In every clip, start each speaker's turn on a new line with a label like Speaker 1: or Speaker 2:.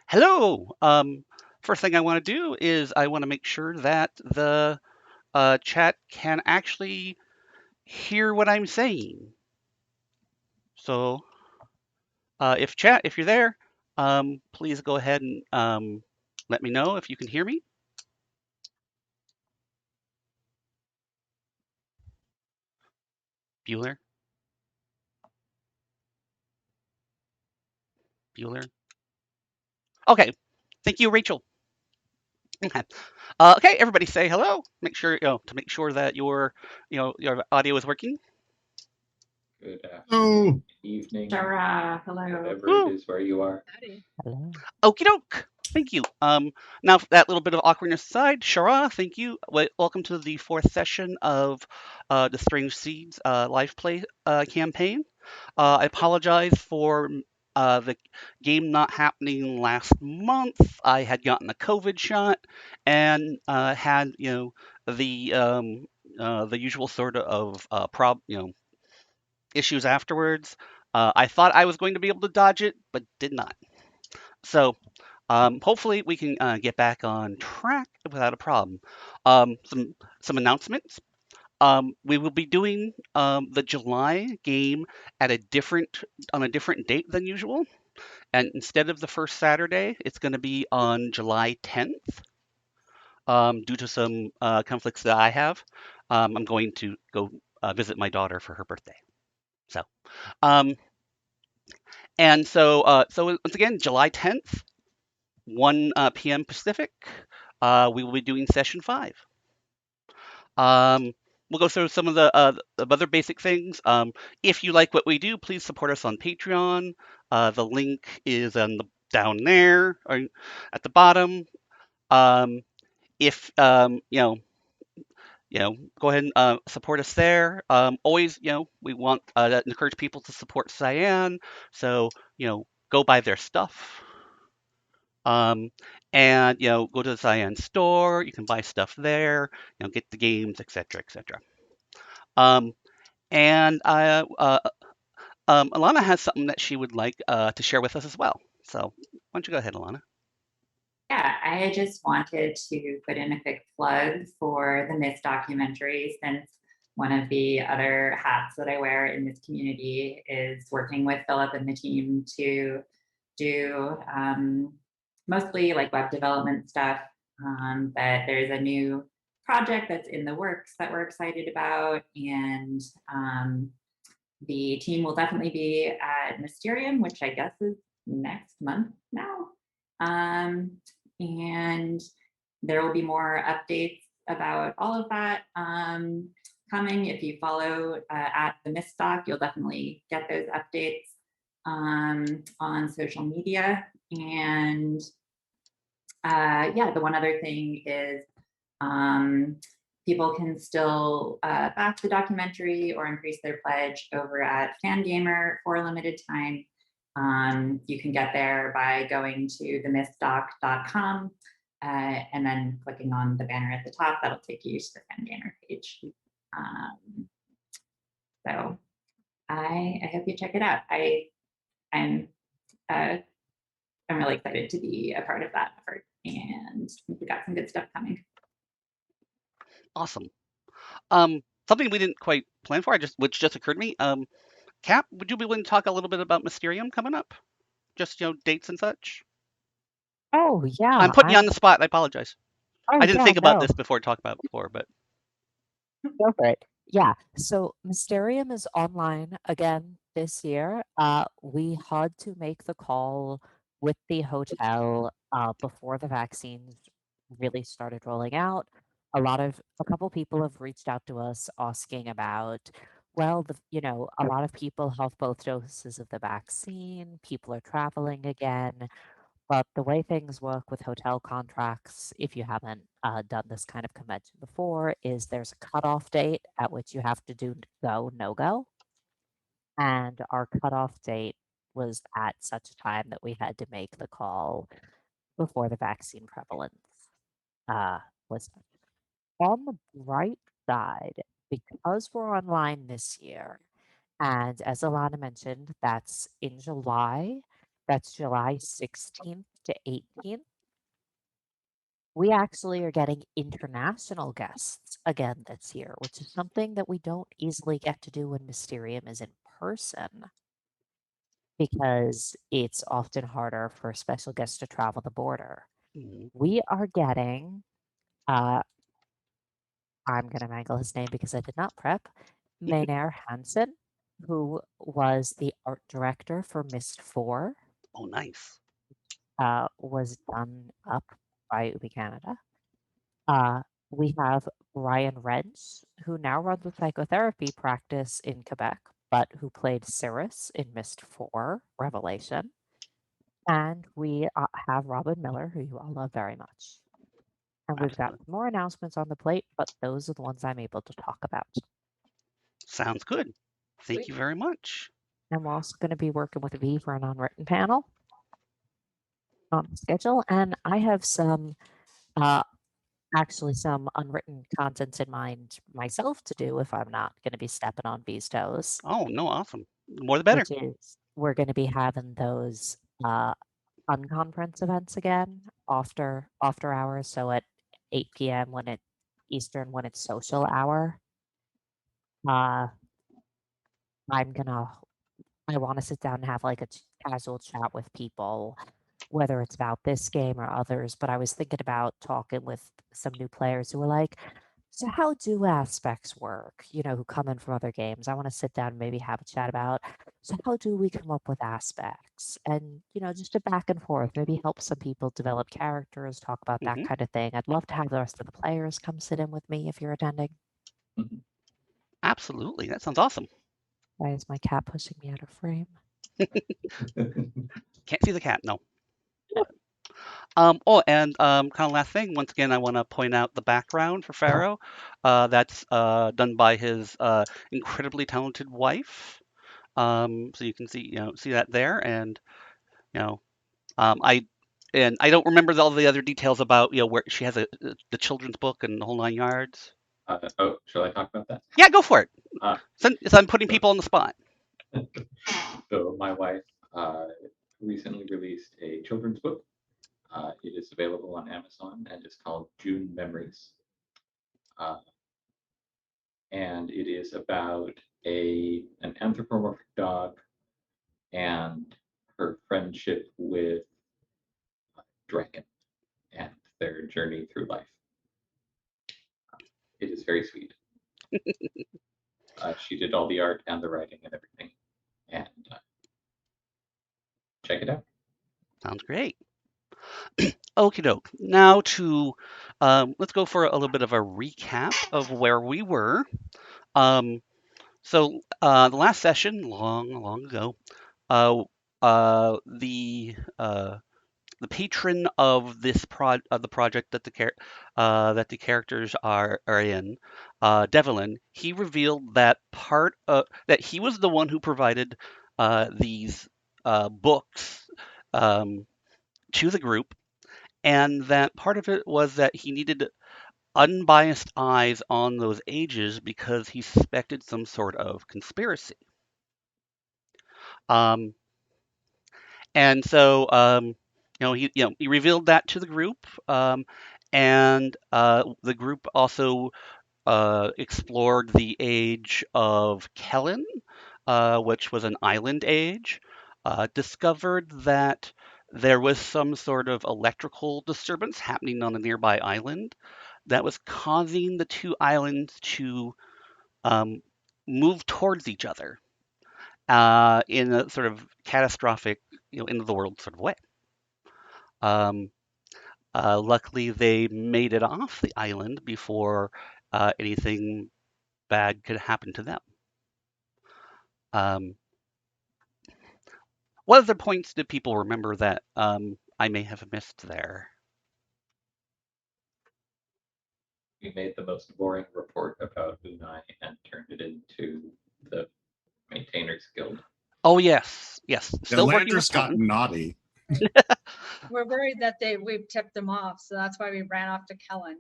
Speaker 1: Hello. First thing I want to do is I want to make sure that the chat can actually hear what I'm saying. So, if chat, if you're there, please go ahead and let me know if you can hear me. Bueller, Bueller. Okay. Thank you, Rachel. Okay. Okay, everybody say hello. Make sure to make sure that your audio is working.
Speaker 2: Good
Speaker 3: Oh,
Speaker 2: afternoon, evening,
Speaker 4: Sarah, hello.
Speaker 2: whatever it is where you are.
Speaker 5: Hello.
Speaker 1: Okie doke. Thank you. Now that little bit of awkwardness aside, Shara, thank you. Welcome to the fourth session of the Strange Seeds live play campaign. I apologize for the game not happening last month. I had gotten a COVID shot and had the usual sort of issues afterwards. I thought I was going to be able to dodge it, but did not. So hopefully we can get back on track without a problem. Some announcements. We will be doing the July game at on a different date than usual, and instead of the first Saturday, it's going to be on July 10th. Due to some conflicts that I have, I'm going to go visit my daughter for her birthday. So, um, so once again, July 10th, 1 p.m. Pacific. We will be doing session 5. Um, we'll go through some of the other basic things. If you like what we do, please support us on Patreon. The link is down there or at the bottom. Um, if go ahead and support us there. Always, we want to encourage people to support Cyan. So, go buy their stuff. Um, and go to the Cyan store. You can buy stuff there. Get the games, etc., etc. Um, and Alana has something that she would like to share with us as well. So why don't you go ahead, Alana?
Speaker 4: Yeah, I just wanted to put in a quick plug for the Myst documentary, since one of the other hats that I wear in this community is working with Philip and the team to do mostly like web development stuff. But there's a new project that's in the works that we're excited about, and the team will definitely be at Mysterium, which I guess is next month now. And there will be more updates about all of that coming. If you follow at the Myst Doc, you'll definitely get those updates on social media. And yeah, the one other thing is people can still back the documentary or increase their pledge over at Fangamer for a limited time. You can get there by going to themystdoc.com and then clicking on the banner at the top. That'll take you to the Fangamer page. So I hope you check it out. I'm really excited to be a part of that effort, and we got some good stuff coming.
Speaker 1: Awesome. Something we didn't quite plan for, which just occurred to me. Cap, would you be willing to talk a little bit about Mysterium coming up? Just dates and such.
Speaker 5: Oh yeah,
Speaker 1: I'm putting you on the spot. I apologize. I didn't think about
Speaker 5: no,
Speaker 1: this before talk about it before, but
Speaker 5: go for it. Yeah, so Mysterium is online again this year. We had to make the call with the hotel before the vaccines really started rolling out. A couple people have reached out to us asking about, well, a lot of people have both doses of the vaccine. People are traveling again. But the way things work with hotel contracts, if you haven't done this kind of convention before, is there's a cutoff date at which you have to do go, no go. And our cutoff date was at such a time that we had to make the call before the vaccine prevalence uh, was. On the bright side, because we're online this year, and as Alana mentioned, that's in July. That's July 16th to 18th. We actually are getting international guests again this year, which is something that we don't easily get to do when Mysterium is in person because it's often harder for special guests to travel the border.
Speaker 1: Mhm.
Speaker 5: We are getting, I'm going to mangle his name because I did not prep, Maynard Hansen, who was the art director for Myst 4,
Speaker 1: Oh, nice.
Speaker 5: was done up by Ubi Canada. We have Brian Rents, who now runs a psychotherapy practice in Quebec, but who played Cyrus in Myst 4 Revelation. And we have Robin Miller, who you all love very much. And we've got
Speaker 1: Excellent.
Speaker 5: more announcements on the plate, but those are the ones I'm able to talk about.
Speaker 1: Sounds good. Thank
Speaker 2: Sweet.
Speaker 1: you very much.
Speaker 5: And we're also going to be working with V for an unwritten panel on the schedule. And I have some, actually some unwritten contents in mind myself to do if I'm not going to be stepping on V's toes.
Speaker 1: Oh, no, awesome. The more the better.
Speaker 5: Which is we're going to be having those unconference events again after hours. So at 8 p.m. when it Eastern when it's social hour. I want to sit down and have like a casual chat with people, whether it's about this game or others. But I was thinking about talking with some new players who were like, so how do aspects work? Who come in from other games. I want to sit down and maybe have a chat about, so how do we come up with aspects? And, just a back and forth, maybe help some people develop characters, talk about that
Speaker 1: Mhm.
Speaker 5: kind of thing. I'd love to have the rest of the players come sit in with me if you're attending.
Speaker 1: Absolutely. That sounds awesome.
Speaker 5: Why is my cat pushing me out of frame?
Speaker 1: Can't see the cat, no. And kind of last thing, once again, I want to point out the background for Pharaoh. That's done by his incredibly talented wife. So you can see that there, and you know, I don't remember all the other details about where she has the children's book and the whole 9 yards.
Speaker 2: Oh, shall I talk about that?
Speaker 1: Yeah, go for it.
Speaker 2: Uh,
Speaker 1: So I'm putting people on the spot.
Speaker 2: So my wife recently released a children's book. It is available on Amazon and it's called June Memories. And it is about an anthropomorphic dog and her friendship with Dragon and their journey through life. It is very sweet. She did all the art and the writing and everything. And check it out.
Speaker 1: Sounds great. Okie doke. Now let's go for a little bit of a recap of where we were. So the last session, long ago, uh, the patron of the project that the characters are in, Devlin, he revealed that that he was the one who provided these books to the group, and that part of it was that he needed unbiased eyes on those ages because he suspected some sort of conspiracy. Um, and so he revealed that to the group, and the group also explored the age of Kellen, which was an island age. Discovered that there was some sort of electrical disturbance happening on a nearby island that was causing the two islands to um, move towards each other in a sort of catastrophic, end of the world sort of way. Um, Luckily, they made it off the island before anything bad could happen to them. Um, what other points did people remember that I may have missed there?
Speaker 2: We made the most boring report about Unai and turned it into the Maintainers Guild.
Speaker 1: Oh yes, yes.
Speaker 3: The
Speaker 1: Still working with
Speaker 3: Landers got
Speaker 1: Tom.
Speaker 3: naughty.
Speaker 6: We're worried that we've tipped them off, so that's why we ran off to Kellen.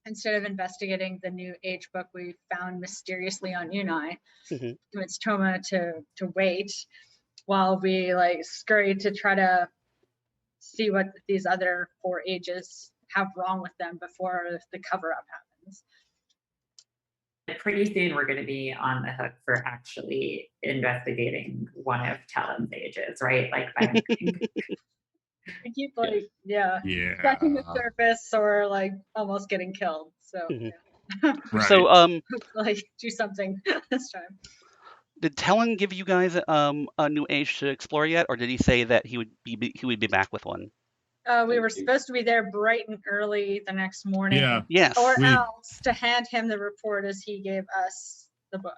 Speaker 6: Instead of investigating the new age book we found mysteriously on Unai,
Speaker 1: Mhm.
Speaker 6: it's Toma to wait while we scurried to try to see what these other 4 ages have wrong with them before the cover up happens.
Speaker 4: Pretty soon we're going to be on the hook for actually investigating one of Talon's ages, right? Like I
Speaker 6: keep like, yeah,
Speaker 3: Yeah.
Speaker 6: scratching the surface or like almost getting killed. So
Speaker 1: Mhm.
Speaker 6: yeah.
Speaker 3: Right.
Speaker 1: So,
Speaker 6: Like do something this time.
Speaker 1: did Talon give you guys a new age to explore yet, or did he say that he would be back with one?
Speaker 6: We were supposed to be there bright and early the next morning.
Speaker 3: Yeah.
Speaker 1: Yes,
Speaker 6: Or
Speaker 3: We-
Speaker 6: else to hand him the report as he gave us the book.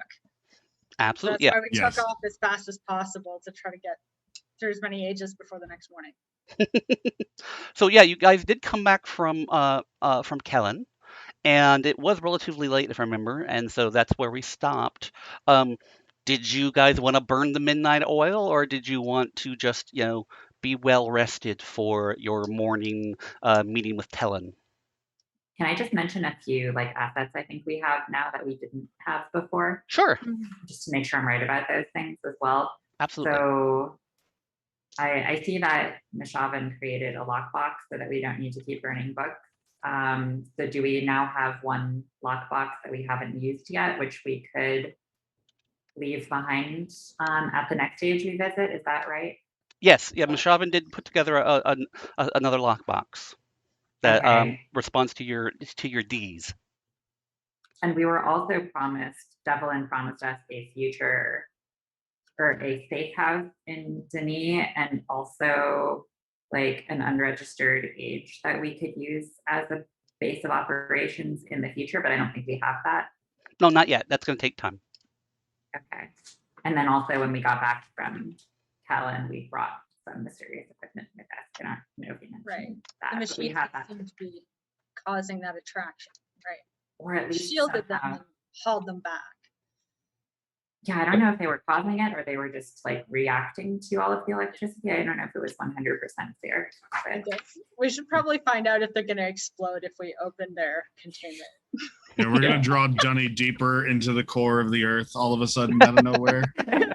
Speaker 6: So
Speaker 1: absolutely.
Speaker 6: that's
Speaker 1: Yeah.
Speaker 6: why we
Speaker 3: Yes.
Speaker 6: took off as fast as possible to try to get through as many ages before the next morning.
Speaker 1: So yeah, you guys did come back from Kellen, and it was relatively late, if I remember, and so that's where we stopped. Did you guys want to burn the midnight oil, or did you want to just, be well rested for your morning meeting with Tellen?
Speaker 4: Can I just mention a few like assets I think we have now that we didn't have before,
Speaker 1: Sure,
Speaker 4: just to make sure I'm right about those things as well.
Speaker 1: absolutely.
Speaker 4: So I see that Mishavan created a lockbox so that we don't need to keep burning books. So do we now have one lockbox that we haven't used yet, which we could leave behind at the next stage we visit? Is that right?
Speaker 1: Yes, yeah, Mishavan did put together another lockbox that
Speaker 4: Okay.
Speaker 1: responds to your D's.
Speaker 4: And we were also promised, Devlin promised us a future or a safe house in Denis, and also like an unregistered age that we could use as a base of operations in the future, but I don't think we have that.
Speaker 1: No, not yet. That's going to take time.
Speaker 4: Okay. And then also when we got back from Callan, we brought some mysterious equipment with us in our Novi mentioned
Speaker 6: Right.
Speaker 4: that,
Speaker 6: The
Speaker 4: but we
Speaker 6: machine
Speaker 4: have that,
Speaker 6: seemed to be causing that attraction, right?
Speaker 4: or at least
Speaker 6: Shielded them
Speaker 4: somehow.
Speaker 6: and hauled them back.
Speaker 4: Yeah, I don't know if they were causing it or they were just like reacting to all of the electricity. I don't know if it was 100% clear.
Speaker 6: I
Speaker 4: But
Speaker 6: guess we should probably find out if they're going to explode if we open their containment.
Speaker 3: Yeah, we're gonna draw Dunny deeper into the core of the earth all of a sudden out of nowhere.
Speaker 4: gonna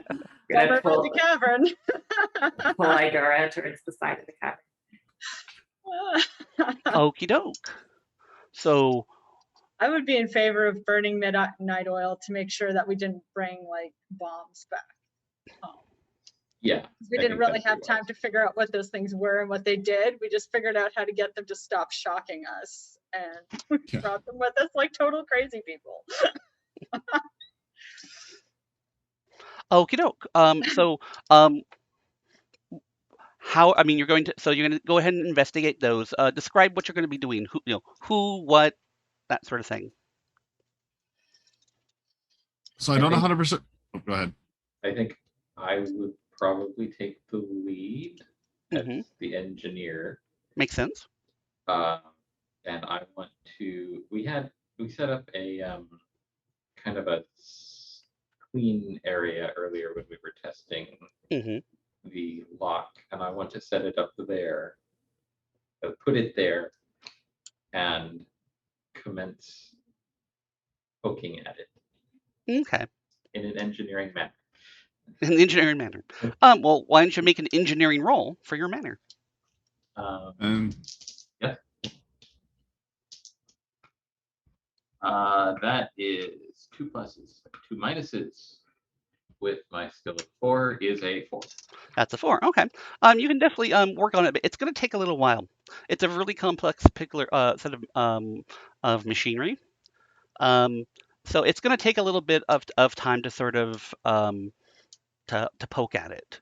Speaker 6: Over by
Speaker 4: pull,
Speaker 6: the cavern.
Speaker 4: pull Idora towards the side of the cavern.
Speaker 1: Okie doke. So
Speaker 6: I would be in favor of burning midnight oil to make sure that we didn't bring like bombs back home.
Speaker 2: Yeah.
Speaker 6: We
Speaker 2: I
Speaker 6: didn't
Speaker 2: think
Speaker 6: really
Speaker 2: that's
Speaker 6: have
Speaker 2: wise.
Speaker 6: time to figure out what those things were and what they did. We just figured out how to get them to stop shocking us, and we
Speaker 3: Yeah.
Speaker 6: brought them with us like total crazy people.
Speaker 1: okie doke. You're going to go ahead and investigate those. Describe what you're going to be doing. Who, what, that sort of thing.
Speaker 3: So I don't 100%. Oh, go ahead.
Speaker 2: I think I would probably take the lead as
Speaker 1: Mhm.
Speaker 2: the engineer.
Speaker 1: Makes sense.
Speaker 2: And I want to. We set up a kind of a clean area earlier when we were testing
Speaker 1: Hmm.
Speaker 2: the lock, and I want to set it up there, put it there, and commence poking at it
Speaker 1: Okay.
Speaker 2: in an engineering manner.
Speaker 1: In the engineering manner. Well, why don't you make an engineering roll for your manner?
Speaker 3: And
Speaker 2: That is 2 pluses, 2 minuses. With my skill of 4 is a 4.
Speaker 1: That's a 4. Okay. You can definitely work on it, but it's going to take a little while. It's a really complex particular set of machinery. So it's going to take a little bit of time to sort of to poke at it.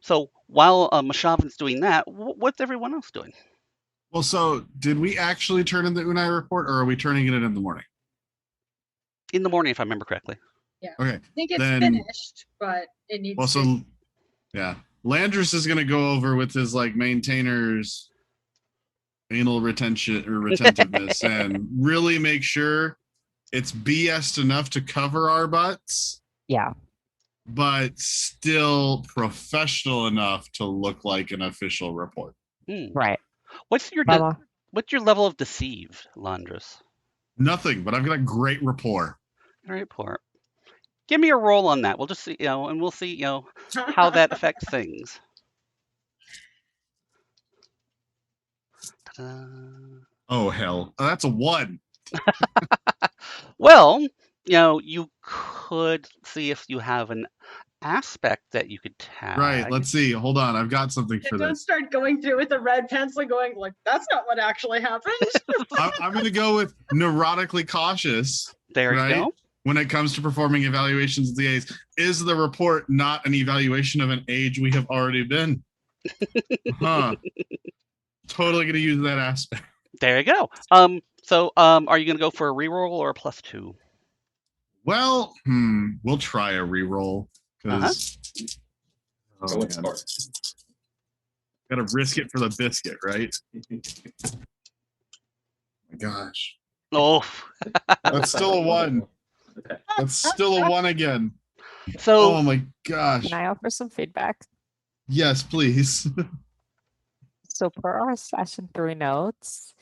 Speaker 1: So while Mashavan's doing that, what's everyone else doing?
Speaker 3: well, so did we actually turn in the Unai report, or are we turning it in the morning?
Speaker 1: In the morning, if I remember correctly.
Speaker 3: Okay.
Speaker 6: I think it's
Speaker 3: Then-
Speaker 6: finished, but it needs
Speaker 3: Well,
Speaker 6: to.
Speaker 3: so yeah, Landris is gonna go over with his like maintainers anal retention or retentiveness and really make sure it's BS enough to cover our butts,
Speaker 5: Yeah.
Speaker 3: but still professional enough to look like an official report.
Speaker 5: Right.
Speaker 1: What's your
Speaker 5: Mama.
Speaker 1: what's your level of deceived, Landris?
Speaker 3: Nothing, but I've got great rapport.
Speaker 1: Very poor. Give me a roll on that. We'll just see, and we'll see, how that affects things.
Speaker 3: Oh hell, that's a 1.
Speaker 1: Well, you could see if you have an aspect that you could tag.
Speaker 3: Right. Let's see. Hold on. I've got something for
Speaker 6: Don't
Speaker 3: this.
Speaker 6: start going through with a red pencil going like, that's not what actually happened.
Speaker 3: I'm going to go with neurotically cautious.
Speaker 1: There
Speaker 3: right?
Speaker 1: you go.
Speaker 3: When it comes to performing evaluations of the A's, is the report not an evaluation of an age we have already been? Huh. Totally going to use that aspect.
Speaker 1: There you go. So are you going to go for a reroll or a +2?
Speaker 3: Well, we'll try a reroll because
Speaker 2: Going for it.
Speaker 3: gotta risk it for the biscuit, right? My gosh,
Speaker 1: Oh,
Speaker 3: that's still a 1.
Speaker 2: Okay.
Speaker 3: That's still a 1 again.
Speaker 1: so
Speaker 3: Oh my gosh.
Speaker 5: Can I offer some feedback?
Speaker 3: Yes, please.
Speaker 5: So per our session 3 notes,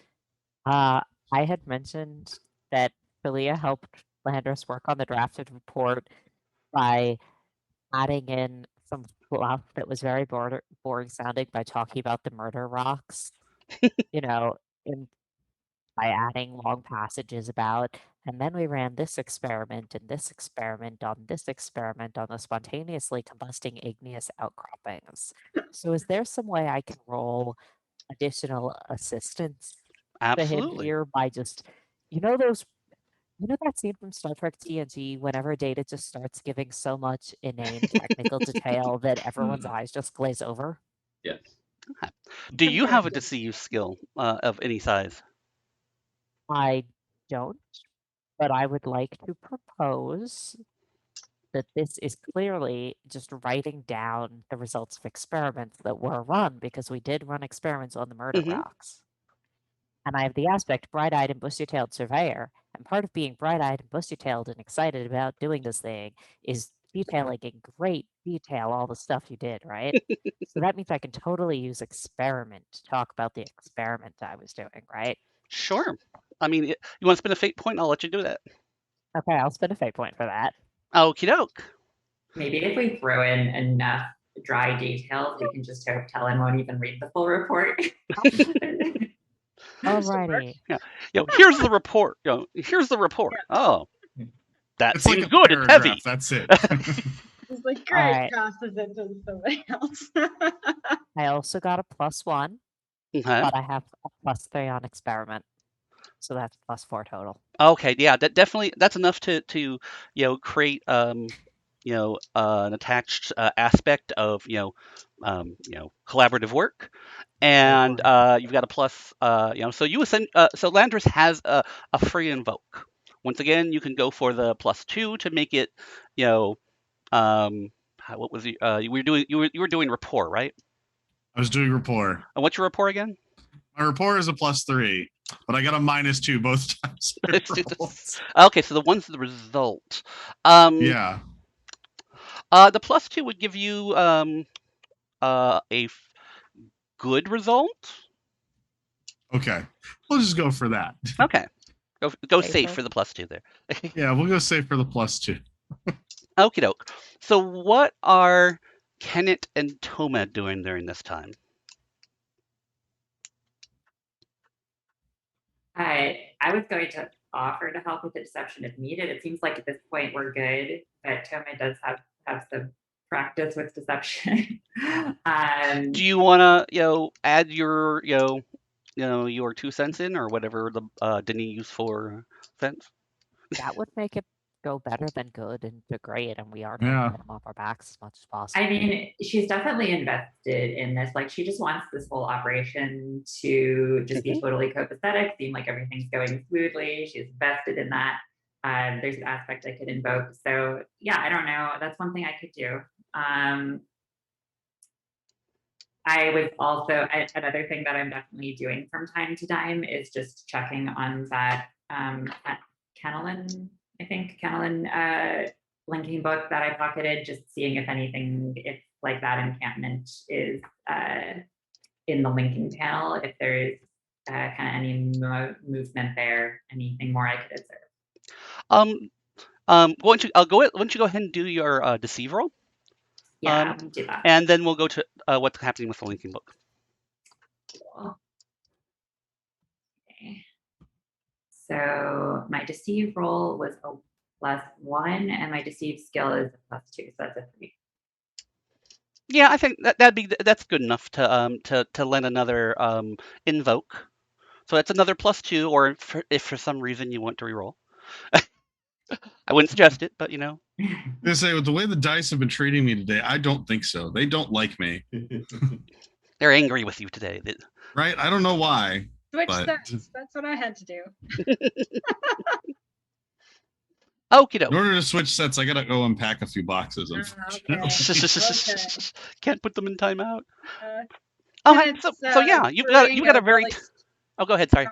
Speaker 5: I had mentioned that Philia helped Landers work on the drafted report by adding in some fluff that was very boring sounding by talking about the murder rocks, you know, in by adding long passages about, and then we ran this experiment and this experiment on this experiment on the spontaneously combusting igneous outcroppings. So is there some way I can roll additional assistance to him
Speaker 1: absolutely.
Speaker 5: here by just, you know those, that scene from Star Trek TNG whenever Data just starts giving so much inane technical detail that everyone's eyes just glaze over?
Speaker 2: Yes.
Speaker 1: Do you have a deceive skill of any size?
Speaker 5: I don't, but I would like to propose that this is clearly just writing down the results of experiments that were run because we did run experiments on the murder
Speaker 1: Mhm.
Speaker 5: rocks. And I have the aspect bright-eyed and bushy-tailed surveyor, and part of being bright-eyed and bushy-tailed and excited about doing this thing is detailing in great detail all the stuff you did, right? So that means I can totally use experiment to talk about the experiment I was doing, right?
Speaker 1: Sure. I mean, you want to spend a fate point? I'll let you do that.
Speaker 5: Okay, I'll spend a fate point for that.
Speaker 1: Okie doke.
Speaker 4: Maybe if we throw in enough dry details, we can just hope Helen won't even read the full report.
Speaker 5: Alrighty.
Speaker 1: Here's the report. Here's the report. Oh, that
Speaker 3: It's
Speaker 1: seems
Speaker 3: like a
Speaker 1: good. It's
Speaker 3: paragraph.
Speaker 1: heavy.
Speaker 3: That's it.
Speaker 6: It's like, great,
Speaker 5: Alright.
Speaker 6: passes it to somebody else.
Speaker 5: I also got a +1,
Speaker 1: Okay.
Speaker 5: but I have a +3 on experiment. So that's +4 total.
Speaker 1: Okay. Yeah. That's enough to create an attached aspect of collaborative work. And you've got a plus, so so Landris has a free invoke. Once again, you can go for the +2 to make it, what was you were doing rapport, right?
Speaker 3: I was doing rapport.
Speaker 1: And what's your rapport again?
Speaker 3: My rapport is a +3, but I got a -2 both times.
Speaker 1: Okay, so the one's the result.
Speaker 3: Yeah.
Speaker 1: The +2 would give you good result.
Speaker 3: Okay. We'll just go for that.
Speaker 1: Okay. Go safe
Speaker 5: Safer.
Speaker 1: for the +2 there.
Speaker 3: Yeah, we'll go safe for the +2.
Speaker 1: Okie doke. So what are Kenneth and Toma doing during this time?
Speaker 4: I was going to offer to help with the deception if needed. It seems like at this point we're good, but Toma does have some practice with deception.
Speaker 1: Do you want to, add your, your 2 cents in, or whatever the Denis used for cents?
Speaker 5: That would make it go better than good and to great, and we are trying
Speaker 3: Yeah.
Speaker 5: to get them off our backs as much as possible.
Speaker 4: I mean, she's definitely invested in this. Like, she just wants this whole operation to just be totally copacetic, seem like everything's going smoothly. She's invested in that. There's an aspect I could invoke. So yeah, I don't know. That's one thing I could do. I was also, another thing that I'm definitely doing from time to time is just checking on that Kennelin, I think, Kennelin linking book that I pocketed, just seeing if anything, if like that encampment is in the linking panel, if there's kind of any movement there, anything more I could observe.
Speaker 1: Why don't you go ahead and do your deceive roll?
Speaker 4: Yeah, I'll do that.
Speaker 1: And then we'll go to what's happening with the linking book.
Speaker 4: Cool. So my deceive roll was a +1, and my deceive skill is a +2, so that's a 3.
Speaker 1: Yeah, I think that's good enough to lend another invoke. So that's another +2, or if for some reason you want to reroll. I wouldn't suggest it, but
Speaker 3: I say with the way the dice have been treating me today, I don't think so. They don't like me,
Speaker 1: they're angry with you today.
Speaker 3: right? I don't know why.
Speaker 6: Switch
Speaker 3: But-
Speaker 6: sets. That's what I had to do.
Speaker 1: Okie
Speaker 3: In
Speaker 1: doke.
Speaker 3: order to switch sets, I gotta go unpack a few boxes. Unfortunately.
Speaker 6: Okay.
Speaker 1: Can't put them in timeout.
Speaker 6: Uh,
Speaker 1: Oh,
Speaker 6: and
Speaker 1: hey,
Speaker 6: it's,
Speaker 1: so yeah, you've
Speaker 6: brewing
Speaker 1: got a very.
Speaker 6: really
Speaker 1: Oh, go ahead. Sorry.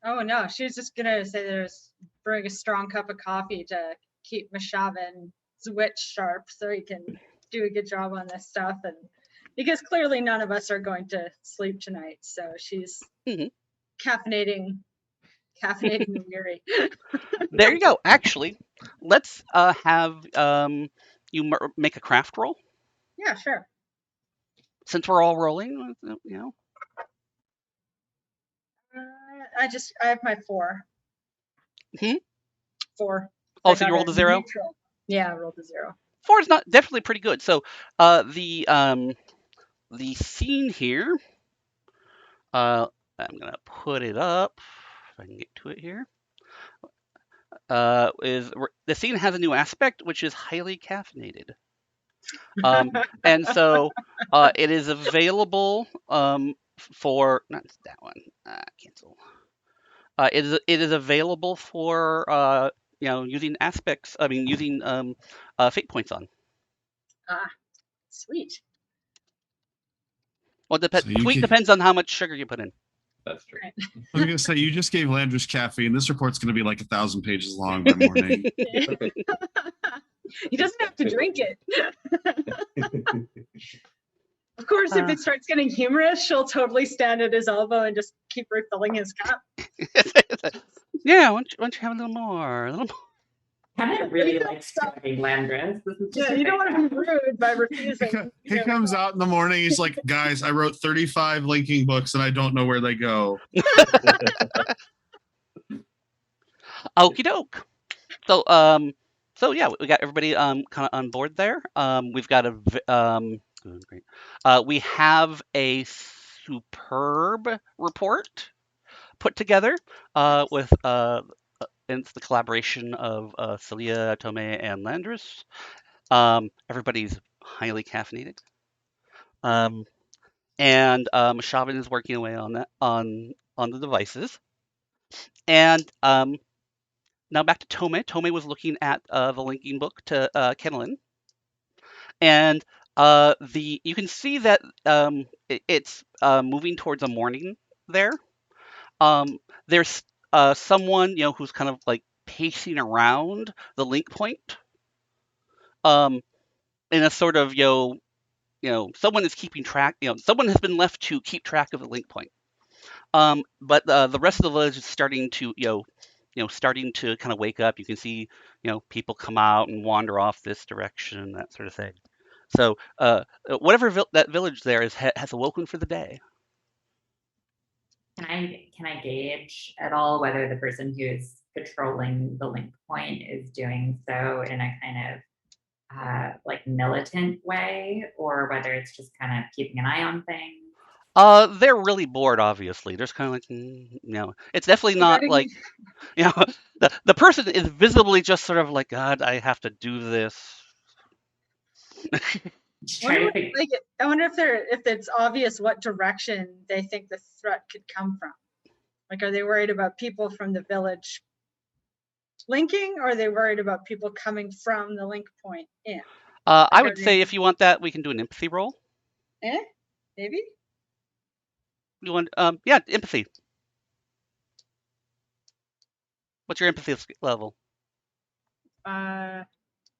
Speaker 6: Oh no, she was just gonna say there's brewing a strong cup of coffee to keep Mashavin's wit sharp so he can do a good job on this stuff, and because clearly none of us are going to sleep tonight, so she's
Speaker 1: Mhm.
Speaker 6: caffeinating the weary.
Speaker 1: There you go. Actually, let's have you make a craft roll
Speaker 6: Yeah, sure.
Speaker 1: since we're all rolling.
Speaker 6: I have my 4.
Speaker 1: Hmm?
Speaker 6: 4.
Speaker 1: Oh,
Speaker 6: I
Speaker 1: so you
Speaker 6: got
Speaker 1: rolled a 0?
Speaker 6: neutral. Yeah, I rolled a 0.
Speaker 1: 4 is not definitely pretty good. So the scene here. I'm gonna put it up if I can get to it here. The scene has a new aspect, which is highly caffeinated. And so it is available for not that one. Cancel. It is available for using aspects. I mean using fate points on.
Speaker 6: Sweet.
Speaker 1: Well,
Speaker 3: So you
Speaker 1: sweet
Speaker 3: can-
Speaker 1: depends on how much sugar you put in.
Speaker 2: That's true.
Speaker 3: I was gonna say you just gave Landris caffeine. This report's gonna be like 1,000 pages long by morning.
Speaker 6: He doesn't have to drink it. Of course, if it starts getting humorous, she'll totally stand at his elbow and just keep refilling his cup.
Speaker 1: Yeah, why don't you have a little more? A little more.
Speaker 4: Kind of really
Speaker 6: You
Speaker 4: likes starving Landris. This is just
Speaker 6: Yeah,
Speaker 4: a
Speaker 6: you don't
Speaker 4: big
Speaker 6: want to be rude by refusing.
Speaker 3: He comes out in the morning. He's like, guys, I wrote 35 linking books and I don't know where they go.
Speaker 1: Okie doke. So yeah, we got everybody kind of on board there. We've got great. We have a superb report put together with it's the collaboration of Celia, Tomei, and Landris. Everybody's highly caffeinated. And Shavin is working away on that on the devices. And now back to Tomei. Tomei was looking at the linking book to Kenelin, and you can see that it's moving towards a morning there. There's someone who's kind of like pacing around the link point, in a sort of someone is keeping track. Someone has been left to keep track of the link point. But the rest of the village is starting to starting to kind of wake up. You can see people come out and wander off this direction, that sort of thing. So whatever that village there has awoken for the day.
Speaker 4: Can I gauge at all whether the person who is patrolling the link point is doing so in a kind of like militant way, or whether it's just kind of keeping an eye on things?
Speaker 1: They're really bored, obviously. There's kind of like, it's definitely not like, the person is visibly just sort of like, God, I have to do this.
Speaker 6: I wonder if it's obvious what direction they think the threat could come from. Like, are they worried about people from the village linking, or are they worried about people coming from the link point in?
Speaker 1: I would say if you want that, we can do an empathy roll.
Speaker 6: Maybe?
Speaker 1: You want, yeah, empathy. What's your empathy level?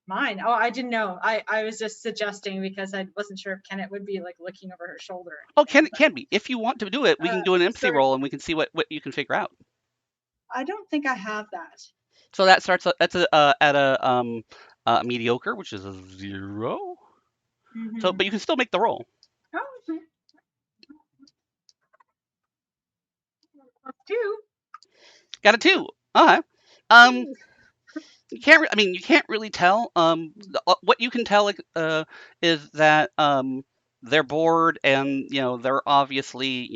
Speaker 6: Mine. Oh, I didn't know. I was just suggesting because I wasn't sure if Kenneth would be like looking over her shoulder.
Speaker 1: Oh, can be. If you want to do it, we can do an empathy roll and we can see what you can figure out.
Speaker 6: I don't think I have that.
Speaker 1: So that starts at a mediocre, which is a 0. So, but you can still make the roll.
Speaker 6: Oh, okay. 2.
Speaker 1: Got a 2. Okay. Um, you can't. I mean, you can't really tell. What you can tell is that they're bored and they're obviously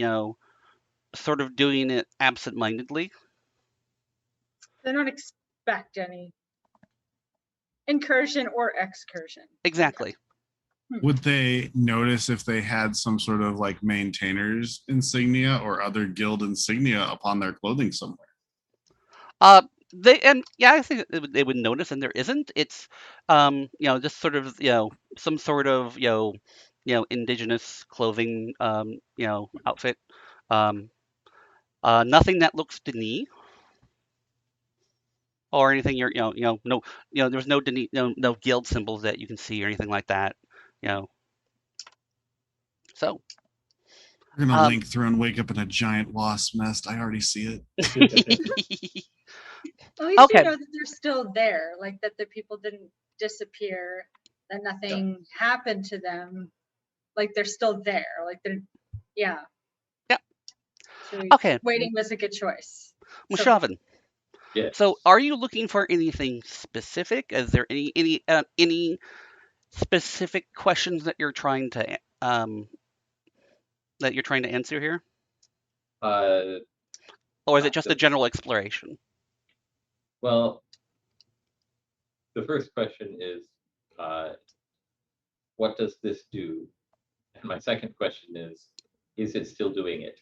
Speaker 1: sort of doing it absent-mindedly.
Speaker 6: They don't expect any incursion or excursion.
Speaker 1: Exactly.
Speaker 3: Would they notice if they had some sort of like maintainers insignia or other guild insignia upon their clothing somewhere?
Speaker 1: I think they would notice, and there isn't. It's just sort of some sort of indigenous clothing outfit. Um, Nothing that looks Denis or anything. No, there's no Denis, no guild symbols that you can see or anything like that. You know, so.
Speaker 3: We're gonna link through and wake up in a giant wasp nest. I already see it.
Speaker 6: At least
Speaker 1: Okay.
Speaker 6: you know that they're still there, like that the people didn't disappear, that nothing happened to them, like they're still there, like they're, yeah.
Speaker 1: Yep.
Speaker 6: So
Speaker 1: Okay.
Speaker 6: waiting was a good choice. So
Speaker 1: Mushavin.
Speaker 2: Yes.
Speaker 1: So, are you looking for anything specific? Is there any specific questions that you're trying to answer here,
Speaker 2: Uh,
Speaker 1: or is it
Speaker 2: not
Speaker 1: just a
Speaker 2: the-
Speaker 1: general exploration?
Speaker 2: well, the first question is, what does this do? And my second question is it still doing it?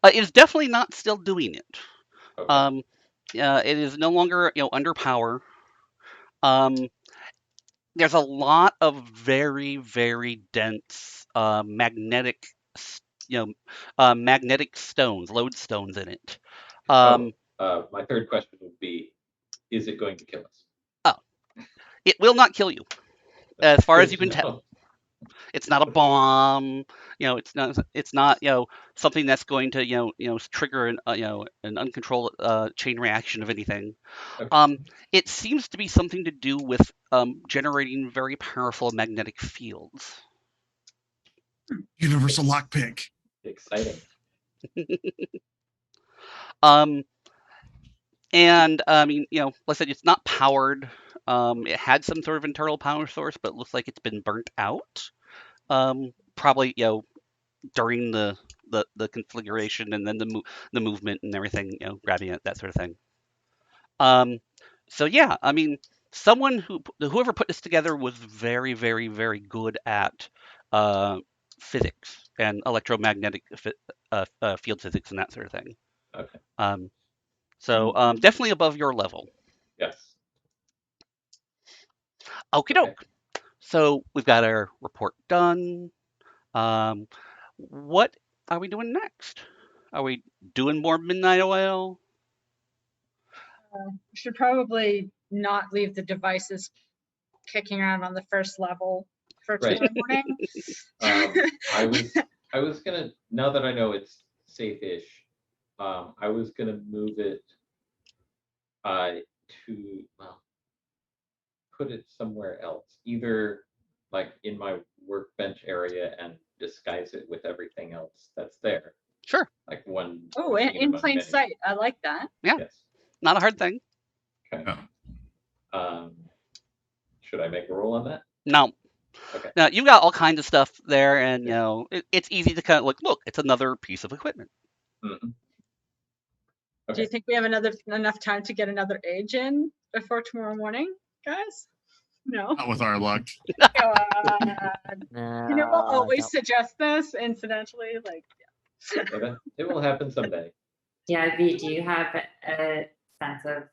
Speaker 1: It's definitely not still doing it.
Speaker 2: Okay.
Speaker 1: It is no longer under power. There's a lot of very very dense magnetic stones, lodestones in it.
Speaker 2: My third question would be, is it going to kill us?
Speaker 1: It will not kill you, as far as you can
Speaker 2: Good to
Speaker 1: tell.
Speaker 2: know.
Speaker 1: It's not a bomb. It's not something that's going to trigger an uncontrolled chain reaction of anything.
Speaker 2: Okay.
Speaker 1: It seems to be something to do with generating very powerful magnetic fields.
Speaker 3: Universal lockpick.
Speaker 2: Exciting.
Speaker 1: Um, and I mean, like I said, it's not powered. It had some sort of internal power source, but it looks like it's been burnt out. Probably during the configuration and then the movement and everything, grabbing it, that sort of thing. So yeah, I mean, whoever put this together was very, very, very good at physics and electromagnetic field physics and that sort of thing.
Speaker 2: Okay.
Speaker 1: So definitely above your level.
Speaker 2: Yes.
Speaker 1: Okie doke. So we've got our report done. What are we doing next? Are we doing more midnight oil?
Speaker 6: we should probably not leave the devices kicking around on the first level for
Speaker 2: Right.
Speaker 6: tomorrow morning.
Speaker 2: I was gonna, now that I know it's safe-ish, I was gonna move it to, well, put it somewhere else, either like in my workbench area and disguise it with everything else that's there.
Speaker 1: Sure.
Speaker 2: Like one.
Speaker 6: Oh,
Speaker 2: machine
Speaker 6: in
Speaker 2: among
Speaker 6: plain
Speaker 2: many.
Speaker 6: sight. I like that.
Speaker 1: Yeah.
Speaker 2: Yes.
Speaker 1: Not a hard thing.
Speaker 2: Okay.
Speaker 3: Oh.
Speaker 2: Should I make a roll on that?
Speaker 1: No.
Speaker 2: Okay.
Speaker 1: Now you've got all kinds of stuff there, and it's easy to kind of look. It's another piece of equipment.
Speaker 2: Mm-hmm.
Speaker 6: Do
Speaker 2: Okay.
Speaker 6: you think we have enough time to get another age in before tomorrow morning, guys? No.
Speaker 3: Not with our luck.
Speaker 6: You know, we'll always suggest this incidentally, like.
Speaker 2: It will happen someday.
Speaker 4: Yeah, V, do you have a sense of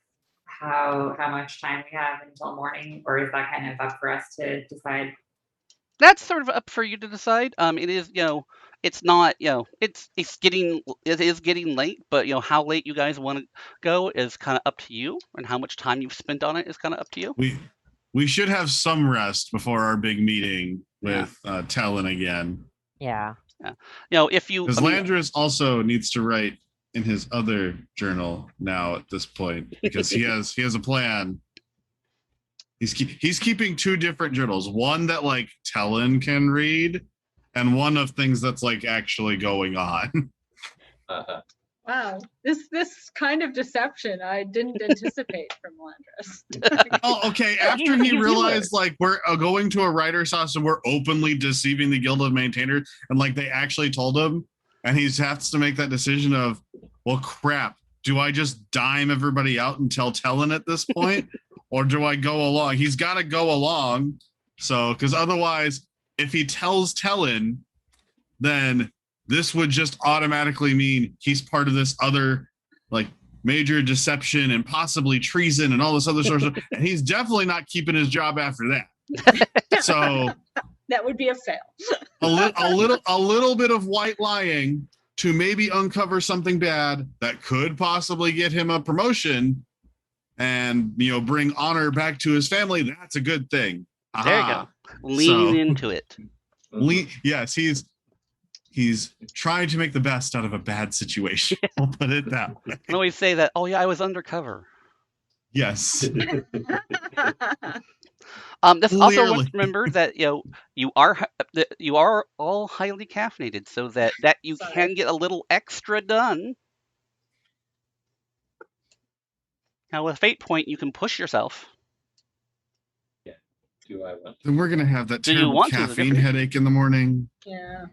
Speaker 4: how much time we have until morning, or is that kind of up for us to decide?
Speaker 1: That's sort of up for you to decide. It is, it's not, it is getting late, but how late you guys want to go is kind of up to you, and how much time you've spent on it is kind of up to you.
Speaker 3: We should have some rest before our big meeting with Talon again.
Speaker 5: Yeah.
Speaker 1: If you,
Speaker 3: Because Landris also needs to write in his other journal now at this point, because he has a plan. He's keeping two different journals, one that like Talon can read, and one of things that's like actually going on.
Speaker 2: Uh-huh.
Speaker 6: Wow, this kind of deception I didn't anticipate from Landris.
Speaker 3: Oh, okay.
Speaker 1: Yeah,
Speaker 3: After
Speaker 1: he's
Speaker 3: he
Speaker 1: a
Speaker 3: realized like we're going to a writer's house and we're openly deceiving the Guild of Maintainers, and like they actually told him, and he has to make that decision of, well, crap. Do I just dime everybody out and tell Tellen at this point, or do I go along? He's got to go along. So, because otherwise, if he tells Tellen, then this would just automatically mean he's part of this other like major deception and possibly treason and all this other sort of stuff. And he's definitely not keeping his job after that. So
Speaker 6: That would be a fail.
Speaker 3: a little bit of white lying to maybe uncover something bad that could possibly get him a promotion and bring honor back to his family. That's a good thing.
Speaker 1: There you go. Lean into it.
Speaker 3: Yes, he's trying to make the best out of a bad situation. I'll put it that way.
Speaker 1: I always say that. Oh yeah, I was undercover.
Speaker 3: Yes.
Speaker 1: That's also
Speaker 3: Clearly.
Speaker 1: want to remember that you are all highly caffeinated, so that you
Speaker 6: Sorry.
Speaker 1: can get a little extra done. Now with Fate Point, you can push yourself.
Speaker 2: Do I want to?
Speaker 3: Then we're gonna have that
Speaker 1: Do you
Speaker 3: terrible
Speaker 1: want to is a
Speaker 3: caffeine
Speaker 1: different
Speaker 3: headache in the morning.
Speaker 6: Yeah.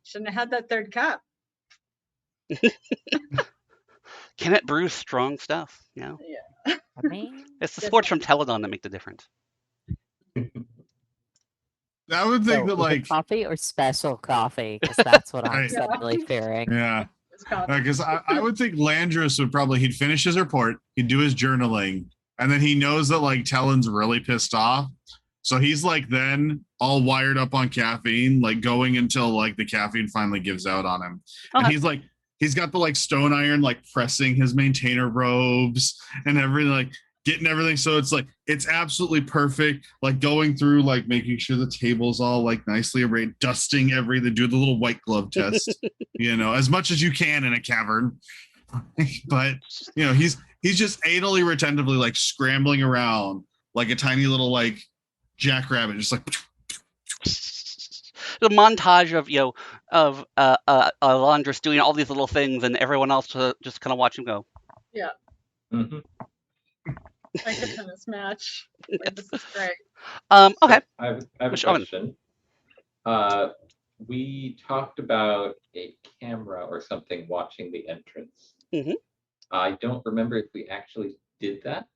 Speaker 6: Shouldn't have had that third cup.
Speaker 1: Can it brew strong stuff?
Speaker 6: Yeah.
Speaker 5: I mean,
Speaker 1: It's the sports from Teledon that make the difference.
Speaker 3: I would think that
Speaker 5: is it
Speaker 3: like
Speaker 5: coffee or special coffee? Because that's what I'm
Speaker 3: Right.
Speaker 5: suddenly fearing.
Speaker 3: yeah.
Speaker 6: It's coffee.
Speaker 3: Because I would think Landris would he'd finish his report, he'd do his journaling, and then he knows that like Tellen's really pissed off. So he's like then all wired up on caffeine, like going until like the caffeine finally gives out on him. And he's got the like stone iron, like pressing his maintainer robes and everything, like getting everything. So it's like, it's absolutely perfect. Like going through, like making sure the table's all like nicely arranged, dusting everything, do the little white glove test, as much as you can in a cavern. But, he's just anally retentively like scrambling around like a tiny little like jackrabbit, just like
Speaker 1: The montage of Landris doing all these little things, and everyone else to just kind of watch him go.
Speaker 2: Mm-hmm.
Speaker 6: Like a tennis match. Like, this is great.
Speaker 1: Okay.
Speaker 2: I have a
Speaker 1: Michelle.
Speaker 2: question. We talked about a camera or something watching the entrance.
Speaker 1: Mhm.
Speaker 2: I don't remember if we actually did that.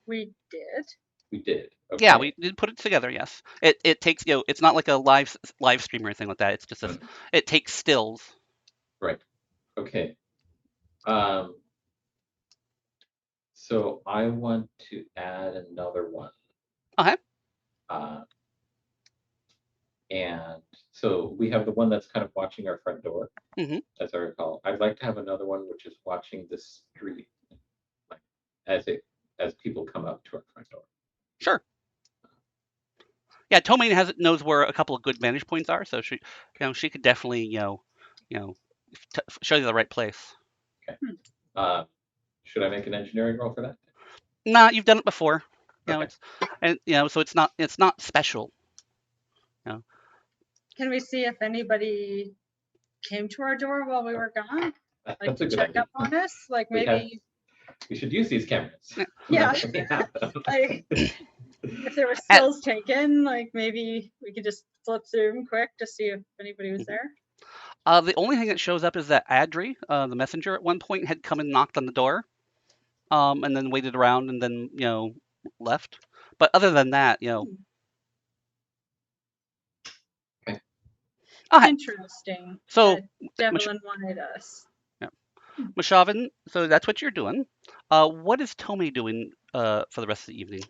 Speaker 6: We did.
Speaker 2: We did. Okay.
Speaker 1: Yeah, we did put it together. Yes, it takes it's not like a live stream or anything like that. It's just it takes stills.
Speaker 2: Right. Okay. So I want to add another one.
Speaker 1: Okay.
Speaker 2: And so we have the one that's kind of watching our front door, as I recall. I'd like to have another one which is watching the street, like as people come up to our front door.
Speaker 1: Sure. Yeah, Tomei knows where a couple of good vantage points are, so she could definitely show you the right place.
Speaker 2: Okay. Should I make an engineering roll for that?
Speaker 1: Nah, you've done it before.
Speaker 2: Okay.
Speaker 1: So it's not special.
Speaker 6: Can we see if anybody came to our door while we were gone? Like
Speaker 2: That's a
Speaker 6: to
Speaker 2: good
Speaker 6: check
Speaker 2: idea.
Speaker 6: up on us? Like
Speaker 2: We
Speaker 6: maybe,
Speaker 2: We should use these cameras.
Speaker 6: Yeah.
Speaker 2: We have them.
Speaker 6: like, if there were stills taken, like maybe we could just flip through them quick to see if anybody was there.
Speaker 1: The only thing that shows up is that Adri, the messenger, at one point had come and knocked on the door, and then waited around and then left. But other than that, Okay.
Speaker 6: Interesting.
Speaker 1: So,
Speaker 6: Devlin wanted us.
Speaker 1: Mashavin, so that's what you're doing. What is Tomei doing for the rest of the evening?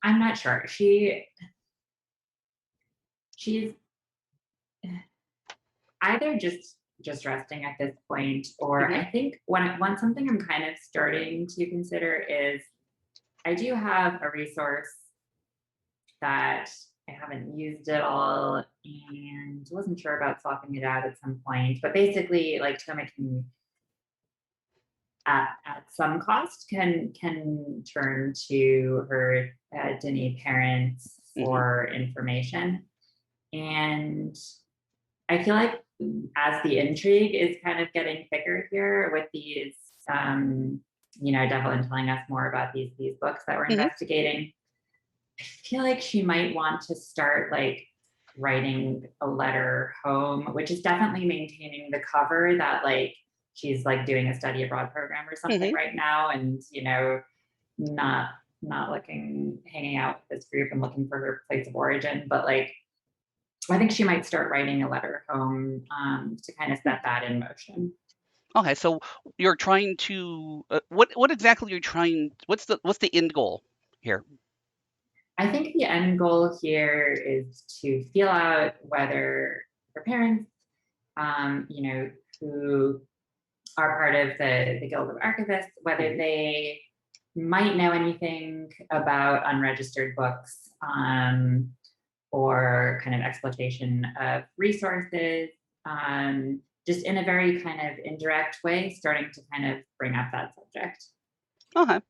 Speaker 4: I'm not sure. She's either just resting at this point, or I think one something I'm kind of starting to consider is I do have a resource that I haven't used at all and wasn't sure about swapping it out at some point. But basically, like Tomei can at some cost can turn to her Denis parents for information. And I feel like as the intrigue is kind of getting thicker here with these, Devlin telling us more about these books that we're investigating, I feel like she might want to start like writing a letter home, which is definitely maintaining the cover that like she's like doing a study abroad program or something right now, and not hanging out with this group and looking for her place of origin, but like I think she might start writing a letter home to kind of set that in motion.
Speaker 1: Okay, so you're trying to what exactly you're trying? What's the end goal here?
Speaker 4: I think the end goal here is to feel out whether her parents, who are part of the Guild of Archivists, whether they might know anything about unregistered books or kind of exploitation of resources, just in a very kind of indirect way, starting to kind of bring up that subject.
Speaker 1: Okay.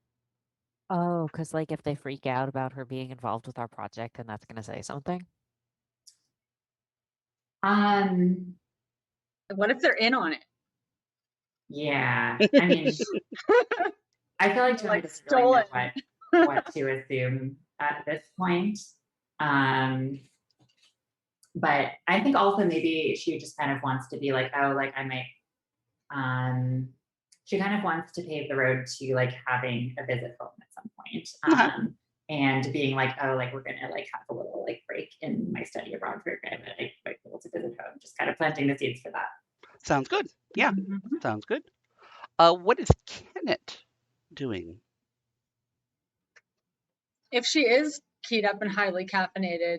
Speaker 5: Oh, because like if they freak out about her being involved with our project, then that's gonna say something.
Speaker 6: What if they're in on it?
Speaker 4: Yeah, I mean, I feel like Joanna doesn't really know what to assume at this point. But I think also maybe she just kind of wants to be like, oh, like I might, she kind of wants to pave the road to like having a visit home at some point. And being like, oh, like we're gonna like have a little like break in my study abroad program and I might be able to visit home, just kind of planting the seeds for that.
Speaker 1: Sounds good. Yeah, sounds good. What is Kenneth doing?
Speaker 6: If she is keyed up and highly caffeinated,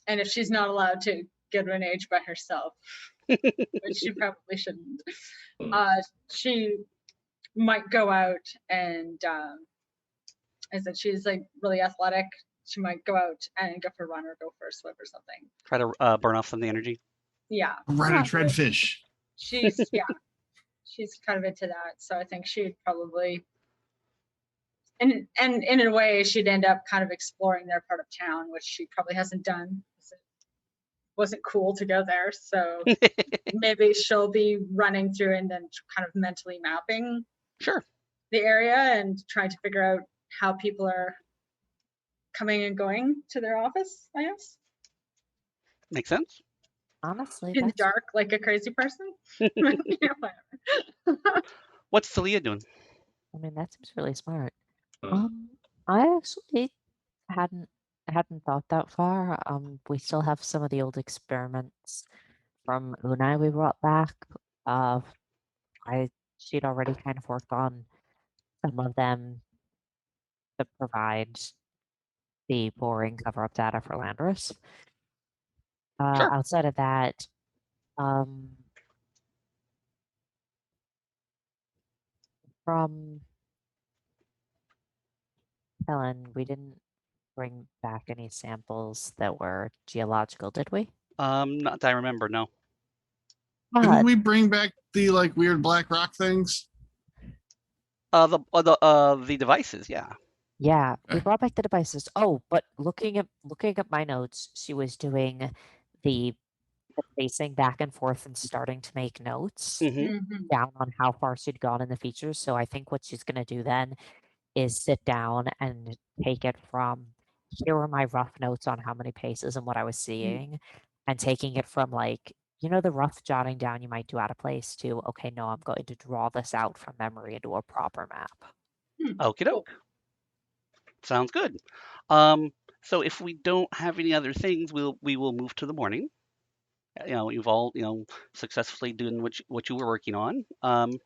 Speaker 6: and if she's not allowed to get an age by herself, which she probably shouldn't, she might go out and is that she's like really athletic. She might go out and go for a run or go for a swim or something.
Speaker 1: Try to burn off some of the energy.
Speaker 6: Yeah.
Speaker 3: Ride a treadfish.
Speaker 6: She's she's kind of into that. So I think she'd probably, and in a way, she'd end up kind of exploring their part of town, which she probably hasn't done. It wasn't cool to go there, so maybe she'll be running through and then kind of mentally mapping the area and trying to figure out how people are coming and going to their office, I guess.
Speaker 1: Makes sense.
Speaker 5: Honestly,
Speaker 6: in the dark like a crazy person.
Speaker 1: What's Celia doing?
Speaker 5: I mean, that seems really smart. I actually hadn't thought that far. We still have some of the old experiments from Unai we brought back. She'd already kind of worked on some of them to provide the boring cover-up data for Landris. Outside of that, from Helen, we didn't bring back any samples that were geological, did we?
Speaker 1: Not that I remember, no.
Speaker 3: Didn't we bring back the like weird black rock things?
Speaker 1: The devices, yeah.
Speaker 5: Yeah, we brought back the devices. Oh, but looking at my notes, she was doing the pacing back and forth and starting to make notes down on how far she'd gone in the features. So I think what she's gonna do then is sit down and take it from, here are my rough notes on how many paces and what I was seeing, and taking it from like, the rough jotting down you might do out of place to, okay, no, I'm going to draw this out from memory into a proper map.
Speaker 1: Okie doke. Sounds good. So if we don't have any other things, we will move to the morning. You've all successfully doing what you were working on. And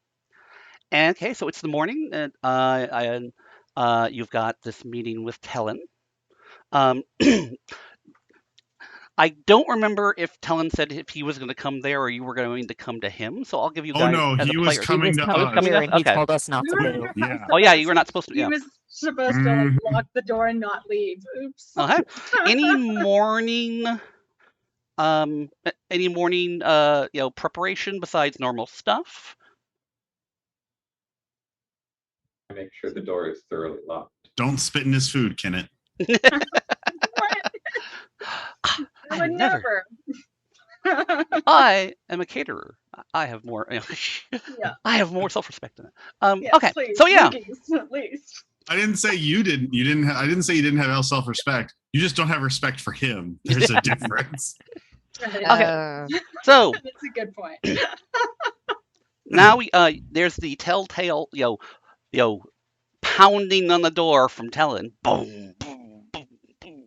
Speaker 1: okay, so it's the morning, and you've got this meeting with Tellen. I don't remember if Tellen said if he was going to come there or you were going to come to him. So I'll give you guys.
Speaker 3: Oh no, he was coming to us.
Speaker 5: And he told us not to move.
Speaker 3: Yeah.
Speaker 1: Oh yeah, you were not supposed to.
Speaker 6: He was supposed to like lock the door and not leave. Oops.
Speaker 1: Okay. Any morning preparation besides normal stuff?
Speaker 2: I make sure the door is thoroughly locked.
Speaker 3: Don't spit in his food, Kenneth.
Speaker 6: What? I would never.
Speaker 1: I am a caterer. I have more.
Speaker 6: Yeah.
Speaker 1: I have more self-respect than that.
Speaker 6: Yes,
Speaker 1: Okay.
Speaker 6: please,
Speaker 1: So yeah.
Speaker 6: Winkies, at least.
Speaker 3: I didn't say you didn't. You didn't. I didn't say you didn't have self-respect. You just don't have respect for him. There's a difference.
Speaker 1: Okay.
Speaker 5: Uh,
Speaker 1: So
Speaker 6: That's a good point.
Speaker 1: now we there's the telltale pounding on the door from Talon. Boom, boom, boom, boom.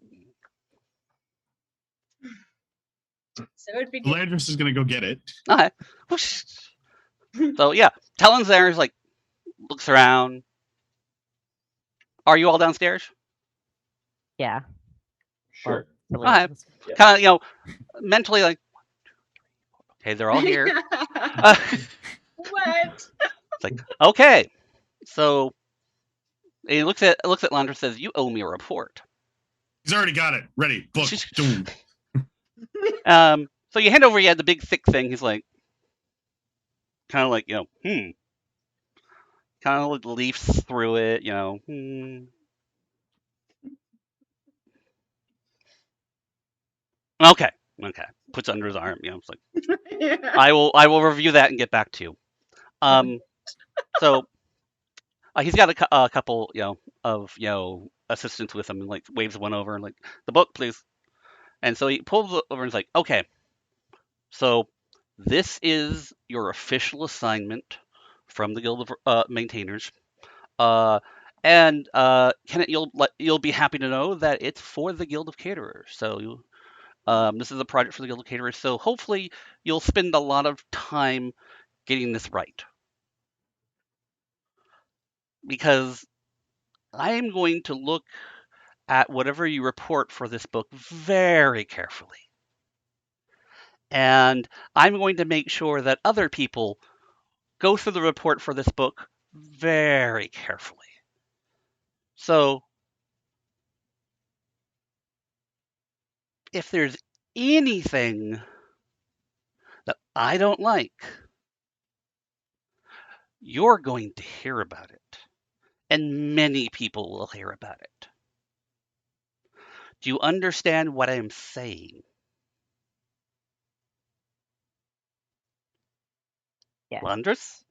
Speaker 6: So it'd be
Speaker 3: Landris is gonna go get it.
Speaker 1: Okay. Whoosh. So yeah, Talon's there. He's like looks around. Are you all downstairs?
Speaker 5: yeah.
Speaker 2: Sure.
Speaker 5: Well,
Speaker 1: All right.
Speaker 2: Yeah.
Speaker 1: Kind of mentally like, okay, they're all here.
Speaker 6: What?
Speaker 1: It's like, okay. So he looks at Landris and says, "You owe me a report."
Speaker 3: He's already got it ready. Book. Doom.
Speaker 1: So you hand over, the big thick thing. He's like, kind of like, kind of like leafs through it, Okay. Puts it under his arm. It's like,
Speaker 6: Yeah.
Speaker 1: I will review that and get back to you. So he's got a couple, of assistants with him, and like waves one over and like, the book, please. And so he pulls it over and is like, okay, so this is your official assignment from the Guild of Maintainers. And Kenneth, you'll be happy to know that it's for the Guild of Caterers. So this is a project for the Guild of Caterers. So hopefully you'll spend a lot of time getting this right. Because I am going to look at whatever you report for this book very carefully. And I'm going to make sure that other people go through the report for this book very carefully. So if there's anything that I don't like, you're going to hear about it. And many people will hear about it. Do you understand what I am saying?
Speaker 5: Yeah.
Speaker 1: Landris?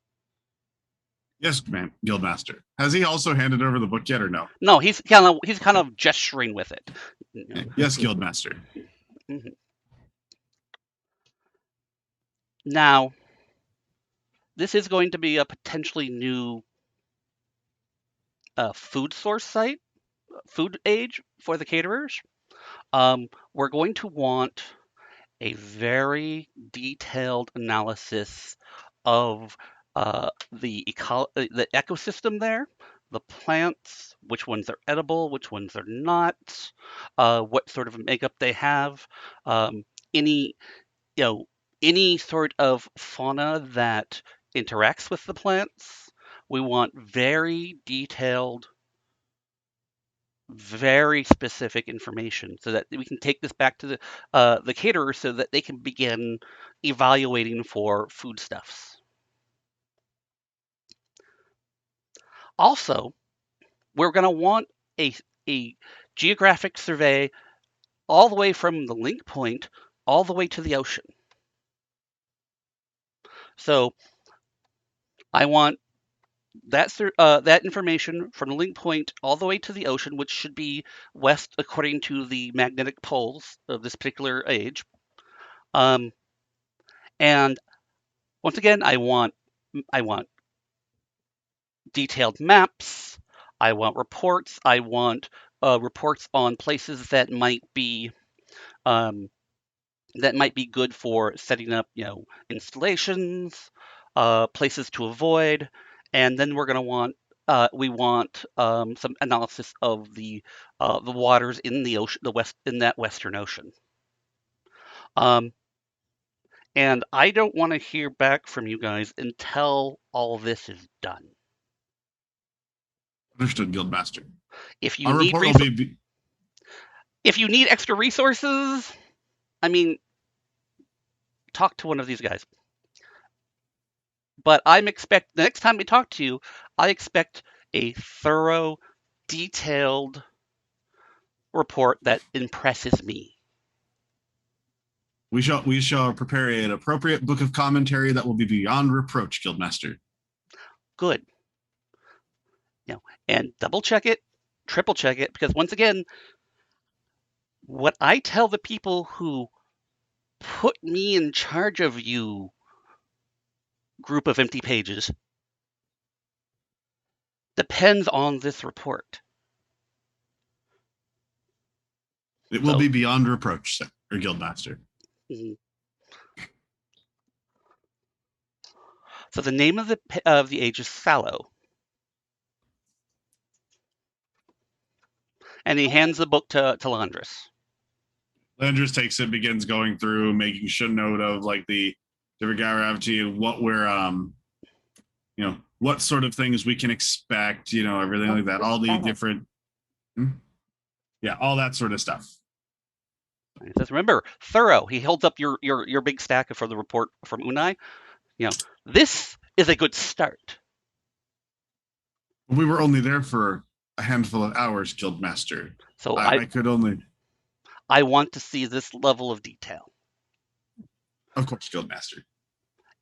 Speaker 3: Yes, man, Guildmaster. Has he also handed over the book yet, or no?
Speaker 1: No, he's kind of gesturing with it.
Speaker 3: Yes, Guildmaster.
Speaker 1: Mm-hmm. Now, this is going to be a potentially new food source site, food age for the caterers. We're going to want a very detailed analysis of the ecosystem there, the plants, which ones are edible, which ones are not, what sort of makeup they have, any any sort of fauna that interacts with the plants. We want very detailed, very specific information so that we can take this back to the caterer so that they can begin evaluating for foodstuffs. Also, we're going to want a geographic survey all the way from the link point all the way to the ocean. So I want that information from the link point all the way to the ocean, which should be west according to the magnetic poles of this particular age. And once again, I want detailed maps. I want reports. I want reports on places that might be good for setting up, installations, places to avoid, and then we're going to want some analysis of the waters in the ocean, in that Western Ocean. And I don't want to hear back from you guys until all this is done.
Speaker 3: Understood, Guildmaster.
Speaker 1: If you
Speaker 3: Our
Speaker 1: need
Speaker 3: report will be.
Speaker 1: if you need extra resources, I mean, talk to one of these guys. But the next time we talk to you, I expect a thorough, detailed report that impresses me.
Speaker 3: We shall prepare an appropriate book of commentary that will be beyond reproach, Guildmaster.
Speaker 1: Good. And double check it, triple check it, because once again, what I tell the people who put me in charge of you, group of empty pages, depends on this report.
Speaker 3: It will be beyond reproach, sir, or Guildmaster.
Speaker 1: Mm-hmm. So the name of the age is Fallow. And he hands the book to Landris.
Speaker 3: Landris takes it, begins going through, making note of like the different gravity, what we're what sort of things we can expect, everything like that. All the different all that sort of stuff.
Speaker 1: He says, remember, thorough. He holds up your big stack for the report from Unai. This is a good start.
Speaker 3: We were only there for a handful of hours, Guildmaster.
Speaker 1: So
Speaker 3: I could only.
Speaker 1: I want to see this level of detail.
Speaker 3: Of course, Guildmaster.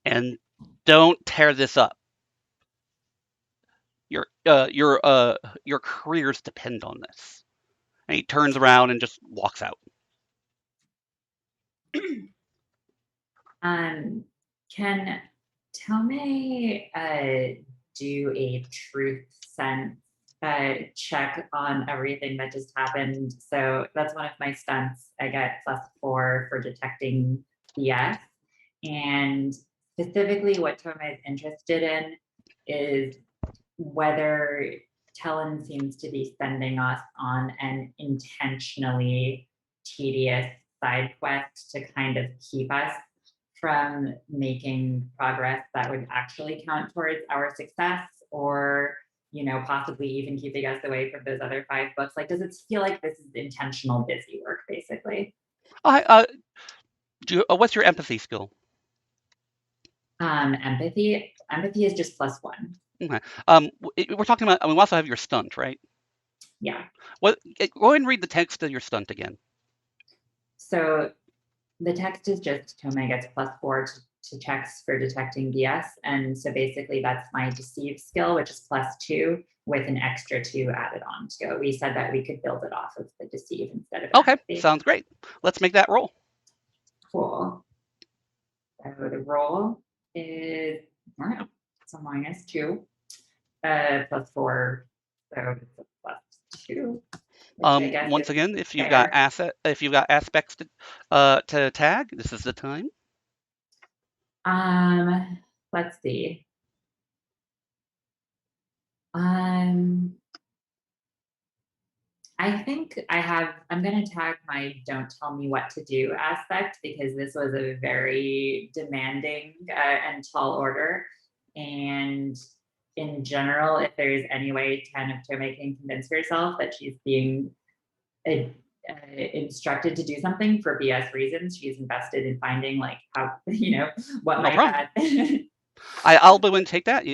Speaker 1: And don't tear this up. Your careers depend on this. And he turns around and just walks out.
Speaker 4: Can Tome do a truth sense check on everything that just happened? So that's one of my stunts. I get +4 for detecting BS. And specifically what Tome is interested in is whether Talon seems to be sending us on an intentionally tedious side quest to kind of keep us from making progress that would actually count towards our success, or possibly even keeping us away from those other 5 books. Like, does it feel like this is intentional busy work, basically?
Speaker 1: What's your empathy skill?
Speaker 4: Empathy is just +1.
Speaker 1: Okay. We're talking about. We also have your stunt, right?
Speaker 4: Yeah.
Speaker 1: Go ahead and read the text of your stunt again.
Speaker 4: So the text is just Tome gets +4 to checks for detecting BS. And so basically that's my deceive skill, which is +2 with an extra 2 added on to it. We said that we could build it off of the deceive instead of
Speaker 1: Okay,
Speaker 4: empathy.
Speaker 1: sounds great. Let's make that roll.
Speaker 4: Cool. So the roll is, it's a -2, +4, so it's a +2.
Speaker 1: Once again, if you've got aspects to tag, this is the time.
Speaker 4: Let's see. I think I'm going to tag my don't tell me what to do aspect, because this was a very demanding and tall order. And in general, if there's any way Tome can convince herself that she's being instructed to do something for BS reasons, she's invested in finding like how, what might happen.
Speaker 1: I'll go and take that.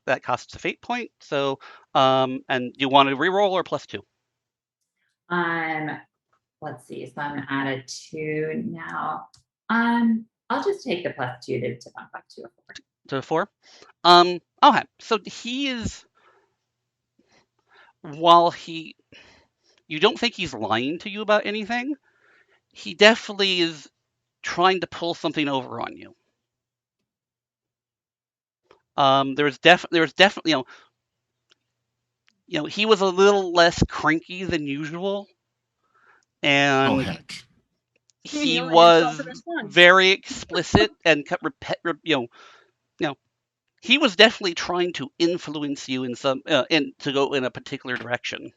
Speaker 1: That costs a fate point. So, and you want to reroll or +2?
Speaker 4: Let's see. So I'm at a 2 now. I'll just take the +2 to bump up to a 4.
Speaker 1: To a 4. Okay. So he is. While you don't think he's lying to you about anything, he definitely is trying to pull something over on you. There's definitely, he was a little less cranky than usual, and
Speaker 3: heck.
Speaker 1: he was very explicit and he was definitely trying to influence you in some to go in a particular direction.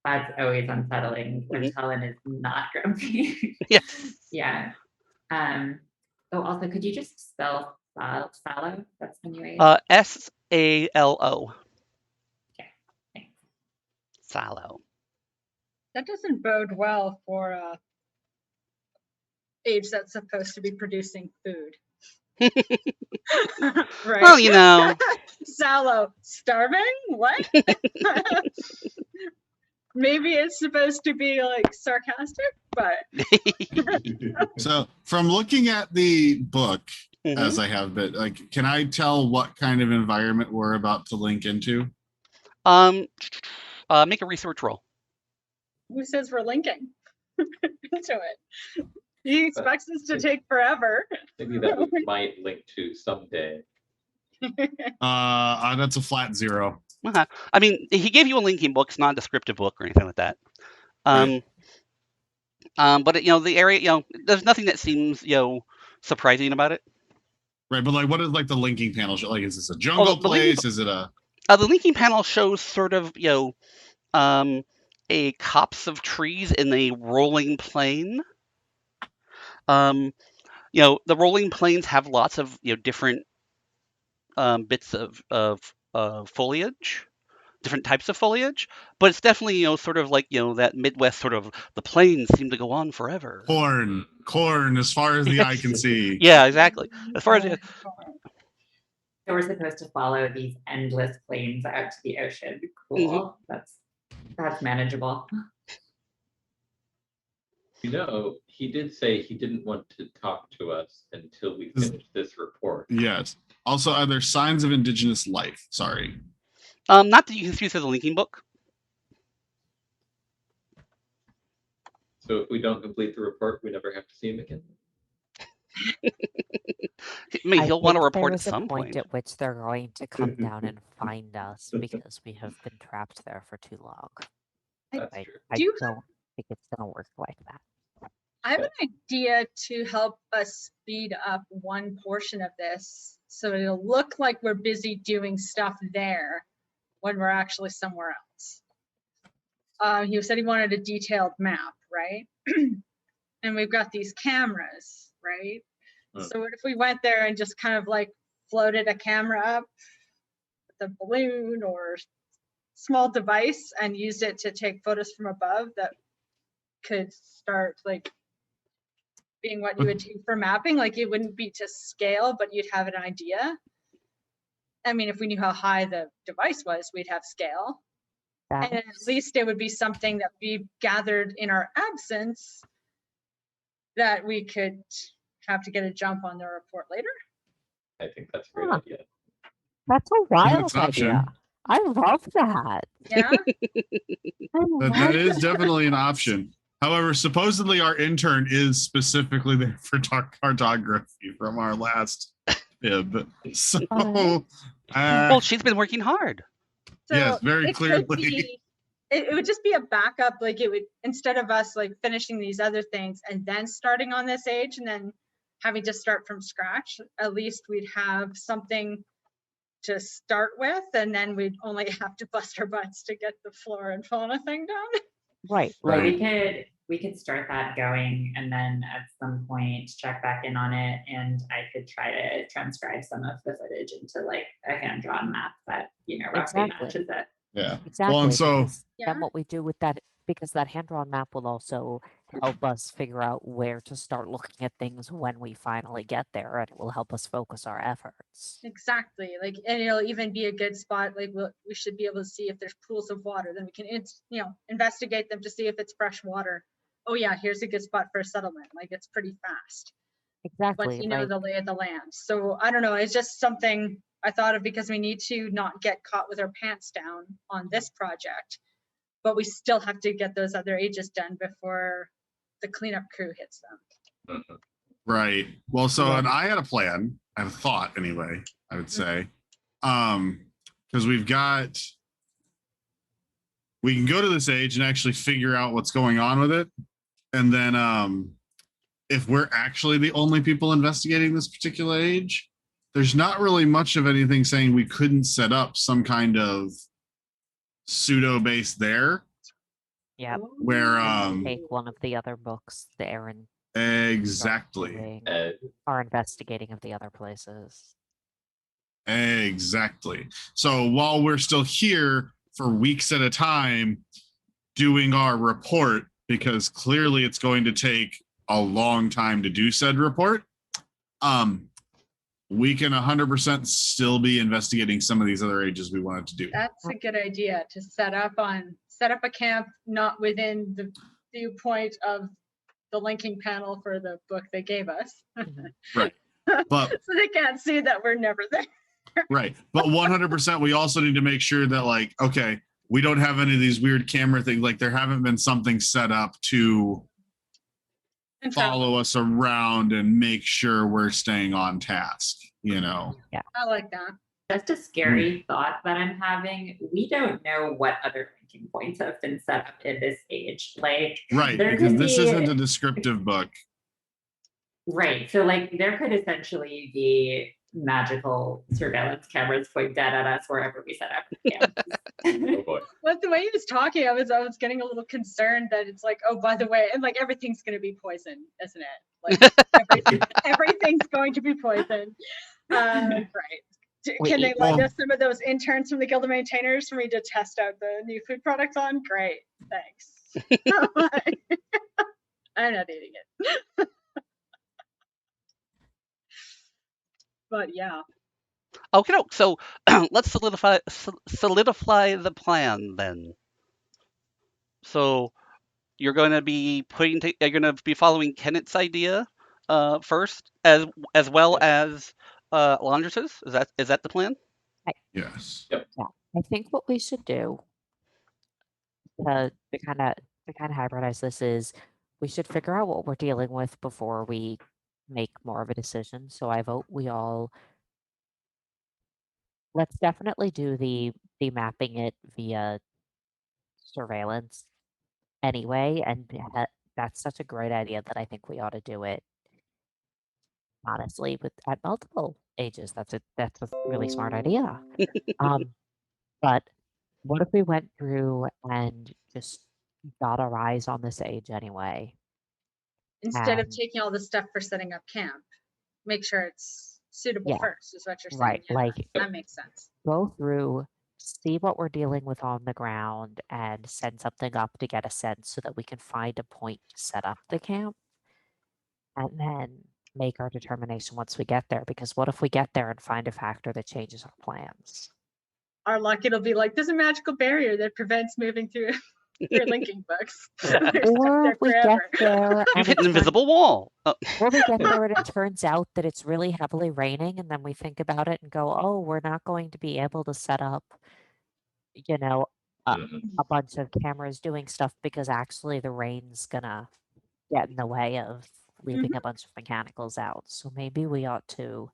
Speaker 4: That's always unsettling when Talon is not grumpy.
Speaker 1: Yes.
Speaker 4: Yeah. Also, could you just spell Fallow? That's the new age.
Speaker 1: SALO.
Speaker 4: Okay. Thanks.
Speaker 1: Fallow.
Speaker 6: That doesn't bode well for age that's supposed to be producing food. Right.
Speaker 1: Well, you know.
Speaker 6: Sallow, starving? What? Maybe it's supposed to be like sarcastic, but
Speaker 3: So from looking at the book,
Speaker 1: Mhm.
Speaker 3: as I have been, like, can I tell what kind of environment we're about to link into?
Speaker 1: Make a research roll.
Speaker 6: who says we're linking into it? He expects us to take forever.
Speaker 2: Maybe that we might link to someday.
Speaker 3: That's a flat 0.
Speaker 1: Uh-huh. I mean, he gave you a linking book. It's not a descriptive book or anything like that.
Speaker 3: Right.
Speaker 1: But the area, there's nothing that seems, surprising about it.
Speaker 3: Right, but like, what is like the linking panel? Like, is this a jungle place? Is it a?
Speaker 1: The linking panel shows sort of, a copse of trees in a rolling plain. The rolling plains have lots of, different bits of foliage, different types of foliage, but it's definitely, sort of like, that Midwest sort of, the plains seem to go on forever.
Speaker 3: Corn, as far as the eye can see.
Speaker 1: Yeah, exactly. As far as
Speaker 4: So we're supposed to follow these endless plains out to the ocean. Cool. That's manageable.
Speaker 2: He did say he didn't want to talk to us until we finished this report.
Speaker 3: Yes. Also, are there signs of indigenous life? Sorry.
Speaker 1: Not that you can see through the linking book.
Speaker 2: So if we don't complete the report, we never have to see him again.
Speaker 1: He'll want to report at some point.
Speaker 5: At which they're going to come down and find us because we have been trapped there for too long.
Speaker 2: That's true.
Speaker 5: I don't think it's going to work like that.
Speaker 6: I have an idea to help us speed up one portion of this so it'll look like we're busy doing stuff there when we're actually somewhere else. He said he wanted a detailed map, right? And we've got these cameras, right? So what if we went there and just kind of like floated a camera up with a balloon or small device and used it to take photos from above that could start like being what you would do for mapping? Like it wouldn't be to scale, but you'd have an idea. I mean, if we knew how high the device was, we'd have scale. And at least it would be something that we gathered in our absence that we could have to get a jump on the report later.
Speaker 2: I think that's a great idea.
Speaker 5: That's a wild
Speaker 3: That's an option.
Speaker 5: idea. I love that.
Speaker 6: Yeah.
Speaker 3: That is definitely an option. However, supposedly our intern is specifically there for cartography from our last bib. So,
Speaker 1: well, she's been working hard.
Speaker 6: So
Speaker 3: yes, very clearly.
Speaker 6: It would just be a backup. Like it would, instead of us like finishing these other things and then starting on this age and then having to start from scratch, at least we'd have something to start with, and then we'd only have to bust our butts to get the flora and fauna thing done.
Speaker 5: Right.
Speaker 4: Well, we could start that going and then at some point check back in on it, and I could try to transcribe some of the footage into like a hand-drawn map that roughly matches it.
Speaker 3: Yeah.
Speaker 5: Exactly.
Speaker 3: Well, and so
Speaker 5: then what we do with that, because that hand-drawn map will also help us figure out where to start looking at things when we finally get there, and it will help us focus our efforts.
Speaker 6: Exactly. Like, and it'll even be a good spot. Like, we should be able to see if there's pools of water. Then we can, investigate them to see if it's fresh water. Oh yeah, here's a good spot for a settlement. Like, it's pretty fast.
Speaker 5: Exactly.
Speaker 6: Once you know the lay of the land. So I don't know. It's just something I thought of because we need to not get caught with our pants down on this project, but we still have to get those other ages done before the cleanup crew hits them.
Speaker 3: Right. Well, so and I had a plan. I had a thought anyway, I would say. Because we can go to this age and actually figure out what's going on with it. And then if we're actually the only people investigating this particular age, there's not really much of anything saying we couldn't set up some kind of pseudo base there.
Speaker 5: Yeah.
Speaker 3: Where
Speaker 5: take one of the other books, the Aaron.
Speaker 3: Exactly.
Speaker 5: Our investigating of the other places.
Speaker 3: Exactly. So while we're still here for weeks at a time doing our report, because clearly it's going to take a long time to do said report, we can 100% still be investigating some of these other ages we wanted to do.
Speaker 6: That's a good idea, to set up a camp not within the viewpoint of the linking panel for the book they gave us.
Speaker 3: Right. But
Speaker 6: so they can't see that we're never there.
Speaker 3: Right. But 100% we also need to make sure that, like, okay, we don't have any of these weird camera things. Like, there haven't been something set up to follow us around and make sure we're staying on task, you know?
Speaker 5: Yeah.
Speaker 6: I like that.
Speaker 4: Just a scary thought that I'm having. We don't know what other linking points have been set up in this age. Like,
Speaker 3: right,
Speaker 4: there
Speaker 3: because
Speaker 4: could
Speaker 3: this
Speaker 4: be,
Speaker 3: isn't a descriptive book. Right.
Speaker 4: So, like, there could essentially be magical surveillance cameras pointed at us wherever we set up camps.
Speaker 2: Oh boy.
Speaker 6: But the way he was talking, I was getting a little concerned that it's like, oh, by the way, and like everything's going to be poison, isn't it? Like everything's going to be poison. Right. Can they lend us some of those interns from the Guild of Maintainers for me to test out the new food products on? Great, thanks. I'm not eating it. But yeah.
Speaker 1: Okay, so let's solidify the plan then. So you're going to be you're going to be following Kenneth's idea first, as well as Laundress's. Is that the plan?
Speaker 3: Yes.
Speaker 2: Yep.
Speaker 5: Yeah. I think what we should do to kind of hybridize this is we should figure out what we're dealing with before we make more of a decision. So I vote we all let's definitely do the mapping it via surveillance anyway, and that's such a great idea that I think we ought to do it honestly at multiple ages. That's a really smart idea. But what if we went through and just got our eyes on this age anyway?
Speaker 6: Instead of taking all the stuff for setting up camp, make sure it's suitable first, is what you're saying.
Speaker 5: Right.
Speaker 6: Yeah,
Speaker 5: Like,
Speaker 6: that makes sense.
Speaker 5: go through, see what we're dealing with on the ground, and send something up to get a sense so that we can find a point to set up the camp. And then make our determination once we get there. Because what if we get there and find a factor that changes our plans?
Speaker 6: Our luck, it'll be like, there's a magical barrier that prevents moving through your linking books.
Speaker 5: Or we get there
Speaker 1: You've hit an invisible wall.
Speaker 5: Or we get there and it turns out that it's really heavily raining, and then we think about it and go, oh, we're not going to be able to set up, you know, a bunch of cameras doing stuff because actually the rain's gonna get in the way of leaving a bunch of mechanicals out. So maybe we ought to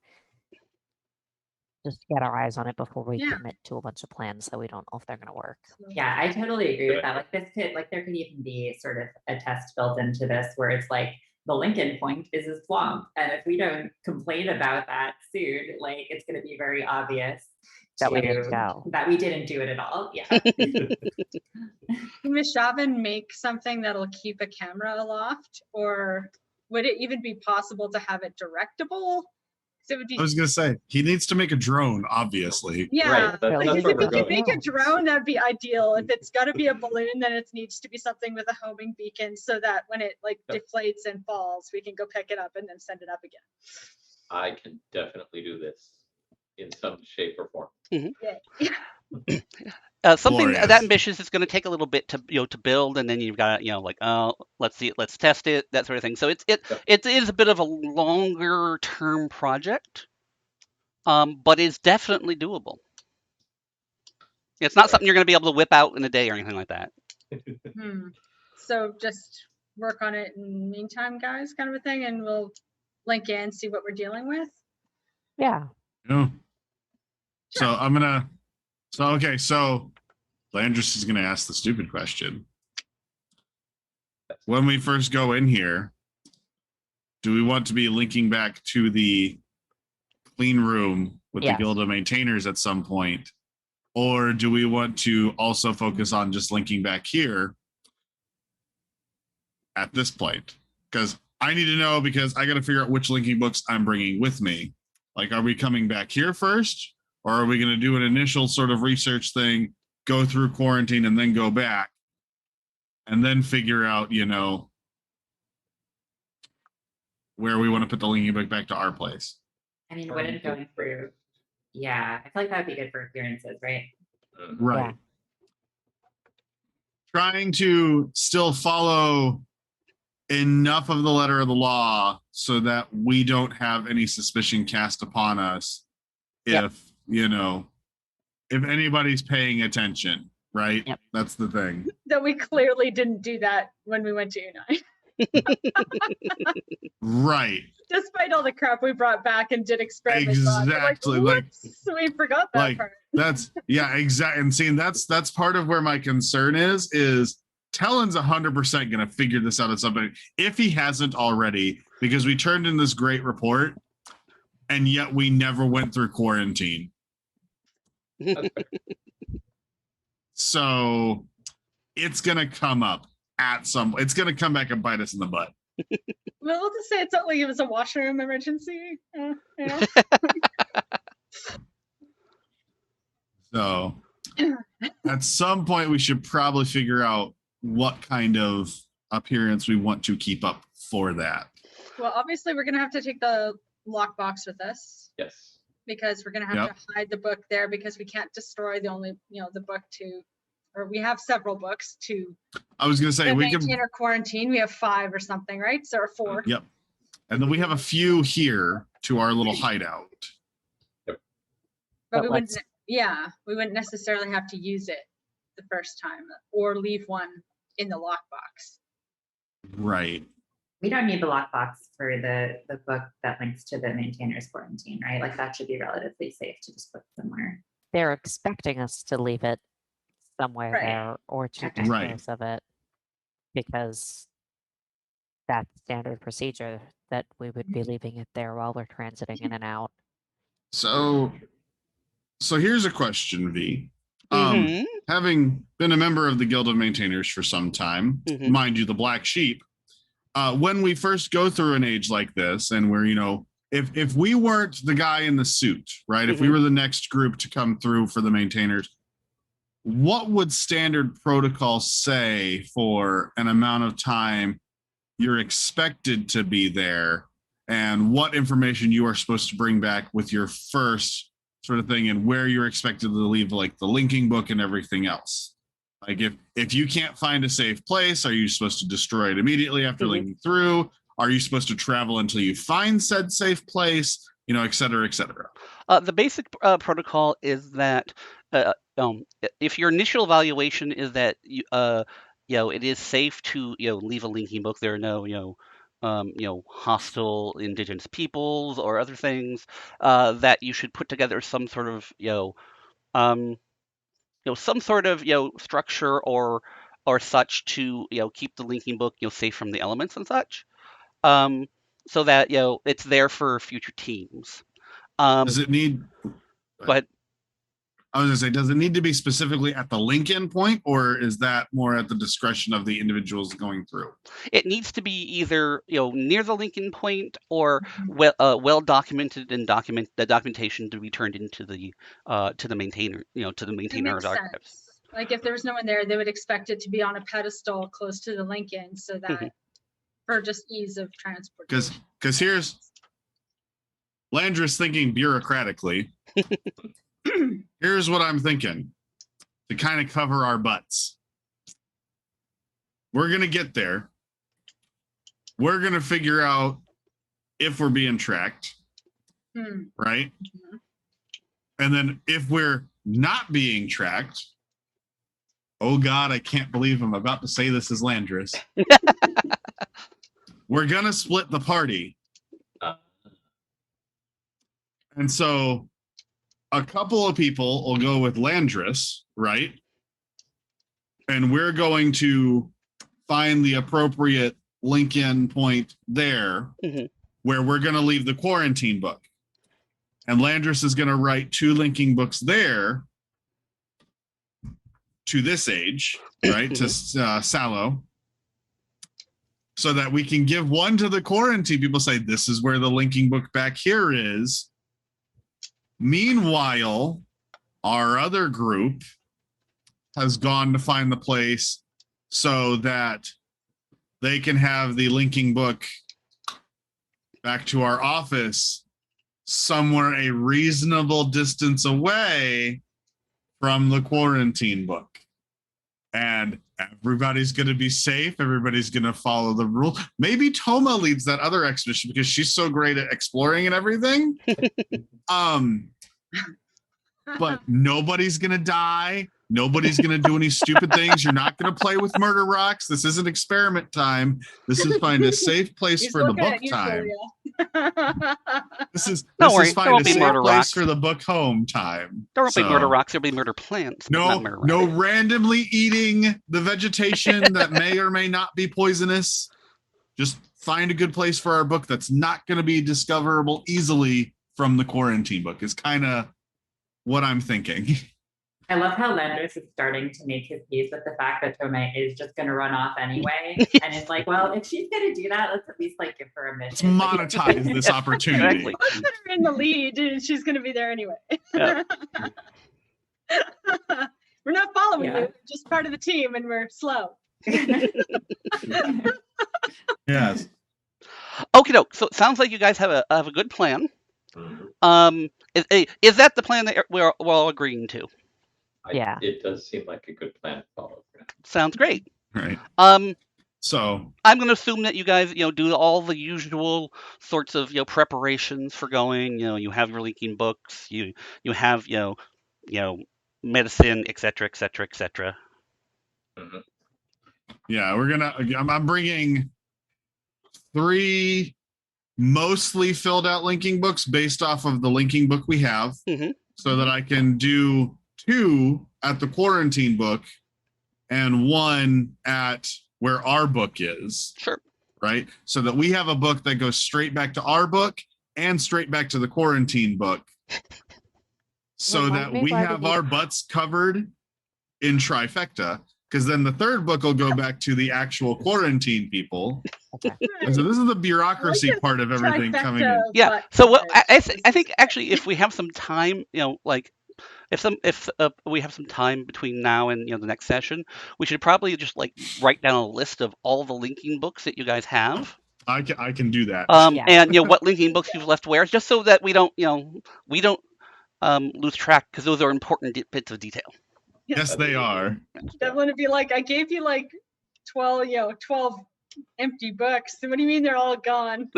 Speaker 5: just get our eyes on it before we commit to a bunch of plans that we don't know if they're going to work.
Speaker 4: Yeah, I totally agree with that. Like, this could, like, there could even be sort of a test built into this where it's like the Lincoln point is a swamp, and if we don't complain about that soon, like, it's going to be very obvious
Speaker 5: that we didn't go.
Speaker 4: That we didn't do it at all. Yeah.
Speaker 6: Can Ms. Chauvin make something that'll keep a camera aloft, or would it even be possible to have it directable? It would be...
Speaker 3: I was gonna say he needs to make a drone, obviously.
Speaker 6: Yeah,
Speaker 2: right,
Speaker 6: if he could make a drone, that'd be ideal. If it's got to be a balloon, then it needs to be something with a homing beacon, so that when it like deflates and falls, we can go pick it up and then send it up again.
Speaker 2: I can definitely do this in some shape or form.
Speaker 6: Yeah.
Speaker 1: Something
Speaker 3: Glorious.
Speaker 1: that ambitious is going to take a little bit to to build, and then you've got like, oh, let's see it, let's test it, that sort of thing. So it is a bit of a longer term project, but it's definitely doable. It's not something you're going to be able to whip out in a day or anything like that.
Speaker 6: So just work on it in the meantime, guys, kind of a thing, and we'll link in, see what we're dealing with.
Speaker 5: Yeah.
Speaker 3: Yeah. So I'm gonna. So okay. So Landris is gonna ask the stupid question. When we first go in here, do we want to be linking back to the clean room with the Guild of Maintainers at some point? Or do we want to also focus on just linking back here at this point? Because I need to know, because I got to figure out which linking books I'm bringing with me. Like, are we coming back here first? Or are we going to do an initial sort of research thing, go through quarantine, and then go back? And then figure out, where we want to put the linking book back to our place.
Speaker 4: I mean, wouldn't going through, yeah, I feel like that would be good for appearances, right?
Speaker 3: Right.
Speaker 5: Yeah.
Speaker 3: Trying to still follow enough of the letter of the law so that we don't have any suspicion cast upon us
Speaker 5: Yep.
Speaker 3: if, you know, if anybody's paying attention, right?
Speaker 5: Yep.
Speaker 3: That's the thing.
Speaker 6: That we clearly didn't do that when we went to Unite.
Speaker 3: Right.
Speaker 6: Despite all the crap we brought back and did experiments on. We're
Speaker 3: Exactly.
Speaker 6: Like, whoops, we forgot that
Speaker 3: Like,
Speaker 6: part.
Speaker 3: that's yeah, exactly. And seeing that's part of where my concern is Talon's 100% going to figure this out at some point if he hasn't already, because we turned in this great report and yet we never went through quarantine. So it's going to come up it's going to come back and bite us in the butt.
Speaker 6: Well, we'll just say it's not like it was a washroom emergency. You know?
Speaker 3: So at some point we should probably figure out what kind of appearance we want to keep up for that.
Speaker 6: Well, obviously we're gonna have to take the lockbox with us.
Speaker 2: Yes.
Speaker 6: Because we're gonna have to hide the book there because we can't destroy the book or we have several books to.
Speaker 3: I was gonna say we can
Speaker 6: maintain our quarantine. We have 5 or something, right? So or 4.
Speaker 3: Yep. And then we have a few here to our little hideout.
Speaker 6: But we wouldn't necessarily have to use it the first time or leave one in the lockbox.
Speaker 3: Right.
Speaker 4: We don't need the lockbox for the book that links to the maintainer's quarantine, right? Like that should be relatively safe to just put somewhere.
Speaker 5: They're expecting us to leave it somewhere there or to dispose of it because that's standard procedure that we would be leaving it there while we're transiting in and out.
Speaker 3: So here's a question, V.
Speaker 1: Mhm.
Speaker 3: Having been a member of the Guild of Maintainers for some time, mind you, the black sheep, when we first go through an age like this and we're, if we weren't the guy in the suit, right? If we were the next group to come through for the maintainers, what would standard protocol say for an amount of time you're expected to be there and what information you are supposed to bring back with your first sort of thing and where you're expected to leave like the linking book and everything else? Like if you can't find a safe place, are you supposed to destroy it immediately after linking through? Are you supposed to travel until you find said safe place? Et cetera, et cetera.
Speaker 1: The basic protocol is that if your initial evaluation is that it is safe to leave a linking book, there are no hostile indigenous peoples or other things, that you should put together some sort of some sort of structure or such to keep the linking book safe from the elements and such, so that it's there for future teams.
Speaker 3: Does it need?
Speaker 1: Go ahead.
Speaker 3: I was gonna say, does it need to be specifically at the link-in point, or is that more at the discretion of the individuals going through?
Speaker 1: It needs to be either near the link-in point or well documented and the documentation to be turned into the to the maintainer to the maintainer's archives.
Speaker 6: Like if there was no one there, they would expect it to be on a pedestal close to the link-in, so that for just ease of transport.
Speaker 3: Because here's Landris thinking bureaucratically. Here's what I'm thinking to kind of cover our butts. We're going to get there. We're going to figure out if we're being tracked, right? And then if we're not being tracked, oh God, I can't believe I'm about to say this as Landris. We're going to split the party. And so a couple of people will go with Landris, right? And we're going to find the appropriate link-in point there where we're going to leave the quarantine book. And Landris is going to write 2 linking books there to this age, right? To Sallow. So that we can give one to the quarantine people, say, this is where the linking book back here is. Meanwhile, our other group has gone to find the place so that they can have the linking book back to our office somewhere a reasonable distance away from the quarantine book. And everybody's going to be safe. Everybody's going to follow the rule. Maybe Toma leads that other expedition because she's so great at exploring and everything. But nobody's going to die. Nobody's going to do any stupid things. You're not going to play with murder rocks. This isn't experiment time. This is find a safe place for the book time. This is find a safe place for the book home time.
Speaker 1: There won't be murder rocks. There'll be murder plants.
Speaker 3: No randomly eating the vegetation that may or may not be poisonous. Just find a good place for our book that's not going to be discoverable easily from the quarantine book is kind of what I'm thinking.
Speaker 4: I love how Landers is starting to make his peace with the fact that Tome is just going to run off anyway. And it's like, well, if she's going to do that, let's at least like give her a mission.
Speaker 3: Let's monetize this opportunity.
Speaker 1: Exactly.
Speaker 6: Let's put her in the lead. She's going to be there anyway.
Speaker 1: Yeah.
Speaker 6: We're not following you. We're just part of the team and we're slow.
Speaker 3: Yes.
Speaker 1: Okay, so it sounds like you guys have a good plan. Is that the plan that we're all agreeing to?
Speaker 5: Yeah.
Speaker 2: It does seem like a good plan to follow.
Speaker 1: Sounds great.
Speaker 3: Right. So
Speaker 1: I'm going to assume that you guys, do all the usual sorts of, preparations for going. You have your linking books. You have, medicine, etc., etc., etc.
Speaker 3: Yeah, I'm bringing 3 mostly filled out linking books based off of the linking book we have, so that I can do 2 at the quarantine book and 1 at where our book is.
Speaker 1: Sure.
Speaker 3: Right? So that we have a book that goes straight back to our book and straight back to the quarantine book. So that we have our butts covered in trifecta. Because then the 3rd book will go back to the actual quarantine people.
Speaker 5: Okay.
Speaker 3: And so this is the bureaucracy part of everything coming in.
Speaker 1: Yeah. So what I think actually, if we have some time, if we have some time between now and the next session, we should probably just write down a list of all the linking books that you guys have.
Speaker 3: I can do that.
Speaker 1: And what linking books you've left where, just so that we don't lose track, because those are important bits of detail.
Speaker 3: Yes, they are.
Speaker 6: That wouldn't be like I gave you 12 empty books. So what do you mean they're all gone?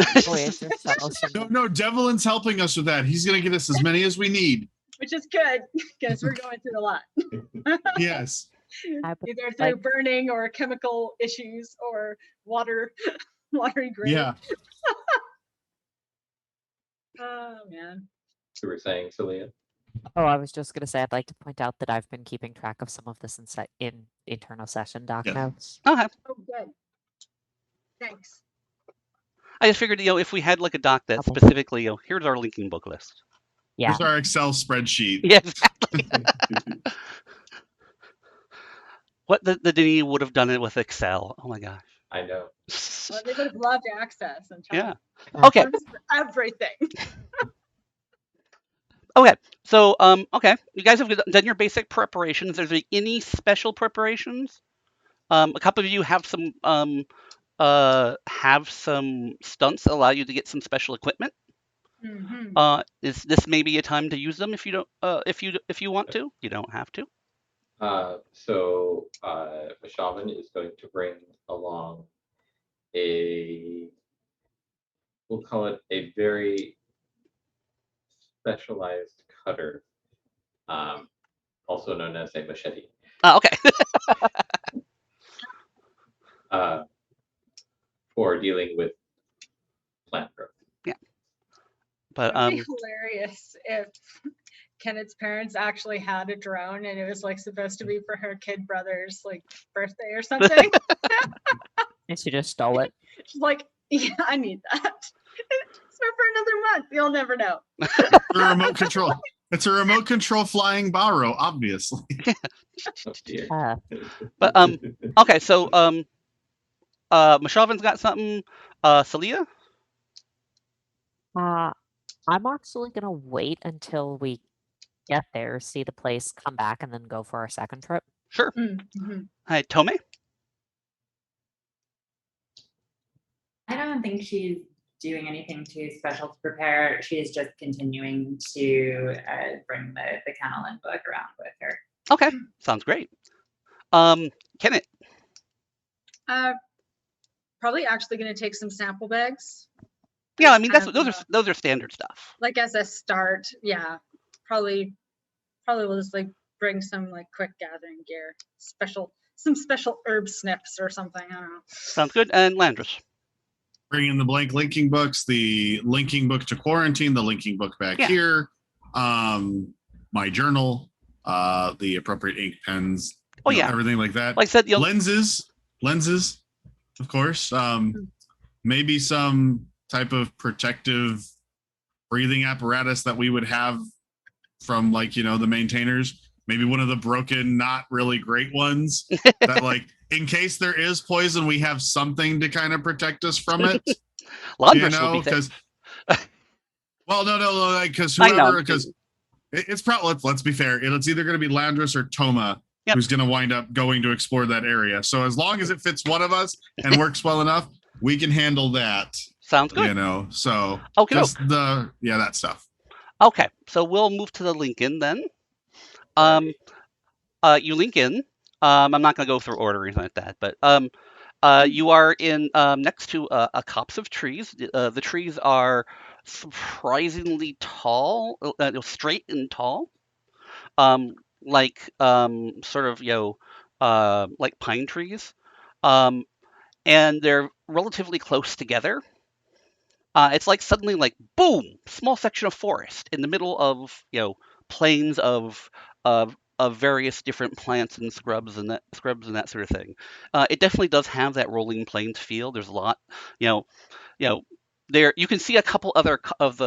Speaker 3: No, Devlin's helping us with that. He's gonna get us as many as we need.
Speaker 6: Which is good because we're going through a lot.
Speaker 3: Yes.
Speaker 6: Either through burning or chemical issues or watery grave.
Speaker 3: Yeah.
Speaker 6: Oh man.
Speaker 2: You were saying, Celia?
Speaker 5: Oh, I was just going to say I'd like to point out that I've been keeping track of some of this in internal session doc notes.
Speaker 1: Okay.
Speaker 6: Oh, good. Thanks.
Speaker 1: I just figured, if we had a doc that specifically, here's our linking book list.
Speaker 5: Yeah.
Speaker 3: Here's our Excel spreadsheet.
Speaker 1: Yeah, exactly. What the Denis would have done it with Excel. Oh my gosh.
Speaker 2: I know.
Speaker 6: Well, they would have loved access and time.
Speaker 1: Yeah. Okay.
Speaker 6: Everything.
Speaker 1: Okay. So, you guys have done your basic preparations. Is there any special preparations? A couple of you have some stunts that allow you to get some special equipment. Is this maybe a time to use them if you don't if you want to? You don't have to.
Speaker 2: So the shaman is going to bring along we'll call it a very specialized cutter, also known as a machete.
Speaker 1: Okay.
Speaker 2: For dealing with plant growth.
Speaker 1: Yeah. But
Speaker 6: it'd be hilarious if Kenneth's parents actually had a drone and it was supposed to be for her kid brother's birthday or something.
Speaker 5: And she just stole it.
Speaker 6: She's like, yeah, I need that. It's for another month. You'll never know.
Speaker 3: A remote control. It's a remote control flying Barrow, obviously.
Speaker 2: Oh, dear.
Speaker 1: But okay, so Mashavin's got something. Celia?
Speaker 5: I'm actually gonna wait until we get there, see the place, come back, and then go for our second trip.
Speaker 1: Sure.
Speaker 6: Mm-hmm.
Speaker 1: Hi, Tome?
Speaker 4: I don't think she's doing anything too special to prepare. She is just continuing to bring the kennel and book around with her.
Speaker 1: Okay, sounds great. Kenneth.
Speaker 6: Probably actually going to take some sample bags.
Speaker 1: Yeah, I mean
Speaker 6: As
Speaker 1: those are standard stuff.
Speaker 6: like as a start. Yeah, probably will just like bring some like quick gathering gear, some special herb snips or something. I don't know.
Speaker 1: Sounds good. And Landris.
Speaker 3: Bring in the blank linking books, the linking book to quarantine, the linking book back here, my journal, the appropriate ink pens, everything like that.
Speaker 1: Like I said,
Speaker 3: lenses, of course. Maybe some type of protective breathing apparatus that we would have from like, the maintainers. Maybe one of the broken, not really great ones that like, in case there is poison, we have something to kind of protect us from it. Because well, no, like because whoever, because it's probably let's be fair, it's either going to be Landris or Toma who's going to wind up going to explore that area. So as long as it fits one of us and works well enough, we can handle that.
Speaker 1: Sounds good.
Speaker 3: So
Speaker 1: okay,
Speaker 3: just that stuff.
Speaker 1: Okay, so we'll move to the Lincoln then. You link in. I'm not going to go through order or anything like that, but you are in next to a copse of trees. The trees are surprisingly tall, straight and tall, like sort of like pine trees, and they're relatively close together. It's like suddenly like boom, small section of forest in the middle of plains of various different plants and scrubs and that sort of thing. It definitely does have that rolling plains feel. There's a lot, there you can see a couple other of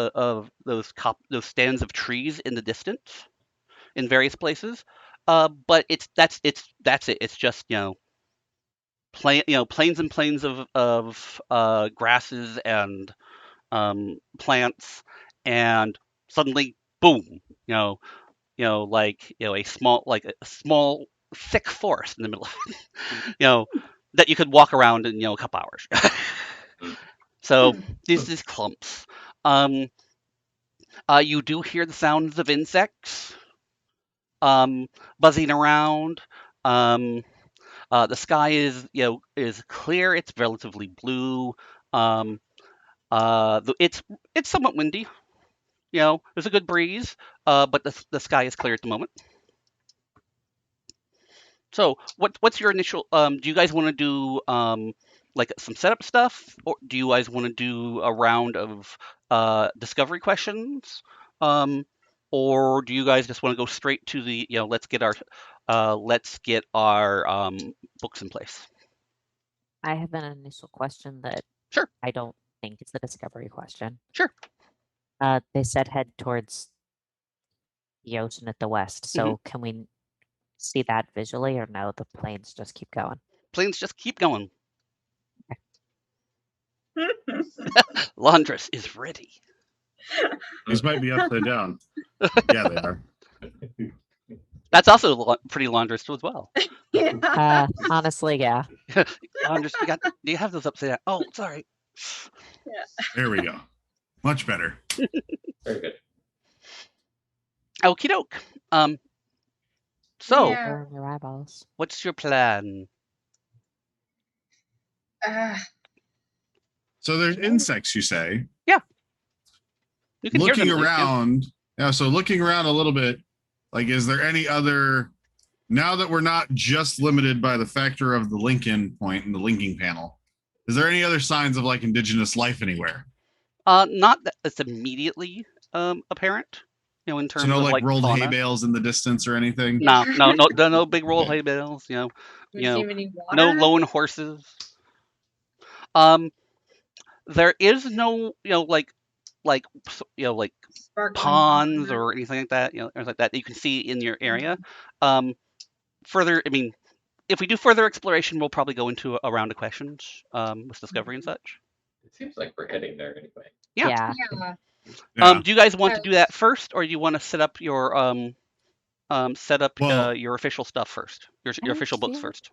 Speaker 1: those stands of trees in the distance in various places. But that's it. It's just plains and plains of grasses and plants, and suddenly boom, a small thick forest in the middle of it, that you could walk around in a couple hours. So these clumps. You do hear the sounds of insects buzzing around. The sky is clear. It's relatively blue. It's somewhat windy. There's a good breeze, but the sky is clear at the moment. So what's your initial? Do you guys want to do like some setup stuff, or do you guys want to do a round of discovery questions, or do you guys just want to go straight to the let's get our books in place?
Speaker 5: I have an initial question that I don't think it's a discovery question.
Speaker 1: Sure.
Speaker 5: They said head towards the ocean at the west. So can we see that visually, or no? The planes just keep going.
Speaker 1: Planes just keep going. Landris is ready.
Speaker 3: These might be upside down. Yeah, they are.
Speaker 1: That's also pretty Landris as well.
Speaker 5: Honestly, yeah.
Speaker 1: Landris, do you have those upside down? Oh, sorry.
Speaker 6: Yeah.
Speaker 3: There we go. Much better.
Speaker 2: Very good.
Speaker 1: Okie doke. So,
Speaker 5: Burn your eyeballs.
Speaker 1: What's your plan?
Speaker 3: So there's insects, you say?
Speaker 1: Yeah. You can
Speaker 3: looking
Speaker 1: hear them,
Speaker 3: around. Yeah. So looking around a little bit, like, is there any other? Now that we're not just limited by the factor of the Lincoln point and the linking panel, is there any other signs of like indigenous life anywhere?
Speaker 1: Not that it's immediately apparent. In terms
Speaker 3: so no,
Speaker 1: of
Speaker 3: like rolled
Speaker 1: fauna.
Speaker 3: hay bales in the distance or anything.
Speaker 1: No big rolled hay bales. No lone horses. There is no like ponds or anything like that. Things like that you can see in your area. Further, I mean, if we do further exploration, we'll probably go into a round of questions with discovery and such.
Speaker 2: It seems like we're heading there anyway.
Speaker 1: Yeah.
Speaker 6: Yeah.
Speaker 1: Do you guys want to do that first, or do you want to set up your your official stuff first, your official books first?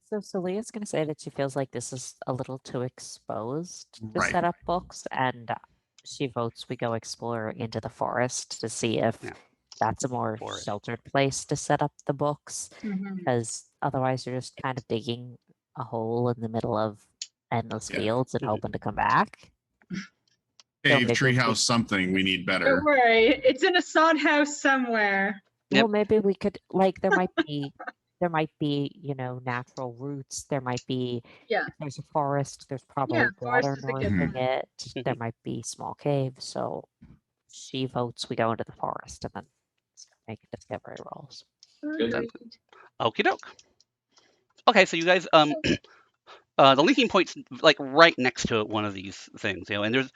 Speaker 5: So Celia's going to say that she feels like this is a little too exposed to
Speaker 3: Right.
Speaker 5: set up books, and she votes we go explore into the forest to see if that's a more sheltered place to set up the books, because otherwise you're just kind of digging a hole in the middle of endless fields and hoping to come back.
Speaker 3: Cave, treehouse, something. We need better.
Speaker 6: Don't worry, it's in a sod house somewhere.
Speaker 5: Well, maybe we could, like, there might be, you know, natural roots. There might be, if there's a forest, there's probably water north of it. There might be small caves. So she votes we go into the forest and then make discovery rolls.
Speaker 1: Okie doke. Okay, so you guys, the linking point's like right next to one of these things, you know, and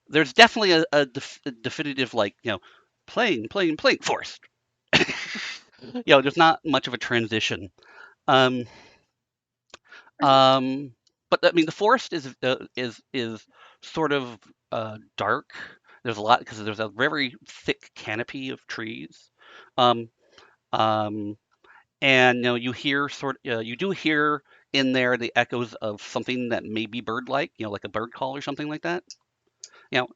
Speaker 1: there's definitely a definitive, like, you know, plain forest. You know, there's not much of a transition. But I mean, the forest is sort of dark. There's a lot because there's a very thick canopy of trees. And you know, you do hear in there the echoes of something that may be bird-like, you know, like a bird call or something like that. You know,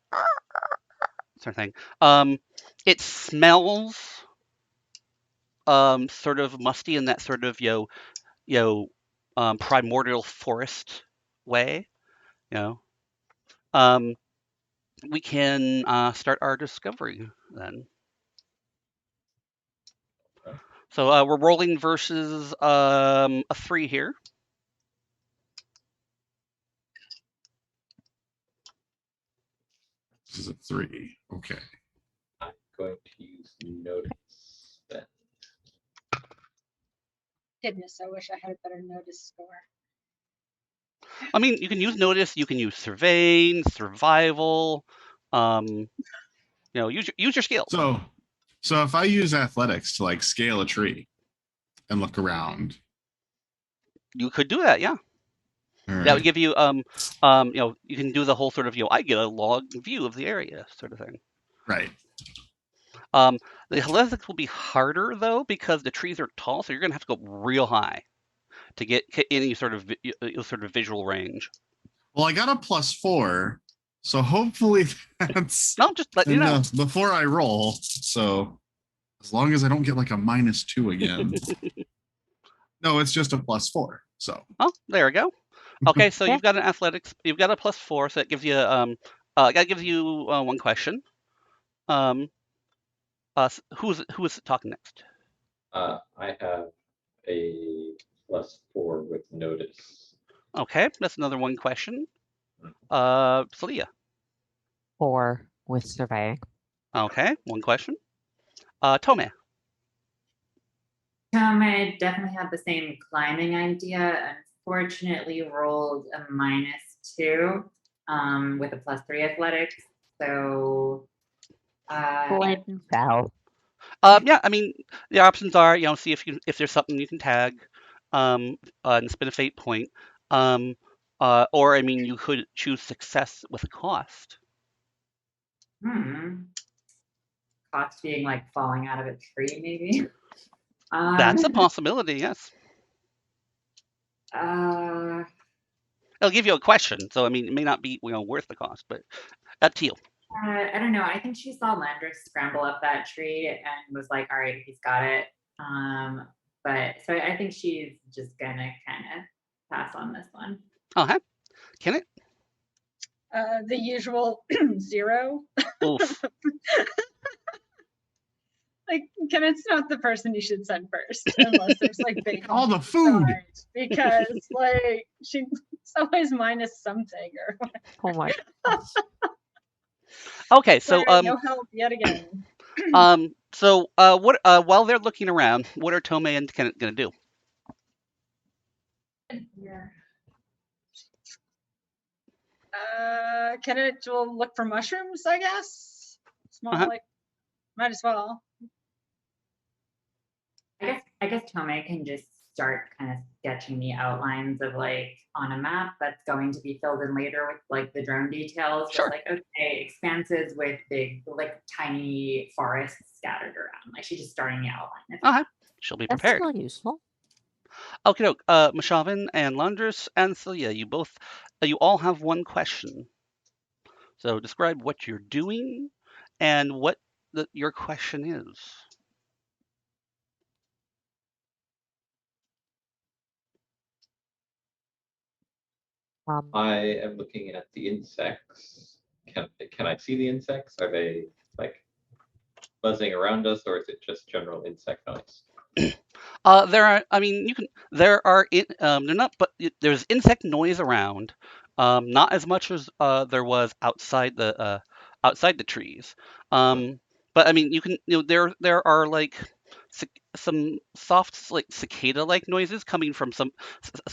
Speaker 1: sort of thing. It smells sort of musty in that sort of primordial forest way. You know, we can start our discovery then. So we're rolling versus a 3 here.
Speaker 3: This is a 3. Okay.
Speaker 2: I'm going to use notice then.
Speaker 6: Goodness, I wish I had a better notice score.
Speaker 1: I mean, you can use notice, you can use surveying, survival, you know, use your skill.
Speaker 3: So if I use athletics to like scale a tree and look around,
Speaker 1: you could do that, yeah.
Speaker 3: Right.
Speaker 1: That would give you you know, you can do the whole sort of, you know, I get a log view of the area sort of thing.
Speaker 3: Right.
Speaker 1: The athletics will be harder though because the trees are tall, so you're gonna have to go real high to get any sort of visual range.
Speaker 3: Well, I got a +4, so hopefully that's
Speaker 1: just let you know
Speaker 3: before I roll. So as long as I don't get like a -2 again. No, it's just a +4. So
Speaker 1: there we go. Okay, so you've got an athletics, you've got a +4, so that gives you that gives you 1 question. Who is talking next?
Speaker 2: I have a +4 with notice.
Speaker 1: Okay, that's another 1 question. Celia.
Speaker 5: 4 with surveying.
Speaker 1: Okay, 1 question. Tome.
Speaker 4: Tome definitely had the same climbing idea. Unfortunately, rolled a -2 with a +3 athletics. So
Speaker 5: fell.
Speaker 1: Yeah, I mean, the options are, you know, see if there's something you can tag, and spin a fate point, or I mean, you could choose success with a cost.
Speaker 4: Cost being like falling out of a tree, maybe.
Speaker 1: That's a possibility, yes. It'll give you a question, so I mean, it may not be, you know, worth the cost, but up to you.
Speaker 4: I don't know. I think she saw Landris scramble up that tree and was like, "All right, he's got it." But so I think she's just gonna kind of pass on this one.
Speaker 1: Okay, can it?
Speaker 6: The usual 0.
Speaker 1: Oof.
Speaker 6: Like, Kenneth's not the person you should send first, unless there's like bacon.
Speaker 3: All the food.
Speaker 6: Because like she's always minus something or
Speaker 5: oh my.
Speaker 1: Okay, so
Speaker 6: sorry, no help yet again.
Speaker 1: So what while they're looking around, what are Tome and Kenneth gonna do?
Speaker 4: Yeah.
Speaker 6: Kenneth will look for mushrooms, I guess. Small, like, might as well.
Speaker 4: I guess Tome can just start kind of sketching the outlines of like on a map that's going to be filled in later with like the drone details.
Speaker 1: Sure.
Speaker 4: Just like, okay, expanses with big, like tiny forests scattered around. Like she's just starting the outline.
Speaker 1: She'll be prepared.
Speaker 5: That's still useful.
Speaker 1: Okay, doke. Mashavin and Landris and Celia, you all have one question. So describe what you're doing and what your question is.
Speaker 2: I am looking at the insects. Can I see the insects? Are they like buzzing around us, or is it just general insect noise?
Speaker 1: There are. I mean, you can. There are. They're not. But there's insect noise around. Not as much as there was outside the trees. But I mean, you can. There are like some soft like cicada-like noises coming from some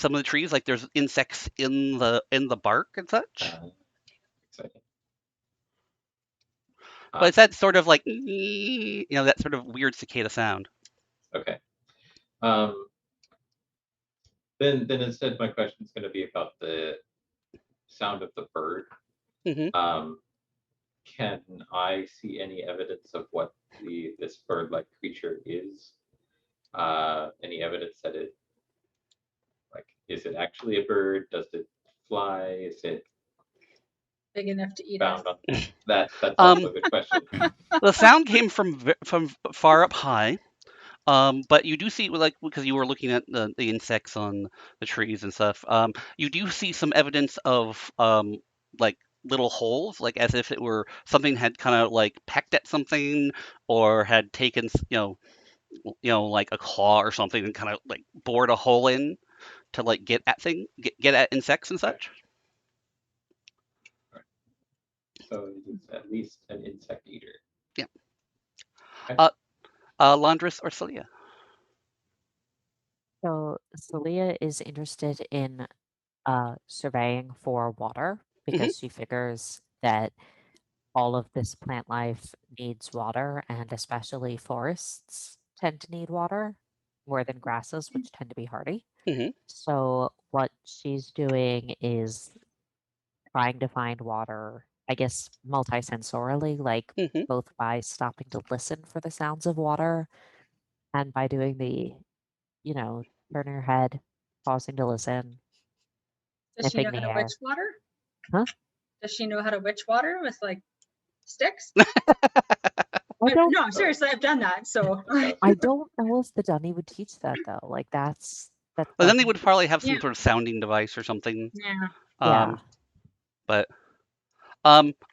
Speaker 1: of the trees. Like there's insects in the bark and such.
Speaker 2: Exciting.
Speaker 1: But it's that sort of like that sort of weird cicada sound.
Speaker 2: Okay. Then instead my question is going to be about the sound of the bird. Can I see any evidence of what this bird-like creature is? Any evidence that is it actually a bird? Does it fly? Is it
Speaker 6: Big enough to eat
Speaker 2: bound
Speaker 6: us?
Speaker 2: on that's also a good question.
Speaker 1: The sound came from far up high. But you do see, like, because you were looking at the insects on the trees and stuff, you do see some evidence of like little holes, like as if it were something had kind of like pecked at something or had taken, like a claw or something and kind of like bored a hole in to like get at insects and such.
Speaker 2: So it's at least an insect eater.
Speaker 1: Yeah.
Speaker 2: Okay.
Speaker 1: Landris or Celia?
Speaker 5: So Celia is interested in surveying for water because she figures that all of this plant life needs water, and especially forests tend to need water more than grasses, which tend to be hardy. So what she's doing is trying to find water, I guess, multisensorily, like both by stopping to listen for the sounds of water and by doing the, turn your head, pausing to listen,
Speaker 6: Does she know
Speaker 5: sniffing
Speaker 6: how
Speaker 5: the
Speaker 6: to
Speaker 5: air.
Speaker 6: witch water?
Speaker 5: Huh?
Speaker 6: Does she know how to witch water with like sticks?
Speaker 5: I don't.
Speaker 6: No, seriously, I've done that. So
Speaker 5: I don't know if the dunny would teach that though. Like that's.
Speaker 1: But then they would probably have some sort of sounding device or something.
Speaker 6: Yeah.
Speaker 5: Yeah.
Speaker 1: But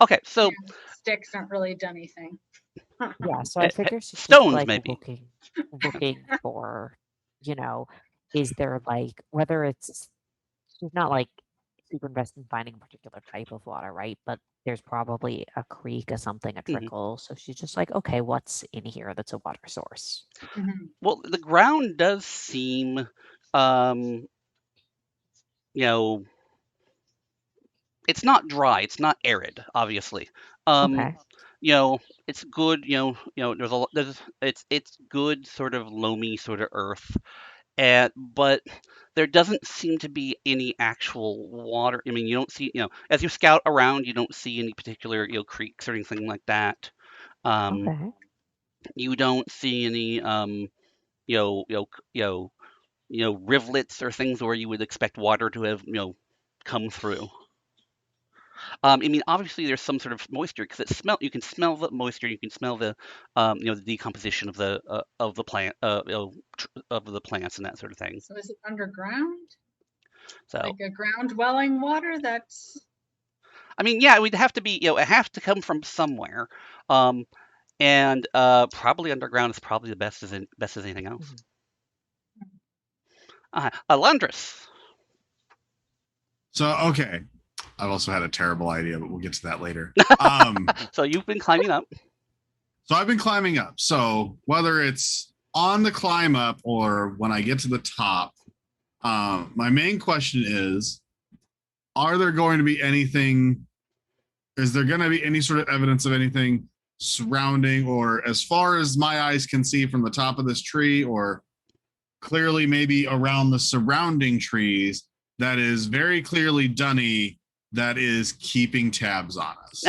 Speaker 1: okay, so
Speaker 6: sticks aren't really done anything.
Speaker 5: Yeah, so I figure she's
Speaker 1: stones
Speaker 5: just like
Speaker 1: maybe
Speaker 5: looking for, is there like whether it's she's not like super invested in finding a particular type of water, right? But there's probably a creek or something, a trickle. So she's just like, okay, what's in here that's a water source?
Speaker 1: Well, the ground does seem, it's not dry, it's not arid, obviously.
Speaker 5: Okay.
Speaker 1: It's good. It's good sort of loamy sort of earth, but there doesn't seem to be any actual water. I mean, you don't see, as you scout around, you don't see any particular, creeks or anything like that.
Speaker 5: Okay.
Speaker 1: You don't see any, rivulets or things where you would expect water to have, come through. I mean, obviously there's some sort of moisture because you can smell the moisture, you can smell the, the decomposition of the plant, of the plants and that sort of thing.
Speaker 6: So is it underground?
Speaker 1: So
Speaker 6: like a ground dwelling water that's.
Speaker 1: I mean, yeah, it would have to be, it have to come from somewhere, and probably underground is probably the best as anything else. Landris.
Speaker 3: So okay, I've also had a terrible idea, but we'll get to that later.
Speaker 1: So you've been climbing up.
Speaker 3: So I've been climbing up. So whether it's on the climb up or when I get to the top, my main question is, are there going to be anything, is there going to be any sort of evidence of anything surrounding or as far as my eyes can see from the top of this tree or clearly maybe around the surrounding trees that is very clearly Dunny that is keeping tabs on us?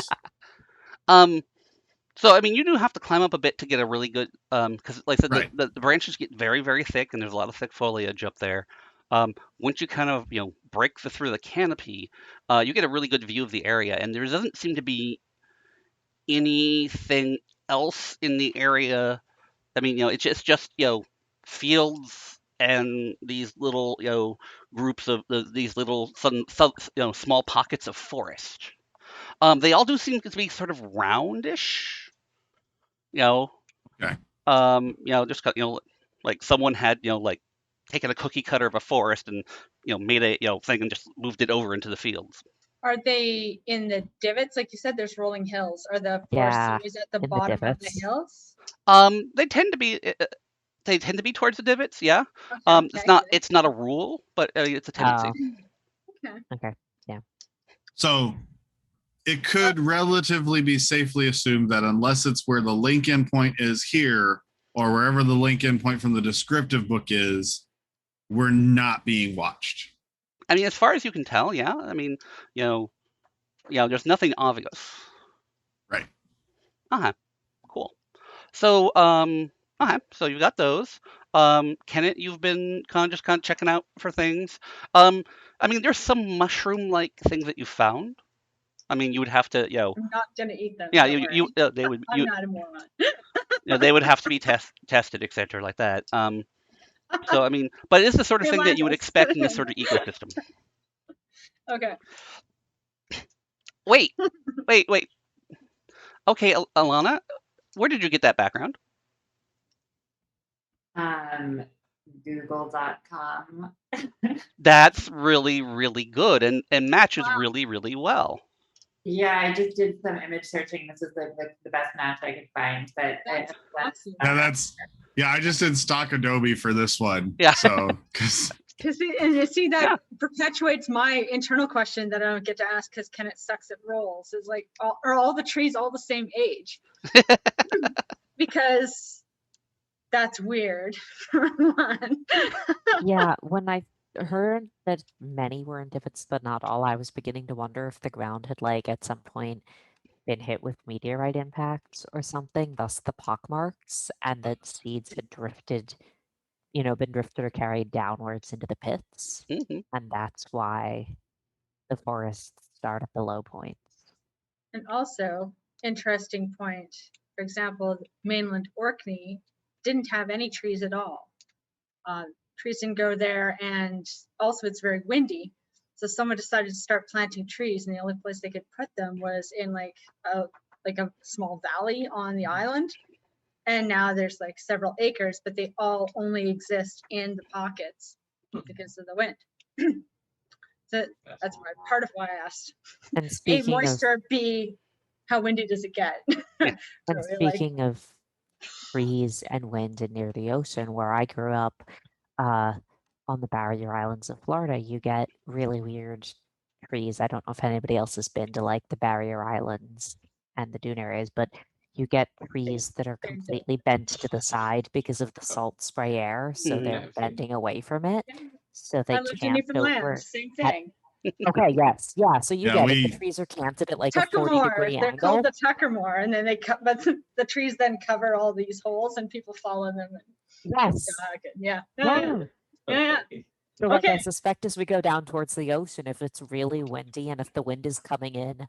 Speaker 1: So I mean, you do have to climb up a bit to get a really good, because like I said,
Speaker 3: Right.
Speaker 1: the branches get very, very thick, and there's a lot of thick foliage up there. Once you kind of break through the canopy, you get a really good view of the area, and there doesn't seem to be anything else in the area. I mean, it's just fields and these little groups of these little small pockets of forest. They all do seem to be sort of roundish.
Speaker 3: Okay.
Speaker 1: Just like someone had like taken a cookie cutter of a forest and made a thing and just moved it over into the fields.
Speaker 6: Are they in the divots? Like you said, there's rolling hills. Are the forest
Speaker 5: Yeah,
Speaker 6: areas at the
Speaker 5: in the
Speaker 6: bottom of the
Speaker 5: divots.
Speaker 6: hills?
Speaker 1: They tend to be towards the divots, yeah.
Speaker 6: Okay,
Speaker 1: It's not a rule, but it's a tendency.
Speaker 5: Okay. Yeah.
Speaker 3: So it could relatively be safely assumed that unless it's where the link endpoint is here or wherever the link endpoint from the descriptive book is, we're not being watched.
Speaker 1: I mean, as far as you can tell, yeah. I mean, there's nothing obvious.
Speaker 3: Right.
Speaker 1: Cool. So, so you've got those. Kenneth, you've been kind of checking out for things. I mean, there's some mushroom-like things that you found. I mean, you would have to,
Speaker 6: I'm not gonna eat them.
Speaker 1: yeah,
Speaker 6: don't
Speaker 1: you
Speaker 6: worry.
Speaker 1: they would,
Speaker 6: I'm not a moron.
Speaker 1: they would have to be tested, etc., like that. So I mean, but it's the sort of thing that you would expect in this sort of ecosystem.
Speaker 6: Okay.
Speaker 1: Wait. Okay, Alana, where did you get that background?
Speaker 4: Google.com.
Speaker 1: That's really, really good and matches really, really well.
Speaker 4: Yeah, I just did some image searching. This is the best match I could find, but
Speaker 3: I just did stock Adobe for this one.
Speaker 1: Yeah.
Speaker 3: So
Speaker 6: because you see that perpetuates my internal question that I don't get to ask because Kenneth sucks at roles. Is like, are all the trees all the same age? Because that's weird. For one.
Speaker 5: Yeah, when I heard that many were in divots, but not all, I was beginning to wonder if the ground had, like, at some point been hit with meteorite impacts or something, thus the pockmarks, and that seeds had drifted, been drifted or carried downwards into the pits.
Speaker 1: Mm-hmm.
Speaker 5: And that's why the forests start at the low points.
Speaker 6: And also, interesting point, for example, mainland Orkney didn't have any trees at all. Trees didn't go there, and also it's very windy. So someone decided to start planting trees, and the only place they could put them was in like a small valley on the island. And now there's like several acres, but they all only exist in the pockets because of the wind. So that's part of why I asked.
Speaker 5: And
Speaker 6: A,
Speaker 5: speaking
Speaker 6: moisture, B, how windy does it get?
Speaker 1: Yeah.
Speaker 5: And speaking of trees and wind and near the ocean, where I grew up, on the Barrier Islands of Florida, you get really weird trees. I don't know if anybody else has been to like the Barrier Islands and the dune areas, but you get trees that are completely bent to the side because of the salt spray air, so they're bending away from it. So they can't over.
Speaker 6: Same thing.
Speaker 5: Okay, yes, yeah. So you get it. The trees are canted at like a 40-degree
Speaker 6: They're
Speaker 5: angle.
Speaker 6: called the Tuckermore, and then but the trees then cover all these holes, and people follow them.
Speaker 5: Yes.
Speaker 6: Yeah.
Speaker 5: So like I suspect as we go down towards the ocean, if it's really windy and if the wind is coming in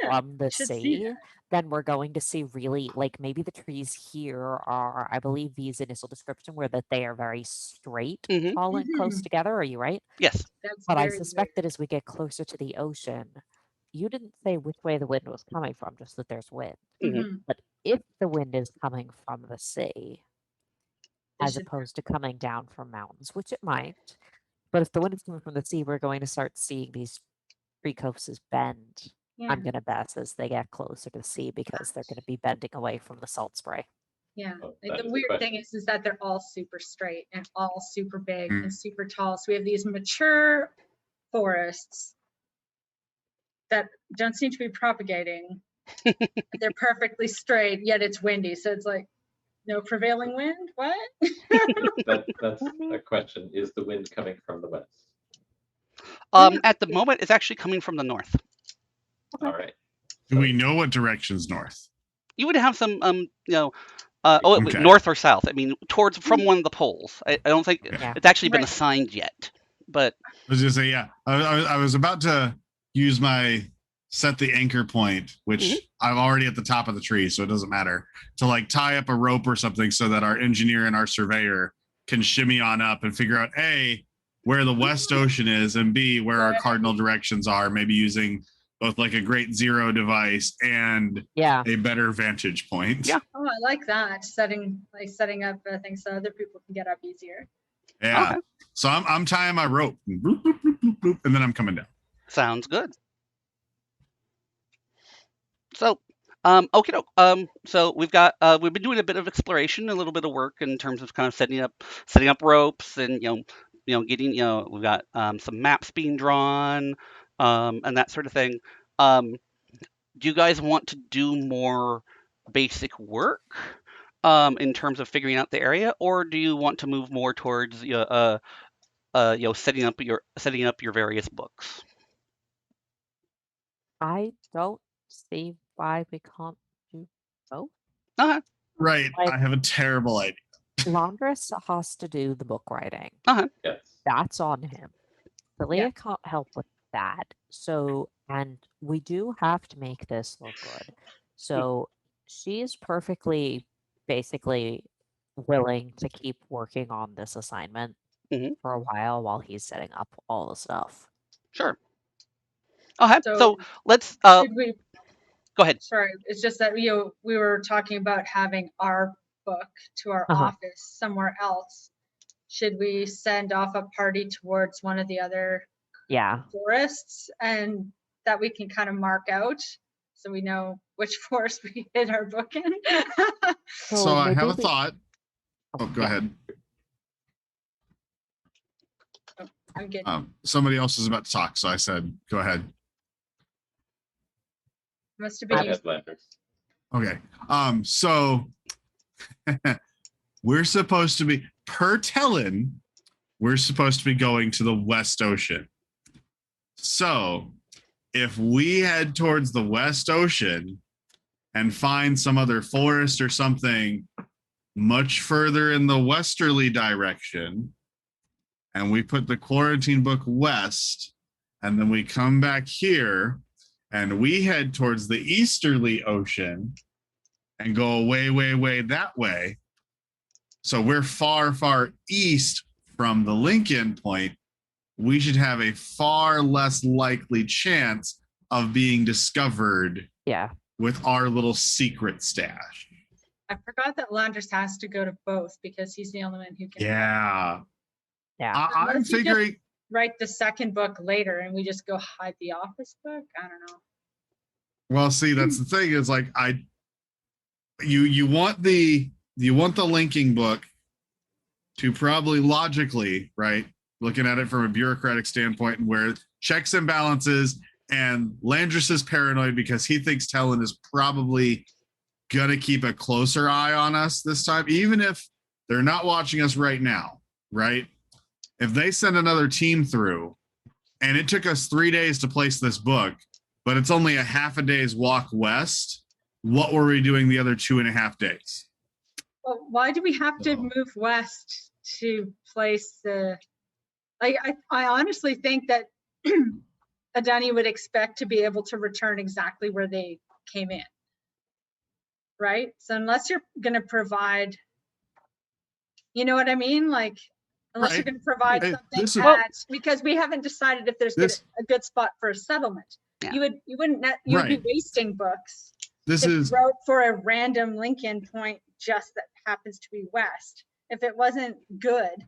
Speaker 5: from the sea, then we're going to see really, like, maybe the trees here are, I believe V's initial description were that they are very straight, tall and close together. Are you right?
Speaker 1: Yes.
Speaker 5: But I suspect that as we get closer to the ocean, you didn't say which way the wind was coming from, just that there's wind. But if the wind is coming from the sea, as opposed to coming down from mountains, which it might, but if the wind is coming from the sea, we're going to start seeing these tree copses bend. I'm going to guess as they get closer to the sea because they're going to be bending away from the salt spray.
Speaker 6: Yeah, like the weird thing is that they're all super straight and all super big and super tall. So we have these mature forests that don't seem to be propagating. They're perfectly straight, yet it's windy. So it's like, no prevailing wind? What?
Speaker 2: That's a question. Is the wind coming from the west?
Speaker 1: At the moment, it's actually coming from the north.
Speaker 2: All right.
Speaker 3: Do we know what direction's north?
Speaker 1: you would have some
Speaker 3: Okay.
Speaker 1: north or south. I mean, from one of the poles. I don't think
Speaker 5: Yeah.
Speaker 1: it's actually been
Speaker 6: Right.
Speaker 1: assigned yet. But
Speaker 3: I was just say, yeah. I was about to use my set the anchor point, which I'm already at the top of the tree, so it doesn't matter, to like tie up a rope or something so that our engineer and our surveyor can shimmy on up and figure out A, where the West Ocean is, and B, where our cardinal directions are, maybe using both like a great zero device and a better vantage point.
Speaker 1: Yeah.
Speaker 6: Oh, I like that. Setting up things so other people can get up easier.
Speaker 3: Yeah.
Speaker 1: Okay.
Speaker 3: So I'm tying my rope, and boop, boop, boop, boop, boop, and then I'm coming down.
Speaker 1: Sounds good. So, okay, so we've been doing a bit of exploration, a little bit of work in terms of kind of setting up ropes, and getting we've got some maps being drawn, and that sort of thing. Do you guys want to do more basic work, in terms of figuring out the area, or do you want to move more towards setting up your various books?
Speaker 5: I don't see why we can't do both.
Speaker 1: Uh-huh.
Speaker 3: Right.
Speaker 5: Like-
Speaker 3: I have a terrible idea.
Speaker 5: Landris has to do the book writing.
Speaker 2: Yes.
Speaker 5: That's on him. Celia can't help with that. So, and we do have to make this look good. So she is perfectly, basically willing to keep working on this assignment for a while he's setting up all the stuff.
Speaker 1: Sure. Okay, so let's
Speaker 6: Should we?
Speaker 1: Go ahead.
Speaker 6: Sorry, it's just that we were talking about having our book to our office somewhere else. Should we send off a party towards one of the other forests, and that we can kind of mark out so we know which forest we hid our book in?
Speaker 3: So I have a thought. Oh, go ahead.
Speaker 6: Oh, I'm getting.
Speaker 3: Somebody else is about to talk, so I said, go ahead.
Speaker 6: Must have been you.
Speaker 3: Okay. So we're supposed to be, per Tellin, we're supposed to be going to the West Ocean. So if we head towards the West Ocean and find some other forest or something much further in the westerly direction, and we put the quarantine book west, and then we come back here and we head towards the easterly ocean and go way, way, way that way. So we're far, far east from the Lincoln point. We should have a far less likely chance of being discovered with our little secret stash.
Speaker 6: I forgot that Landris has to go to both because he's the only one who can.
Speaker 3: Yeah. I'm
Speaker 6: Unless you just
Speaker 3: figuring.
Speaker 6: write the second book later and we just go hide the office book. I don't know.
Speaker 3: Well, see, that's the thing is like you want the linking book to probably logically, right? Looking at it from a bureaucratic standpoint, where checks and balances, and Landris is paranoid because he thinks Tellin is probably gonna keep a closer eye on us this time, even if they're not watching us right now, right? If they send another team through, and it took us 3 days to place this book, but it's only a half a day's walk west, what were we doing the other 2.5 days?
Speaker 6: Well, why do we have to move west to place the? Like, I honestly think that Adani would expect to be able to return exactly where they came in, right? So unless you're going to provide, you know what I mean? Like, unless you're going to provide something because we haven't decided if there's a good spot for a settlement.
Speaker 1: Yeah.
Speaker 6: You would be wasting books.
Speaker 3: This
Speaker 6: if
Speaker 3: is
Speaker 6: you wrote for a random Lincoln point just that happens to be west. If it wasn't good,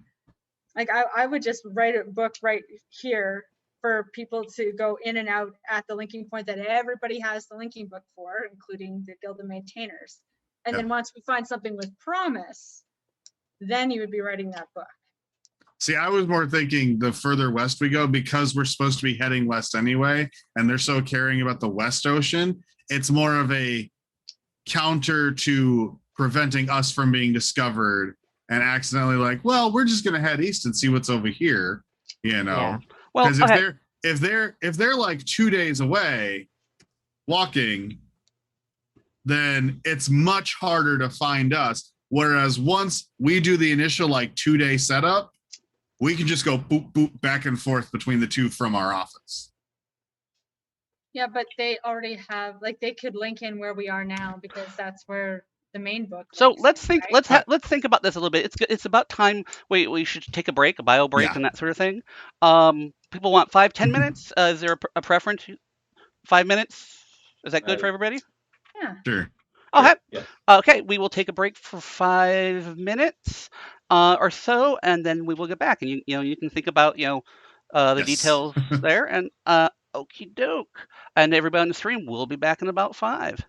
Speaker 6: like I would just write a book right here for people to go in and out at the linking point that everybody has the linking book for, including the Guild of Maintainers. And then once we find something with promise, then you would be writing that book.
Speaker 3: See, I was more thinking the further west we go, because we're supposed to be heading west anyway, and they're so caring about the West Ocean, it's more of a counter to preventing us from being discovered and accidentally like, well, we're just going to head east and see what's over here, you know?
Speaker 1: Yeah. Well,
Speaker 3: because if they're like 2 days away walking, then it's much harder to find us. Whereas once we do the initial like 2-day setup, we can just go boop, boop, back and forth between the two from our office.
Speaker 6: Yeah, but they already have, like, they could link in where we are now because that's where the main book.
Speaker 1: So
Speaker 6: links
Speaker 1: let's
Speaker 6: in,
Speaker 1: think.
Speaker 6: right?
Speaker 1: Let's think about this a little bit. It's about time. We should take a break, a bio break,
Speaker 3: Yeah.
Speaker 1: and that sort of thing. People want 5-10 minutes. Is there a preference? 5 minutes? Is that good for everybody?
Speaker 6: Yeah.
Speaker 3: Sure.
Speaker 1: Okay.
Speaker 2: Yes.
Speaker 1: Okay, we will take a break for 5 minutes or so, and then we will get back. And you can think about the
Speaker 3: Yes.
Speaker 1: details there. And okie doke. And everybody on the stream will be back in about 5.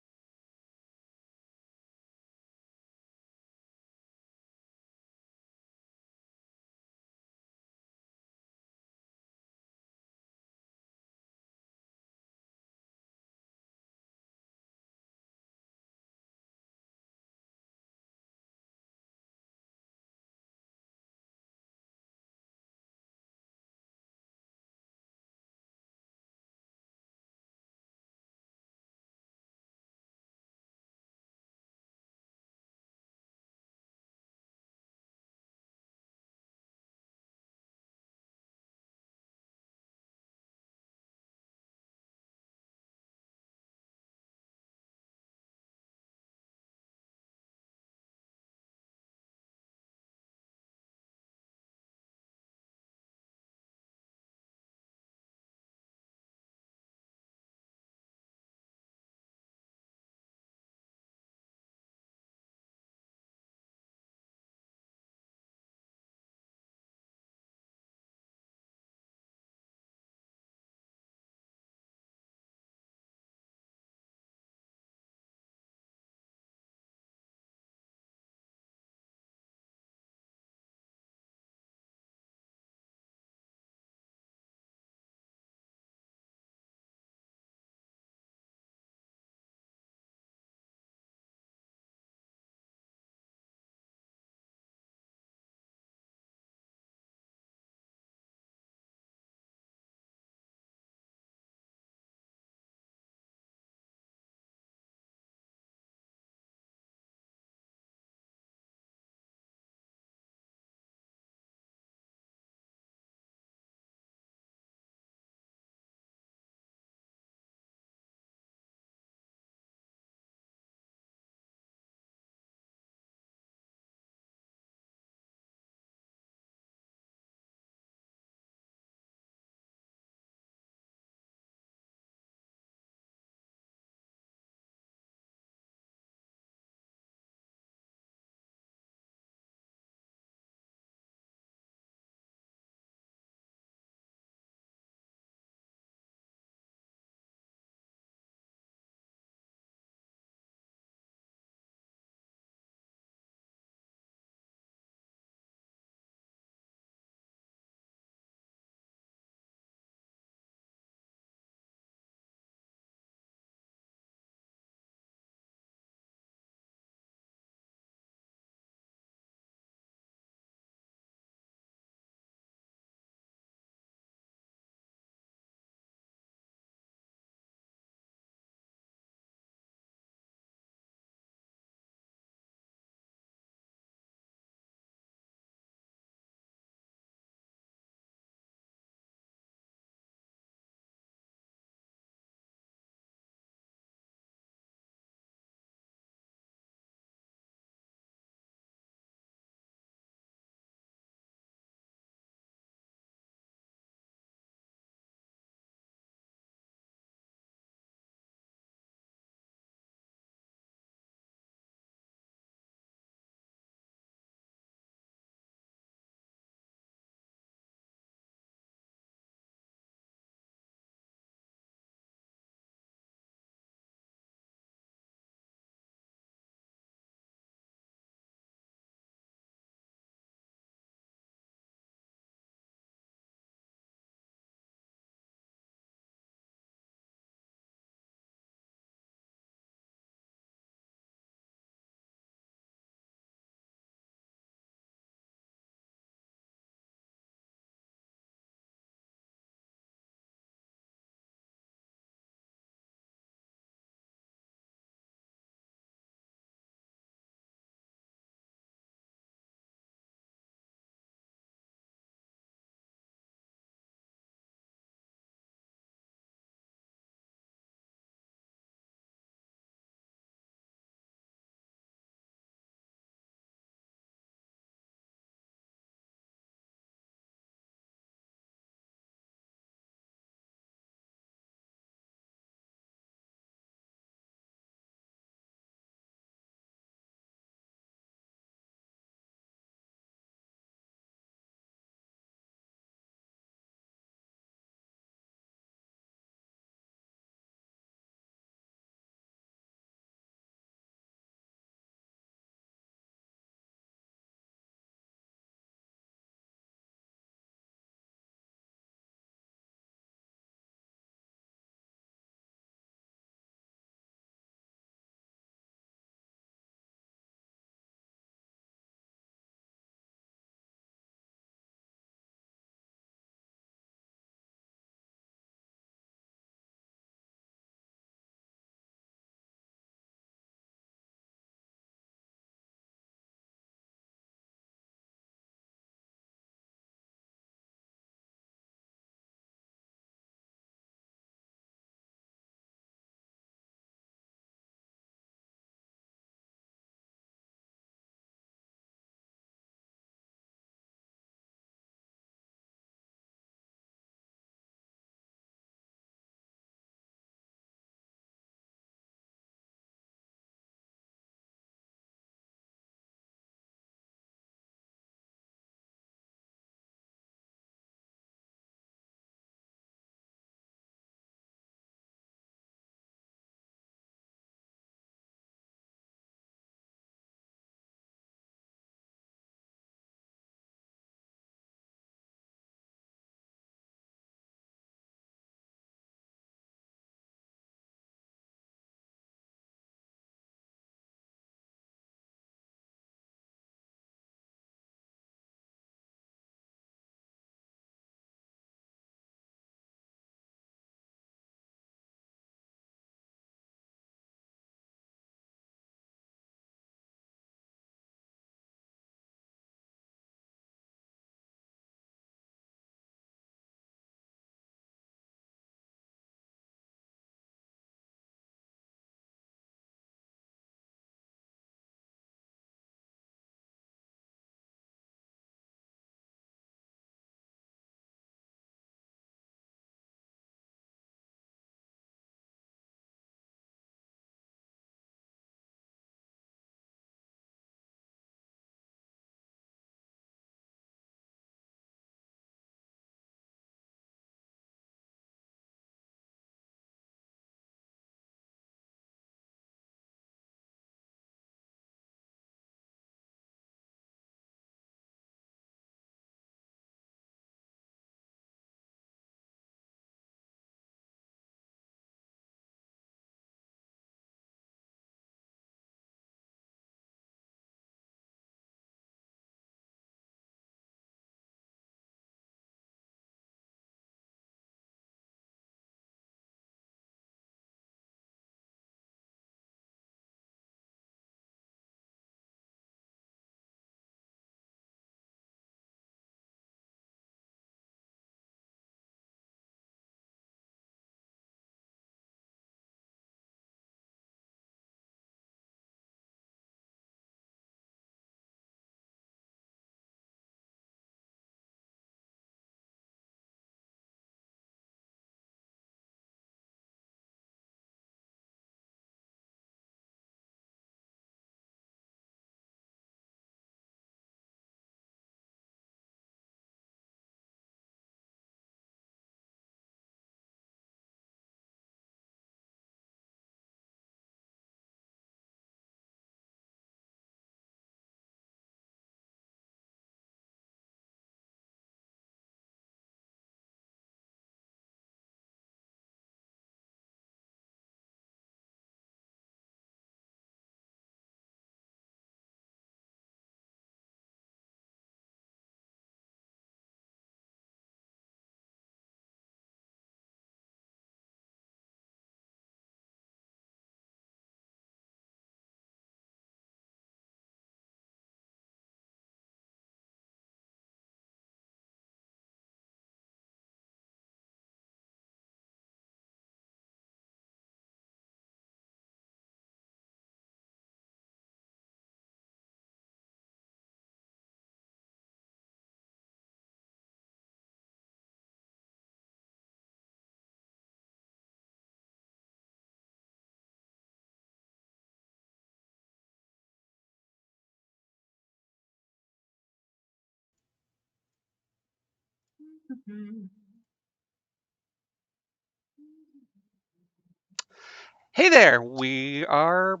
Speaker 1: Hey there, we are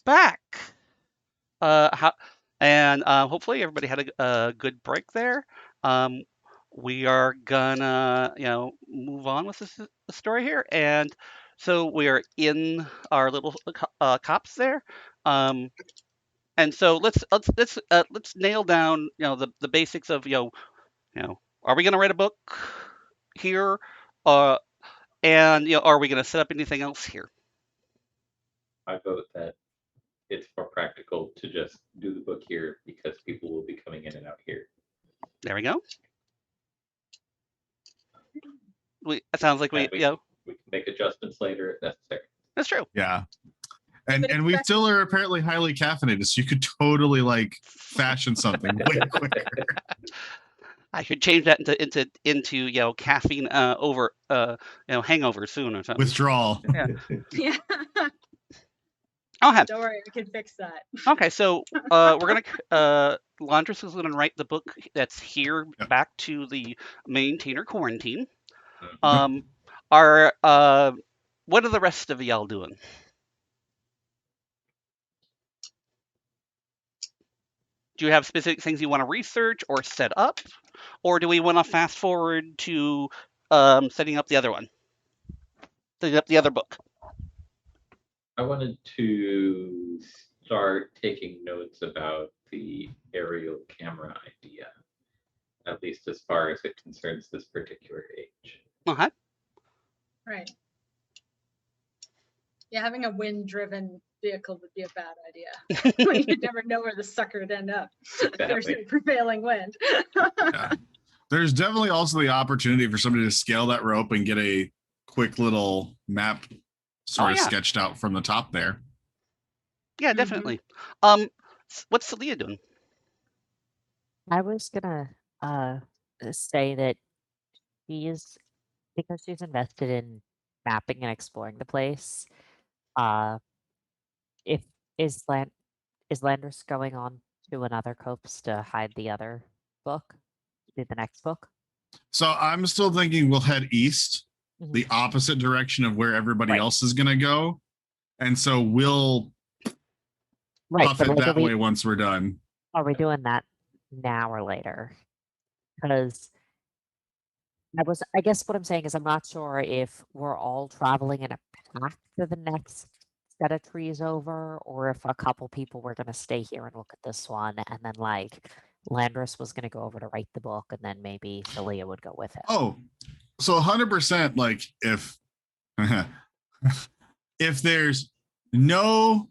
Speaker 1: back. How, and hopefully everybody had a good break there. Um, we are gonna, move on with the story here, and so we are in our little cops there. Um, and so let's nail down, the basics of, are we gonna write a book here, uh, and are we gonna set up anything else here?
Speaker 2: I vote that it's more practical to just do the book here because people will be coming in and out here.
Speaker 1: There we go. It sounds like
Speaker 2: We can make adjustments later if necessary.
Speaker 1: That's true.
Speaker 3: Yeah. And we still are apparently highly caffeinated, so you could totally like fashion something way quicker.
Speaker 1: I should change that into caffeine over hangover soon or something.
Speaker 3: Withdrawal.
Speaker 1: Yeah.
Speaker 6: Yeah.
Speaker 1: Okay.
Speaker 6: Don't worry, we can fix that.
Speaker 1: Okay, so we're gonna Laundress is gonna write the book that's here back to the maintainer quarantine. What are the rest of y'all doing? Do you have specific things you want to research or set up, or do we want to fast forward to setting up the other one, setting up the other book?
Speaker 2: I wanted to start taking notes about the aerial camera idea, at least as far as it concerns this particular age.
Speaker 1: Okay.
Speaker 6: Right. Yeah, having a wind-driven vehicle would be a bad idea. You'd never know where the sucker would end up.
Speaker 2: Exactly.
Speaker 6: There's a prevailing wind.
Speaker 3: Yeah. There's definitely also the opportunity for somebody to scale that rope and get a quick little map sort of sketched out from the top there.
Speaker 1: Yeah, definitely. What's Celia doing?
Speaker 5: I was gonna say that because she's invested in mapping and exploring the place. If is Landris going on to another copse to hide the other book, do the next book?
Speaker 3: So I'm still thinking we'll head east, the opposite direction of where everybody else is gonna go, and so we'll puff it that way once we're done.
Speaker 5: Are we doing that now or later? Because I guess what I'm saying is I'm not sure if we're all traveling in a pack to the next set of trees over, or if a couple people were going to stay here and look at this one, and then like Landris was going to go over to write the book, and then maybe Celia would go with him.
Speaker 3: Oh, so 100%. Like if if there's no,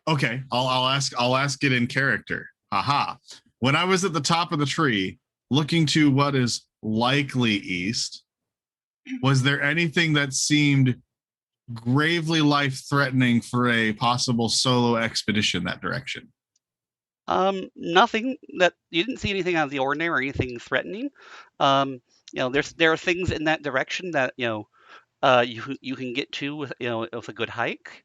Speaker 3: okay, I'll ask it in character. Aha! When I was at the top of the tree, looking to what is likely east, was there anything that seemed gravely life-threatening for a possible solo expedition that direction?
Speaker 1: Nothing that you didn't see anything out of the ordinary or anything threatening. There are things in that direction that you can get to with with a good hike.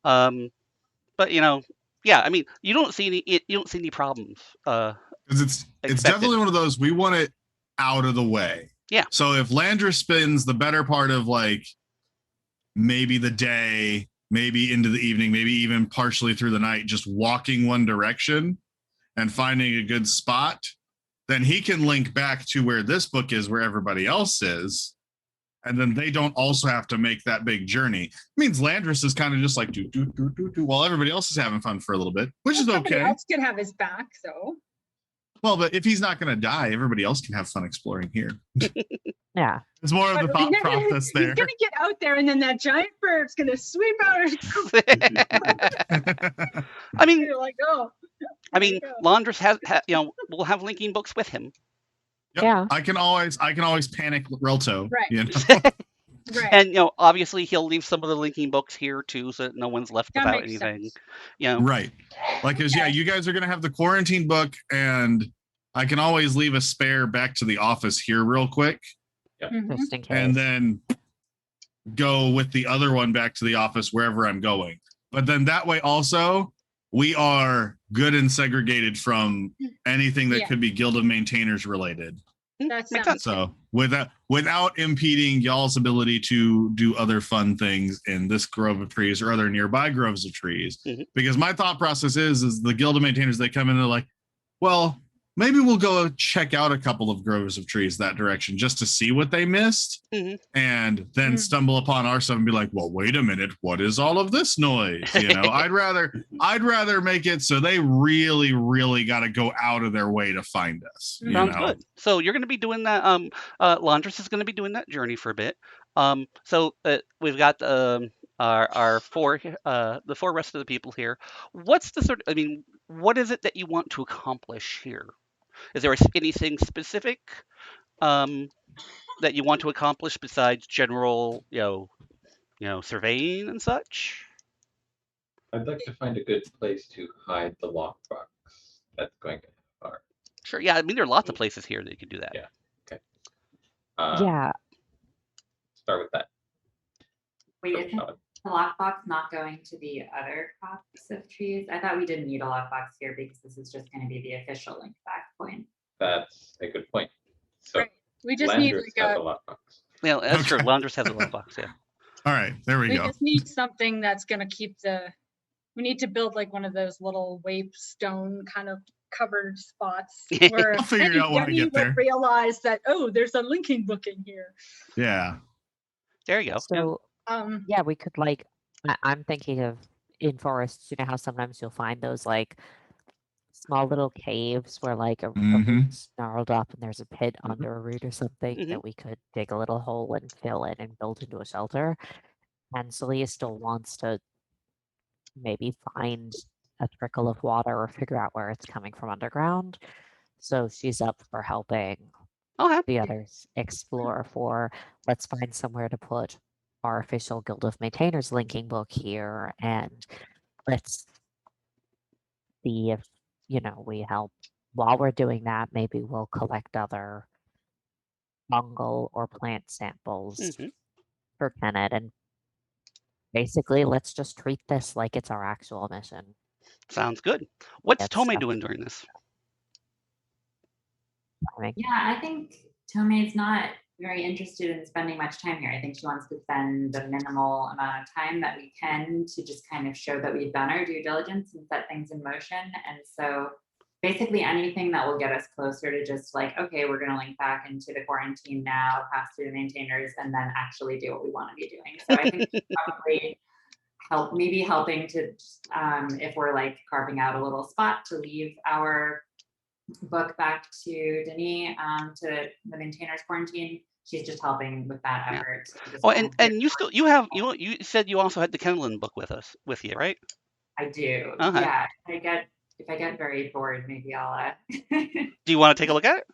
Speaker 1: But yeah, I mean, you don't see any problems.
Speaker 3: Because it's definitely one of those, we want it out of the way.
Speaker 1: Yeah.
Speaker 3: So if Landris spends the better part of like maybe the day, maybe into the evening, maybe even partially through the night, just walking one direction and finding a good spot, then he can link back to where this book is, where everybody else is. And then they don't also have to make that big journey. It means Landris is kind of just like do while everybody else is having fun for a little bit, which is okay.
Speaker 6: Somebody else could have his back, though.
Speaker 3: Well, but if he's not going to die, everybody else can have fun exploring here.
Speaker 5: Yeah.
Speaker 3: It's more of the thought process there.
Speaker 6: He's going to get out there, and then that giant bird's going to sweep out.
Speaker 1: I mean,
Speaker 6: you're like, oh.
Speaker 1: I mean, Landris will have linking books with him.
Speaker 3: Yep.
Speaker 5: Yeah.
Speaker 3: I can always panic Relto.
Speaker 6: Right.
Speaker 3: You know?
Speaker 6: Right.
Speaker 1: And obviously he'll leave some of the linking books here too, so that no one's left
Speaker 6: That
Speaker 1: without
Speaker 6: makes
Speaker 1: anything.
Speaker 6: sense.
Speaker 3: Right. Like, cause you guys are gonna have the quarantine book, and I can always leave a spare back to the office here real quick.
Speaker 6: Mhm.
Speaker 5: Just in case.
Speaker 3: And then go with the other one back to the office wherever I'm going. But then that way also we are good and segregated from anything that
Speaker 6: Yeah.
Speaker 3: could be Guild of Maintainers related.
Speaker 6: That
Speaker 1: Makes
Speaker 6: sounds
Speaker 1: sense.
Speaker 3: So without impeding y'all's ability to do other fun things in this grove of trees or other nearby groves of trees, because my thought process is the guild of maintainers, they come in and they're like, well, maybe we'll go check out a couple of groves of trees that direction just to see what they missed, and then stumble upon our stuff and be like, well, wait a minute, what is all of this noise? You know, I'd rather make it so they really, really got to go out of their way to find us.
Speaker 1: Sounds good. So you're going to be doing that. Laundress is going to be doing that journey for a bit. So we've got our four the four rest of the people here. What's the sort? I mean, what is it that you want to accomplish here? Is there anything specific that you want to accomplish besides general, surveying and such?
Speaker 2: I'd like to find a good place to hide the lockbox that's going to have our.
Speaker 1: Sure. Yeah. I mean, there are lots of places here that you can do that.
Speaker 2: Yeah. Okay.
Speaker 5: Yeah.
Speaker 2: Start with that.
Speaker 4: Wait, isn't the lockbox not going to the other crops of trees? I thought we didn't need a lockbox here because this is just going to be the official link back point.
Speaker 2: That's a good point. So
Speaker 6: right. We just need
Speaker 2: Landers
Speaker 6: like
Speaker 2: has
Speaker 6: a
Speaker 2: a lockbox.
Speaker 1: Yeah, that's true.
Speaker 3: Okay.
Speaker 1: Laundress has a lockbox. Yeah.
Speaker 3: All right, there we go.
Speaker 6: just need something that's going to keep we need to build like one of those little wape stone kind of covered spots where
Speaker 3: I'll figure it out when I get there.
Speaker 6: Realize that, oh, there's a linking book in here.
Speaker 3: Yeah.
Speaker 1: There you go.
Speaker 5: So yeah, we could like. I'm thinking of in forests. You know how sometimes you'll find those like small little caves where like a root's gnarled up and there's a pit under a root or something that we could dig a little hole and fill in and build into a shelter. And Celia still wants to maybe find a trickle of water or figure out where it's coming from underground. So she's up for helping the others explore for let's find somewhere to put our official Guild of Maintainers linking book here, and let's see if we help. While we're doing that, maybe we'll collect other fungal or plant samples for Kenneth, and basically let's just treat this like it's our actual mission.
Speaker 1: Sounds good. What's Tomei doing during this?
Speaker 4: Yeah, I think Tomei's not very interested in spending much time here. I think she wants to spend the minimal amount of time that we can to just kind of show that we've done our due diligence and set things in motion. And so basically anything that will get us closer to just like, okay, we're going to link back into the quarantine now, pass through the maintainers, and then actually do what we want to be doing. So I think probably helping to, if we're like carving out a little spot to leave our book back to Denis, to the maintainers quarantine. She's just helping with that effort.
Speaker 1: Oh, and you said you also had the Kenlin book with you, right?
Speaker 4: I do. Yeah. If I get very bored, maybe I'll.
Speaker 1: Do you want to take a look at it?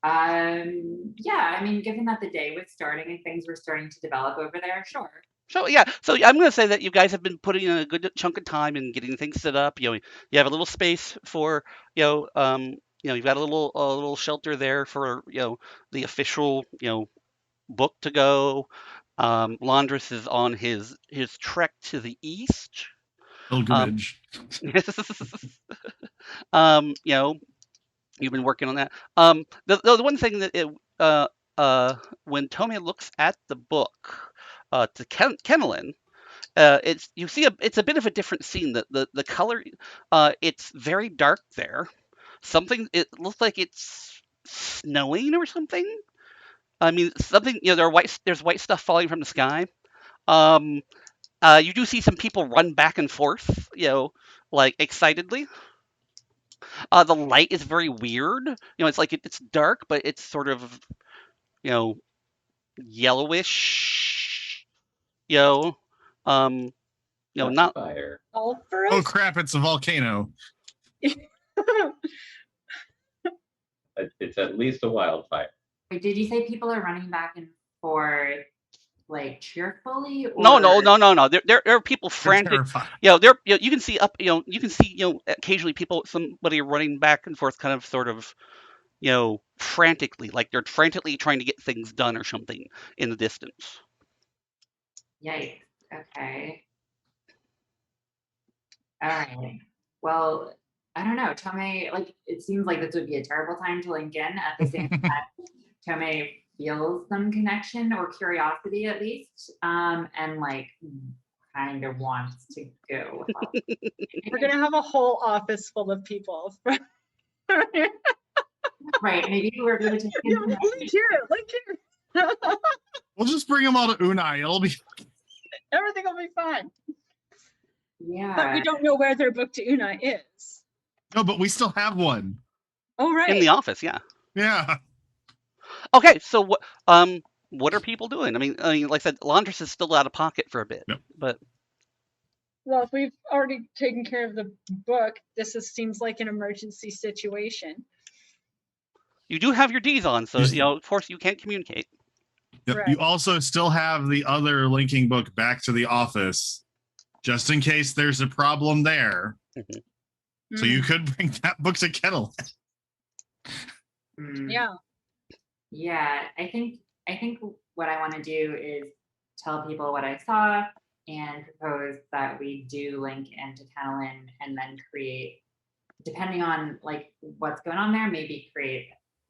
Speaker 4: Yeah. I mean, given that the day was starting and things were starting to develop over there, sure.
Speaker 1: So I'm going to say that you guys have been putting in a good chunk of time in getting things set up. You have a little space for you've got a little shelter there for the official book to go. Laundress is on his trek to the east.
Speaker 3: Pilgrimage.
Speaker 1: You've been working on that. The one thing that when Tomei looks at the book to Kenelin, it's a bit of a different scene. The color, it's very dark there. It looks like it's snowing or something. I mean, something. There's white stuff falling from the sky. You do see some people run back and forth. Like excitedly. The light is very weird. It's like it's dark, but it's sort of yellowish. Not
Speaker 2: fire.
Speaker 3: Oh crap! It's a volcano.
Speaker 2: It's at least a wildfire.
Speaker 4: Wait, did you say people are running back and forth like cheerfully? Or...
Speaker 1: No. There are people frantic. You can see occasionally somebody running back and forth, kind of sort of frantically, like they're frantically trying to get things done or something in the distance.
Speaker 4: Yikes. Okay. All right. Well, I don't know, Tomei, like, it seems like this would be a terrible time to link in. At the same time, Tomei feels some connection or curiosity at least, and like kind of wants to go help.
Speaker 6: We're gonna have a whole office full of people.
Speaker 4: Right, maybe we're going to take
Speaker 6: Link here.
Speaker 3: We'll just bring them all to Unai. It'll be
Speaker 6: Everything will be fine.
Speaker 4: Yeah.
Speaker 6: But we don't know where their book to Unai is.
Speaker 3: no, but we still have one.
Speaker 6: Oh, right.
Speaker 1: In the office, yeah.
Speaker 3: Yeah.
Speaker 1: Okay, so what are people doing? I mean, like I said, Laundress is still out of pocket for a bit,
Speaker 3: Yep.
Speaker 1: but
Speaker 6: Well, if we've already taken care of the book, seems like an emergency situation.
Speaker 1: you do have your D's on, so of course you can't communicate.
Speaker 3: Yep.
Speaker 6: Right.
Speaker 3: You also still have the other linking book back to the office, just in case there's a problem there.
Speaker 1: Mm-hmm.
Speaker 3: So you could bring that book to Kettle.
Speaker 6: Yeah.
Speaker 4: Yeah, I think what I want to do is tell people what I saw and propose that we do link into Catalan and then create, depending on like what's going on there, maybe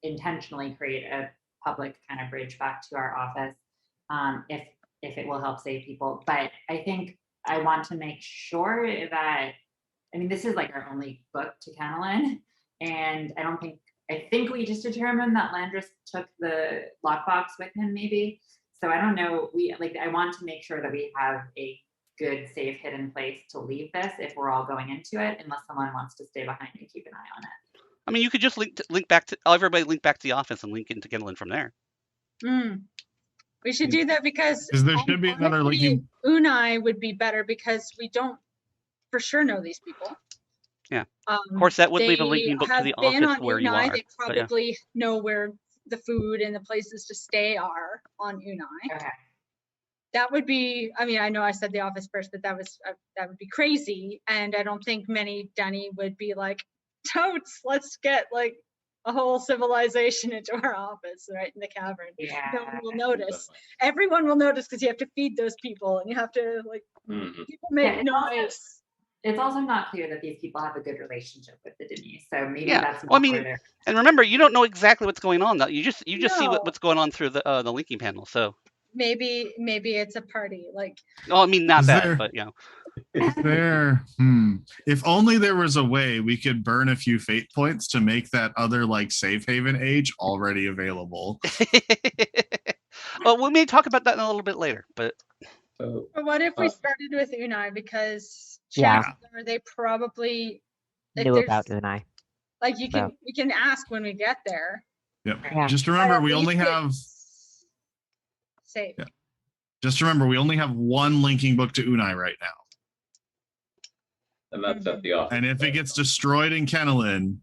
Speaker 4: intentionally create a public kind of bridge back to our office, if it will help save people. But I think I want to make sure that, I mean, this is like our only book to Catalan, and I think we just determined that Landris took the lockbox with him, maybe. So I don't know. I want to make sure that we have a good, safe, hidden place to leave this if we're all going into it, unless someone wants to stay behind and keep an eye on it.
Speaker 1: I mean, you could just link back to everybody, link back to the office and link into Kindle from there.
Speaker 6: We should do that because
Speaker 3: there should be another linking.
Speaker 6: Unai would be better because we don't for sure know these people.
Speaker 1: Yeah. Of course, that would leave a linking book to the office where you are.
Speaker 6: They probably know where the food and the places to stay are on Unai.
Speaker 4: Okay.
Speaker 6: That would be, I mean, I know I said the office first, but that would be crazy. And I don't think many Dunny would be like, totes, let's get like a whole civilization into our office, right in the cavern.
Speaker 4: Yeah.
Speaker 6: No one will notice. Everyone will notice because you have to feed those people and you have to like, people make noise.
Speaker 4: It's also not clear that these people have a good relationship with the Denise, so maybe
Speaker 1: Well,
Speaker 4: that's
Speaker 1: I mean, and remember, you don't know exactly what's going on. Though you just see what's going on through the linking panel. So
Speaker 6: maybe it's a party. Like,
Speaker 1: oh, I mean, not that, but you know.
Speaker 3: Is there? If only there was a way we could burn a few fate points to make that other like safe haven age already available.
Speaker 1: Well, we may talk about that in a little bit later, but.
Speaker 6: But what if we started with Unai, because they probably
Speaker 5: knew about Unai.
Speaker 6: Like we can ask when we get there.
Speaker 3: Yep. Yeah. Just remember we only have
Speaker 6: safe.
Speaker 3: Yeah. Just remember we only have one linking book to Unai right now.
Speaker 2: And that's at the office.
Speaker 3: And if it gets destroyed in Kennelin,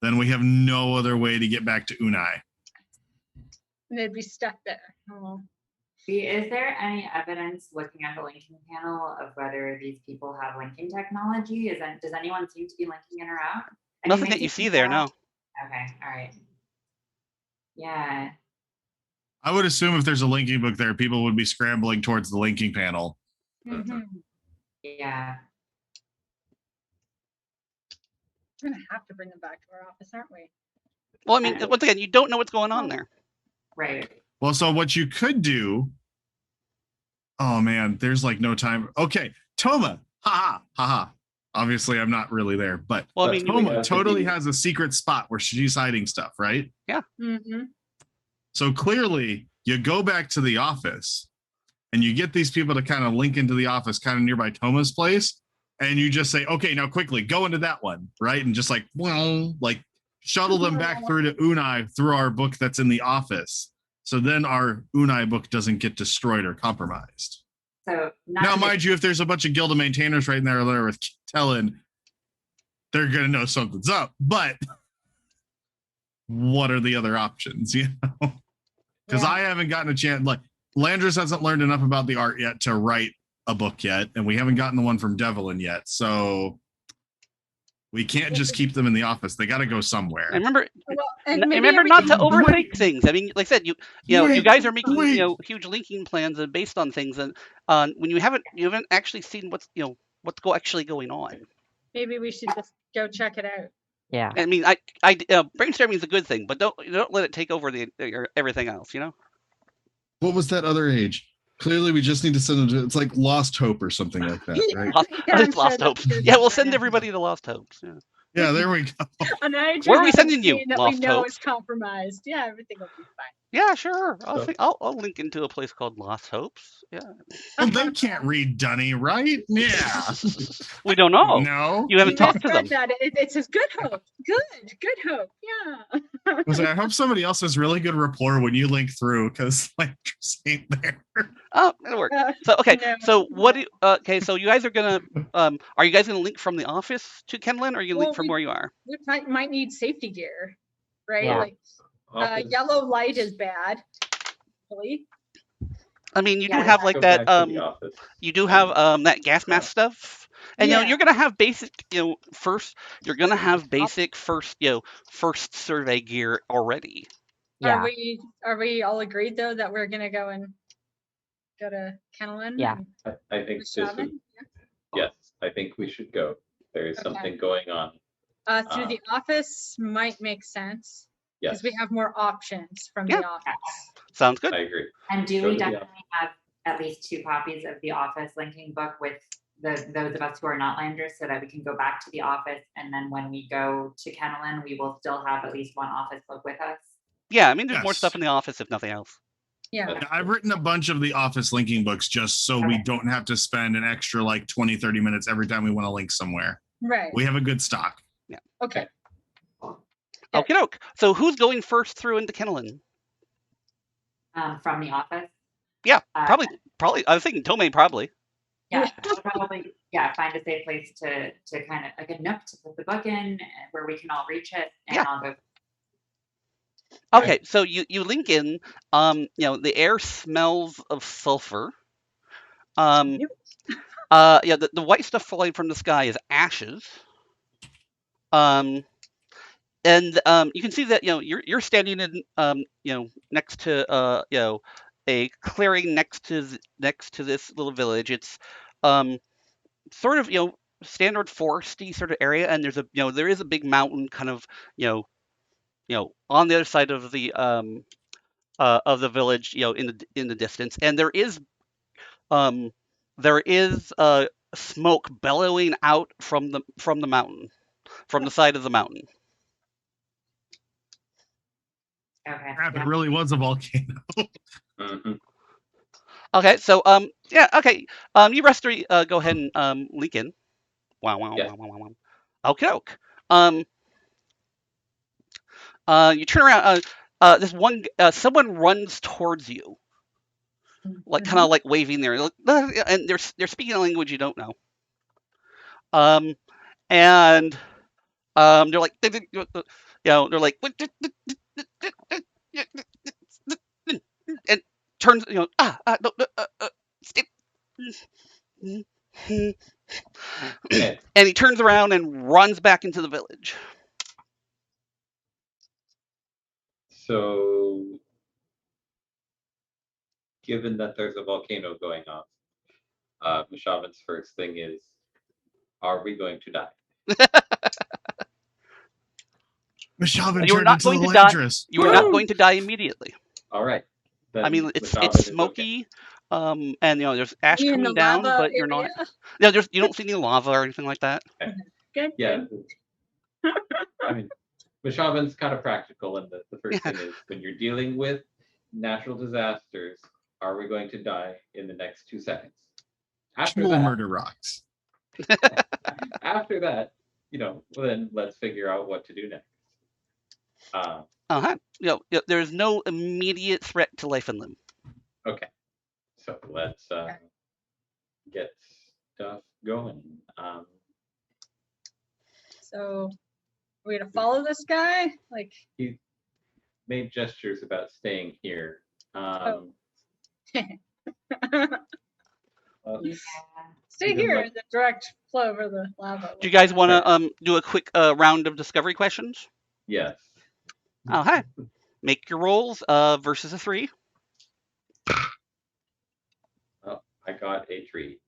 Speaker 3: then we have no other way to get back to Unai.
Speaker 6: And they'd be stuck there. Oh.
Speaker 4: Is there any evidence looking at the linking panel of whether these people have linking technology? Does anyone seem to be linking in or out?
Speaker 1: Nothing that you see there, no.
Speaker 4: Okay, all right. Yeah.
Speaker 3: I would assume if there's a linking book there, people would be scrambling towards the linking panel.
Speaker 4: Yeah.
Speaker 6: We're gonna have to bring them back to our office, aren't we?
Speaker 1: Well, I mean, once again, you don't know what's going on there.
Speaker 4: Right.
Speaker 3: Well, so what you could do, oh man, there's like no time. Okay, Toma, ha. Obviously, I'm not really there, but
Speaker 1: well, I mean,
Speaker 3: Toma totally has a secret spot where she's hiding stuff, right?
Speaker 1: Yeah.
Speaker 3: So clearly, you go back to the office and you get these people to kind of link into the office kind of nearby Toma's place. And you just say, okay, now quickly go into that one, right? And just like shuttle them back through to Unai through our book that's in the office. So then our Unai book doesn't get destroyed or compromised.
Speaker 4: So
Speaker 3: now, mind you, if there's a bunch of Gilda maintainers right in there with Tellin, they're going to know something's up. But what are the other options, you know? Because I haven't gotten a chance. Like, Landris hasn't learned enough about the art yet to write a book yet, and we haven't gotten the one from Devlin yet. So we can't just keep them in the office. They got to go somewhere.
Speaker 1: And remember not to overthink things. I mean, like I said, you guys are making huge linking plans and based on things, and when you haven't actually seen what's actually going on.
Speaker 6: Maybe we should just go check it out.
Speaker 5: Yeah.
Speaker 1: I mean, brainstorming is a good thing, but don't let it take over everything else.
Speaker 3: What was that other age? Clearly, we just need to send them to. It's like Lost Hope or something like that, right?
Speaker 1: It's Lost Hopes. Yeah, we'll send everybody to Lost Hopes. Yeah.
Speaker 3: Yeah, there we go.
Speaker 6: An age
Speaker 1: Where are
Speaker 6: we
Speaker 1: we
Speaker 6: haven't
Speaker 1: sending you,
Speaker 6: seen that
Speaker 1: Lost
Speaker 6: we know
Speaker 1: Hopes?
Speaker 6: is compromised. Yeah, everything will be fine.
Speaker 1: Yeah, sure.
Speaker 2: So-
Speaker 1: I'll link into a place called Lost Hopes. Yeah.
Speaker 3: Well, they can't read Dunny, right? Yeah.
Speaker 1: We don't know.
Speaker 3: No.
Speaker 1: You haven't talked to them.
Speaker 6: That. It says good hope. Good hope. Yeah.
Speaker 3: I hope somebody else has really good rapport when you link through, because Landris ain't there.
Speaker 1: Oh, it'll work. So okay.
Speaker 6: No,
Speaker 1: So what?
Speaker 6: no.
Speaker 1: Okay. So you guys are gonna. Are you guys gonna link from the office to Kenlin, or are you
Speaker 6: Well,
Speaker 1: link from where you are?
Speaker 6: We might need safety gear, right?
Speaker 5: Yeah.
Speaker 6: Like
Speaker 2: Office.
Speaker 6: yellow light is bad. Really?
Speaker 1: I mean, you do
Speaker 4: Yeah,
Speaker 1: have
Speaker 2: Go
Speaker 1: like that.
Speaker 2: back to the office.
Speaker 1: You do have that gas mask stuff, and
Speaker 6: Yeah.
Speaker 1: you're gonna have basic. First you're gonna have basic first survey gear already.
Speaker 5: Yeah.
Speaker 6: Are we all agreed though that we're gonna go to Kenilyn?
Speaker 5: Yeah.
Speaker 2: I think this
Speaker 6: Shaman?
Speaker 2: would, yes, I think we should go. There is
Speaker 6: Okay.
Speaker 2: something going on.
Speaker 6: Through the office might make sense
Speaker 2: Yes,
Speaker 6: because we have more options from
Speaker 1: Yeah.
Speaker 6: the office.
Speaker 1: Sounds good.
Speaker 2: I agree.
Speaker 4: And do
Speaker 2: Go
Speaker 4: we
Speaker 2: to the
Speaker 4: definitely have at least 2 copies of the office linking book with those of us who are not landers, so that we can go back to the office, and then when we go to Kenilyn, we will still have at least 1 office book with us?
Speaker 1: Yeah, I mean, there's more
Speaker 3: Yes.
Speaker 1: stuff in the office if nothing else.
Speaker 6: Yeah.
Speaker 3: I've written a bunch of the office linking books just so we
Speaker 4: Okay.
Speaker 3: don't have to spend an extra like 20, 30 minutes every time we want to link somewhere.
Speaker 6: Right.
Speaker 3: We have a good stock.
Speaker 6: Okay. Yeah.
Speaker 1: Okay, doke. So who's going first through into Kenilyn?
Speaker 4: From the office?
Speaker 1: Yeah,
Speaker 4: Uh,
Speaker 1: probably. I was thinking Tomei probably.
Speaker 4: Yeah, I'll probably find a safe place to kind of like a nook to put the book in where we can all reach it, and
Speaker 1: Yeah.
Speaker 4: I'll go.
Speaker 1: Okay, so you link in. The air smells of sulfur.
Speaker 6: Yep.
Speaker 1: The white stuff falling from the sky is ashes. And you can see that you're standing in next to a clearing next to this little village. It's sort of standard foresty sort of area, and there is a big mountain kind of on the other side of the village, in the distance, and there is smoke bellowing out from the mountain, from the side of the mountain.
Speaker 4: Okay.
Speaker 3: Crap,
Speaker 4: yeah.
Speaker 3: it really was a volcano.
Speaker 2: Mhm.
Speaker 1: Okay, so okay. You rest three. Go ahead and link in. Wow.
Speaker 2: Yes.
Speaker 1: Okay, doke. You turn around. This one. Someone runs towards you, like kind of like waving there, and they're speaking a language you don't know. And they're like, they're like, and turns, no, skip.
Speaker 2: Okay.
Speaker 1: And he turns around and runs back into the village.
Speaker 2: So, given that there's a volcano going on, Mishavan's first thing is, are we going to die?
Speaker 3: Mishavan
Speaker 1: You are
Speaker 3: turned
Speaker 1: not
Speaker 3: into
Speaker 1: going
Speaker 3: the
Speaker 1: to die.
Speaker 3: Landris.
Speaker 1: You are not going to die immediately.
Speaker 2: All right.
Speaker 1: I
Speaker 2: Then
Speaker 1: mean, it's
Speaker 2: Mishavan is okay.
Speaker 1: smoky, and there's ash
Speaker 6: You in
Speaker 1: coming
Speaker 6: the
Speaker 1: down,
Speaker 6: lava
Speaker 1: but you're not.
Speaker 6: area?
Speaker 1: Yeah, you don't see any lava or anything like that.
Speaker 6: Good.
Speaker 2: Yeah. I mean, Mishavan's kind of practical, and the first
Speaker 1: Yeah.
Speaker 2: thing is, when you're dealing with natural disasters, are we going to die in the next 2 seconds? After
Speaker 3: We'll
Speaker 2: that,
Speaker 3: murder rocks.
Speaker 2: after that, then let's figure out what to do next.
Speaker 1: There's no immediate threat to life and limb.
Speaker 2: Okay, so let's get stuff going.
Speaker 6: So we're gonna follow this guy? Like,
Speaker 2: He made gestures about staying here.
Speaker 4: Yeah.
Speaker 6: stay
Speaker 2: Even
Speaker 6: here
Speaker 2: like-
Speaker 6: in the direct flow over the lava.
Speaker 1: Do you guys want to do a quick round of discovery questions?
Speaker 2: Yes.
Speaker 1: Okay. Make your rolls versus a 3.
Speaker 2: I got a 3.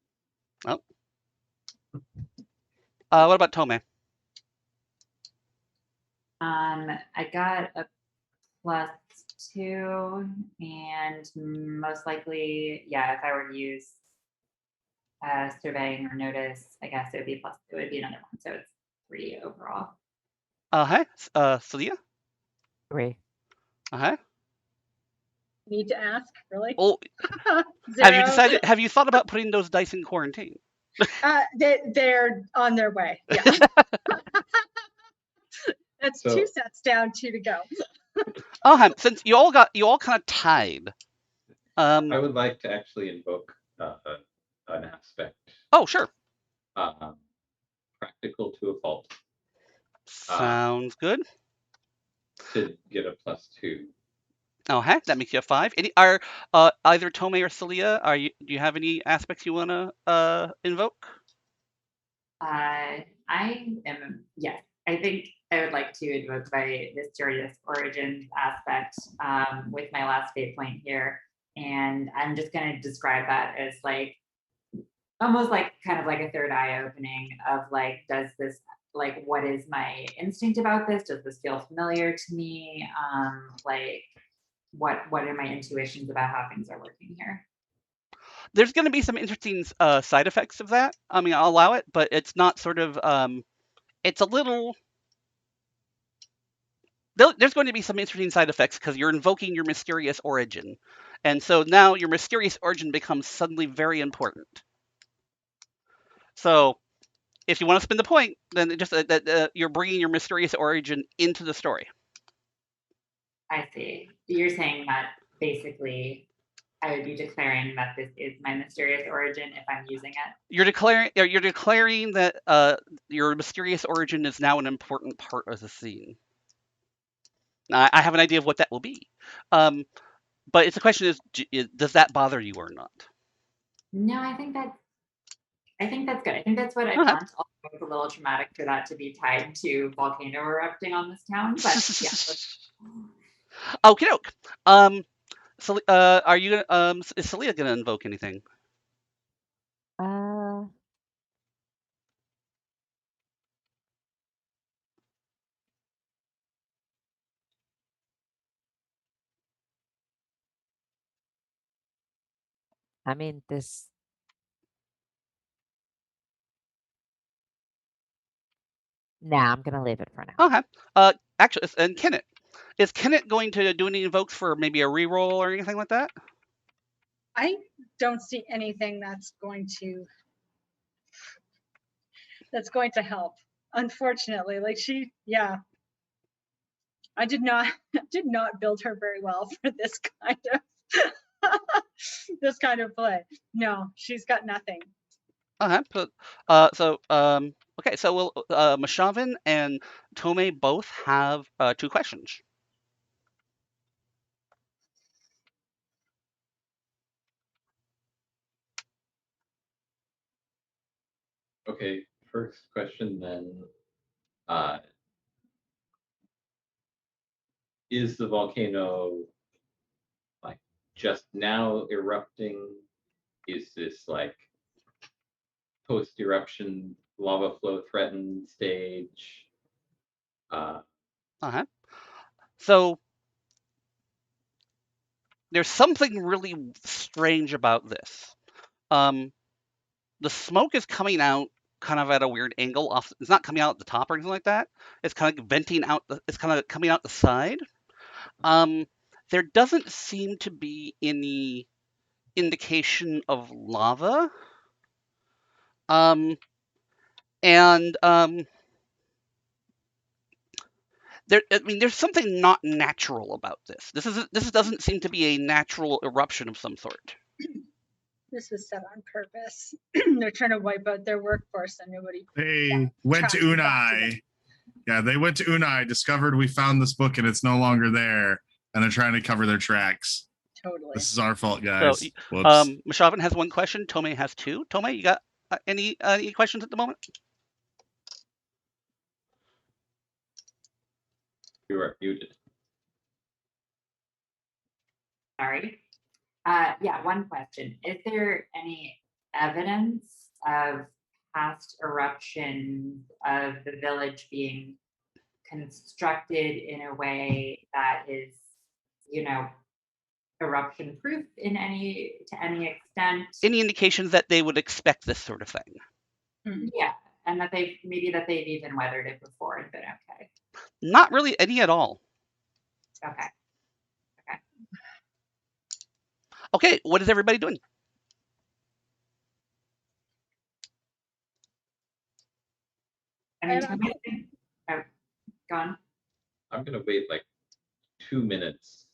Speaker 1: What about Tome?
Speaker 4: I got a +2, and most likely, yeah, if I were to use surveying or notice, I guess it would be another one. So it's 3 overall.
Speaker 1: Hi, Celia?
Speaker 5: 3.
Speaker 1: Hi.
Speaker 6: Need to ask, really?
Speaker 1: Oh,
Speaker 6: 0.
Speaker 1: have you thought about putting those dice in quarantine?
Speaker 6: They're on their way. Yeah. That's 2 sets down, 2 to go.
Speaker 1: Since you all kind of tied.
Speaker 2: I would like to actually invoke an aspect.
Speaker 1: Oh, sure.
Speaker 2: Practical to a fault.
Speaker 1: Sounds good.
Speaker 2: To get a +2.
Speaker 1: Oh, heck, that makes you a 5. Are either Tome or Celia? Do you have any aspects you want to invoke?
Speaker 4: I am, yes. I think I would like to invoke my mysterious origins aspect with my last fate point here. And I'm just going to describe that as like almost like kind of like a third eye opening of like, does this, like, what is my instinct about this? Does this feel familiar to me? Like, what are my intuitions about how things are working here?
Speaker 1: There's going to be some interesting side effects of that. I mean, I'll allow it, but it's not sort of. It's a little. There's going to be some interesting side effects because you're invoking your mysterious origin, and so now your mysterious origin becomes suddenly very important. So, if you want to spin the point, then just that you're bringing your mysterious origin into the story.
Speaker 4: I see. You're saying that basically I would be declaring that this is my mysterious origin if I'm using it.
Speaker 1: You're declaring that your mysterious origin is now an important part of the scene. Now, I have an idea of what that will be, but it's the question is, does that bother you or not?
Speaker 4: No, I think that's good. I think that's what I want. Although it's a little traumatic for that to be tied to volcano erupting on this town, but yeah.
Speaker 1: Okay, doke. So, are you gonna is Celia gonna invoke anything?
Speaker 5: I mean, this. Nah, I'm gonna leave it for now.
Speaker 1: Okay. Actually, and Kenneth, is Kenneth going to do any invokes for maybe a reroll or anything like that?
Speaker 6: I don't see anything that's going to help. Unfortunately, like I did not build her very well for this kind of play. No, she's got nothing.
Speaker 1: Okay. Okay. So we'll Mashavin and Tome both have 2 questions.
Speaker 2: Okay, first question then. Is the volcano like just now erupting? Is this like post-eruption lava flow threatened stage?
Speaker 1: So there's something really strange about this. The smoke is coming out kind of at a weird angle off. It's not coming out at the top or anything like that. It's kind of venting out. It's kind of coming out the side. There doesn't seem to be any indication of lava. And there's something not natural about this. This doesn't seem to be a natural eruption of some sort.
Speaker 6: This was set on purpose. They're trying to wipe out their workforce and nobody.
Speaker 3: They went to Unai. Yeah, they went to Unai, discovered we found this book and it's no longer there, and they're trying to cover their tracks.
Speaker 6: Totally.
Speaker 3: This is our fault, guys.
Speaker 1: So,
Speaker 3: Whoops.
Speaker 1: Mashavin has 1 question. Tome has 2. Tome, you got any questions at the moment?
Speaker 2: You are muted.
Speaker 4: Sorry. Yeah, 1 question. Is there any evidence of past eruptions of the village being constructed in a way that is, eruption proof to any extent.
Speaker 1: Any indications that they would expect this sort of thing?
Speaker 4: Yeah, and that they've even weathered it before and been okay.
Speaker 1: Not really any at all.
Speaker 4: Okay.
Speaker 1: Okay, what is everybody doing?
Speaker 4: I mean, go on.
Speaker 2: I'm gonna wait like 2 minutes,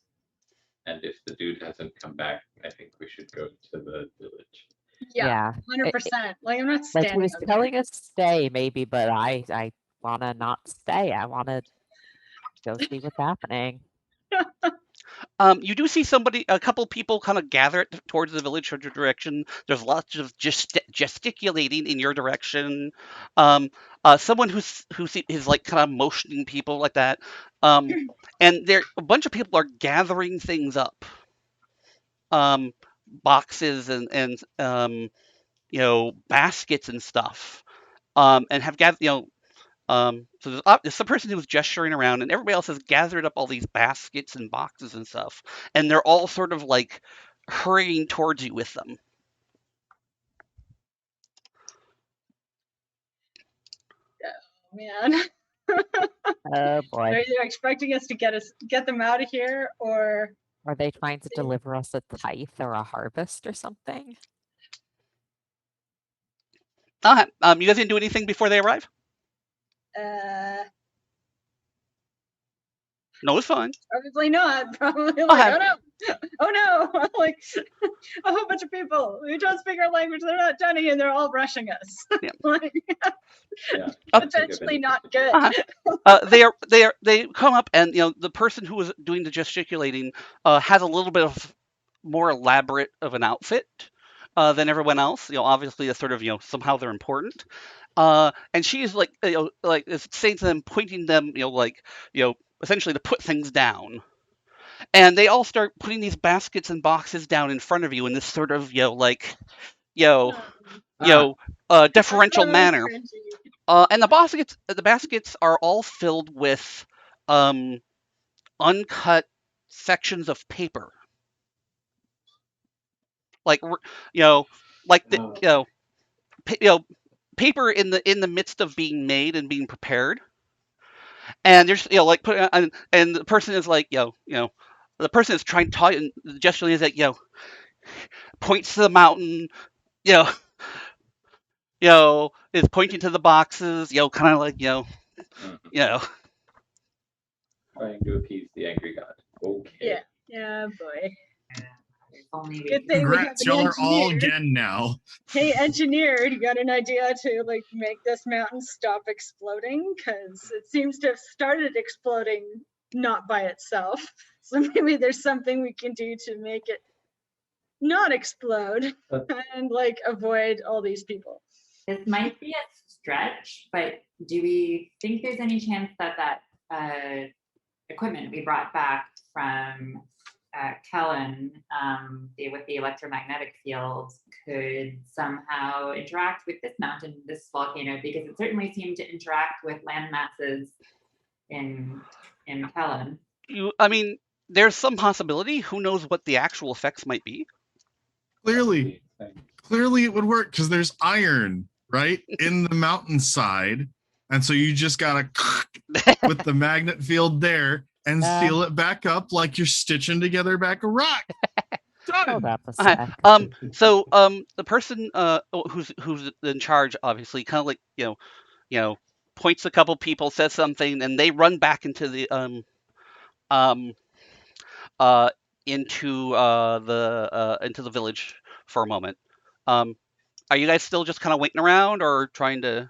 Speaker 2: and if the dude hasn't come back, I think we should go to the village.
Speaker 6: Yeah, 100%. Like I'm not
Speaker 5: Like
Speaker 6: standing.
Speaker 5: he was
Speaker 6: over
Speaker 5: telling us stay, maybe, but I wanna not stay. I wanna go see what's happening.
Speaker 1: You do see a couple people kind of gather towards the village direction. There's lots of gesticulating in your direction. Someone who is like kind of motioning people like that. And a bunch of people are gathering things up. Boxes and baskets and stuff. And have gathered, so there's some person who's gesturing around, and everybody else has gathered up all these baskets and boxes and stuff, and they're all sort of like hurrying towards you with them.
Speaker 6: Oh, man.
Speaker 5: Oh boy.
Speaker 6: Are you expecting us to get them out of here, or
Speaker 5: are they trying to deliver us a tithe or a harvest or something?
Speaker 1: You guys didn't do anything before they arrive? No, it's fine.
Speaker 6: Probably not. Probably like, oh no, like a whole bunch of people who don't speak our language. They're not Johnny, and they're all rushing us.
Speaker 1: Yeah.
Speaker 6: Like,
Speaker 2: Yeah.
Speaker 6: potentially not good.
Speaker 1: They come up, and the person who was doing the gesticulating has a little bit of more elaborate of an outfit than everyone else. Obviously, a sort of somehow they're important. And she is like is saying to them, pointing them, essentially to put things down. And they all start putting these baskets and boxes down in front of you in this sort of deferential manner. And the baskets are all filled with uncut sections of paper, paper in the midst of being made and being prepared. And there's and the person is like the person is trying to talk, and the gesture is like points to the mountain, is pointing to the boxes, kind of like
Speaker 2: trying to appease the angry god. Okay.
Speaker 6: Yeah, boy.
Speaker 4: Only
Speaker 6: Good thing we have
Speaker 3: Congrats,
Speaker 6: an
Speaker 3: y'all are
Speaker 6: engineer.
Speaker 3: all again now.
Speaker 6: Hey, engineer, you got an idea to like make this mountain stop exploding? Because it seems to have started exploding not by itself. So maybe there's something we can do to make it not explode and like avoid all these people.
Speaker 4: This might be a stretch, but do we think there's any chance that equipment we brought back from Kellen with the electromagnetic field could somehow interact with this mountain, this volcano, because it certainly seemed to interact with land masses in Kellen.
Speaker 1: There's some possibility. Who knows what the actual effects might be?
Speaker 3: Clearly it would work because there's iron right in the mountainside, and so you just gotta with the magnet field there and seal it back up like you're stitching together back a rock.
Speaker 5: Hold up a sec.
Speaker 1: So the person who's in charge, obviously, kind of like points a couple people, says something, and they run back into the into the village for a moment. Are you guys still just kind of waiting around or trying to?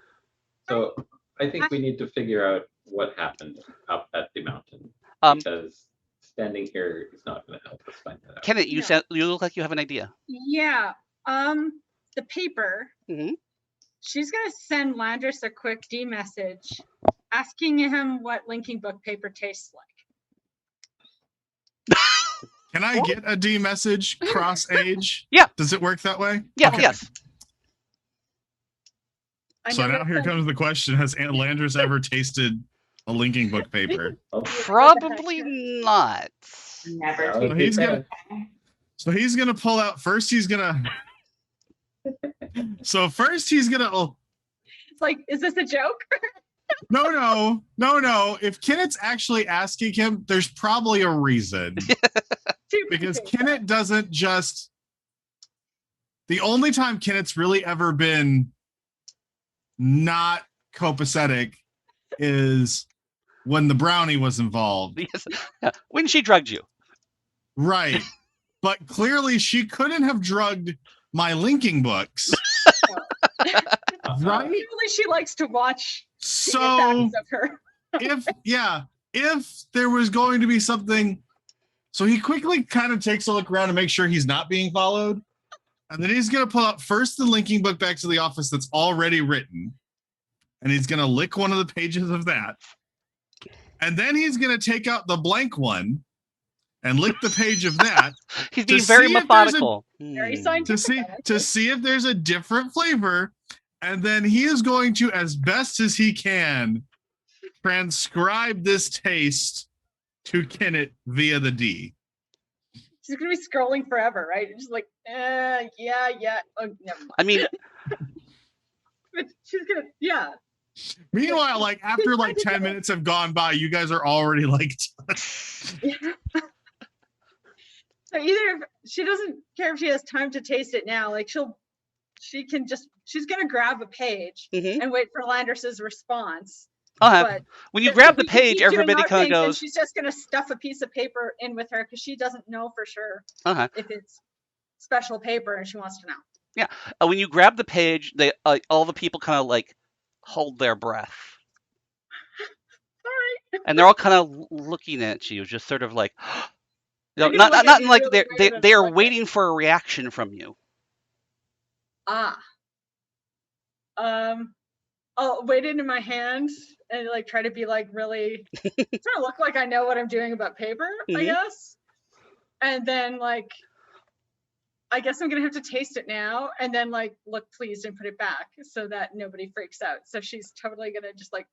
Speaker 2: So I think we need to figure out what happened up at the mountain, because standing here is not going to help us find that out.
Speaker 1: Kenneth, you look like you have an idea.
Speaker 6: Yeah. The paper.
Speaker 1: Mm-hmm.
Speaker 6: She's gonna send Landris a quick D message asking him what linking book paper tastes like.
Speaker 3: Can I get a D message cross age?
Speaker 1: Yeah.
Speaker 3: Does it work that way?
Speaker 1: Yeah.
Speaker 3: Okay.
Speaker 1: Yes.
Speaker 3: So now here comes the question: has Landris ever tasted a linking book paper?
Speaker 1: Probably not.
Speaker 4: Never
Speaker 2: So
Speaker 4: tasted
Speaker 3: So he's gonna pull out first. He's gonna. So first he's gonna. Oh,
Speaker 6: It's like, is this a joke?
Speaker 3: no. If Kennett's actually asking him, there's probably a reason. Because Kennett doesn't just. The only time Kennett's really ever been not copacetic is when the brownie was involved.
Speaker 1: Yeah, when she drugged you.
Speaker 3: Right. But clearly she couldn't have drugged my linking books. Right?
Speaker 6: Usually she likes to watch
Speaker 3: So
Speaker 6: the effects of her.
Speaker 3: if there was going to be something, so he quickly kind of takes a look around to make sure he's not being followed. And then he's going to pull out first the linking book back to the office that's already written. And he's going to lick one of the pages of that. And then he's going to take out the blank one and lick the page of that.
Speaker 1: He's being very methodical.
Speaker 6: Very scientific.
Speaker 3: To see if there's a different flavor. And then he is going to, as best as he can, transcribe this taste to Kennett via the D.
Speaker 6: She's gonna be scrolling forever, right? Just like, yeah. Oh, never mind.
Speaker 1: I mean,
Speaker 6: but she's gonna, yeah.
Speaker 3: Meanwhile, like after like 10 minutes have gone by, you guys are already like.
Speaker 6: So either if she doesn't care if she has time to taste it now, like she's gonna grab a page and wait for Landris's response.
Speaker 1: But when you grab the page, everybody kind of goes.
Speaker 6: She's just gonna stuff a piece of paper in with her because she doesn't know for sure if it's special paper and she wants to know.
Speaker 1: Yeah, when you grab the page, they all the people kind of like hold their breath.
Speaker 6: Sorry.
Speaker 1: And they're all kind of looking at you, just sort of like, not like they are waiting for a reaction from you.
Speaker 6: I'll wait it in my hand and like try to be like really try to look like I know what I'm doing about paper, I guess. And then like I guess I'm gonna have to taste it now and then like look pleased and put it back so that nobody freaks out. So she's totally gonna just like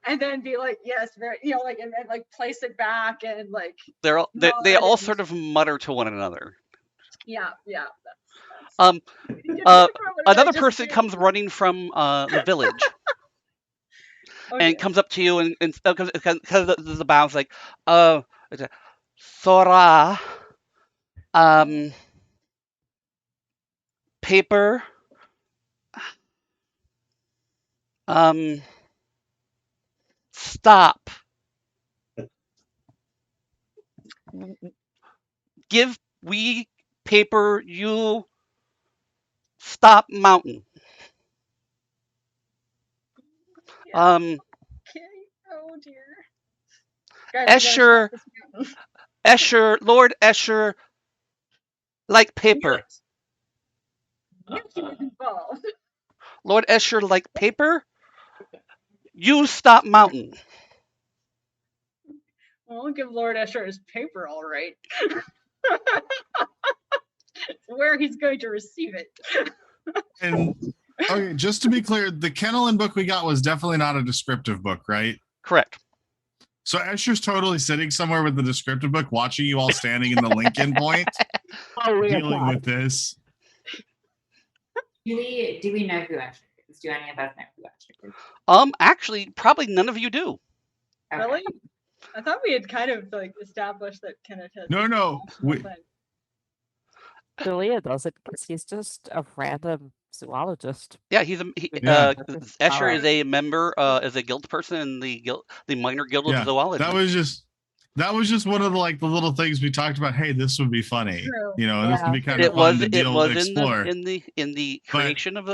Speaker 6: and then be like, yes, very, like and like place it back and like
Speaker 1: they all sort of mutter to one another.
Speaker 6: Yeah.
Speaker 1: Another person comes running from the village and comes up to you and because the bow's like, Sora, paper, stop. Give we paper you stop mountain.
Speaker 6: Okay. Oh dear. Guys,
Speaker 1: Escher, Lord Escher, like paper.
Speaker 6: Involved.
Speaker 1: Lord Escher, like paper. You stop mountain.
Speaker 6: Well, I'll give Lord Escher his paper, all right. Where he's going to receive it.
Speaker 3: And okay, just to be clear, the Kennelin book we got was definitely not a descriptive book, right?
Speaker 1: Correct.
Speaker 3: So Escher's totally sitting somewhere with the descriptive book, watching you all standing in the Lincoln point, dealing with this.
Speaker 4: Do we know who Escher is? Do any of us know who Escher is?
Speaker 1: Actually, probably none of you do.
Speaker 4: Okay.
Speaker 6: Really? I thought we had kind of like established that Kenneth has.
Speaker 3: No.
Speaker 5: Julia doesn't, because he's just a random zoologist.
Speaker 1: Yeah, Escher is a member, is a guild person in the minor guild of zoology.
Speaker 3: That was just one of the little things we talked about. Hey, this would be funny.
Speaker 6: True.
Speaker 3: This would be kind of fun to explore.
Speaker 1: in the creation of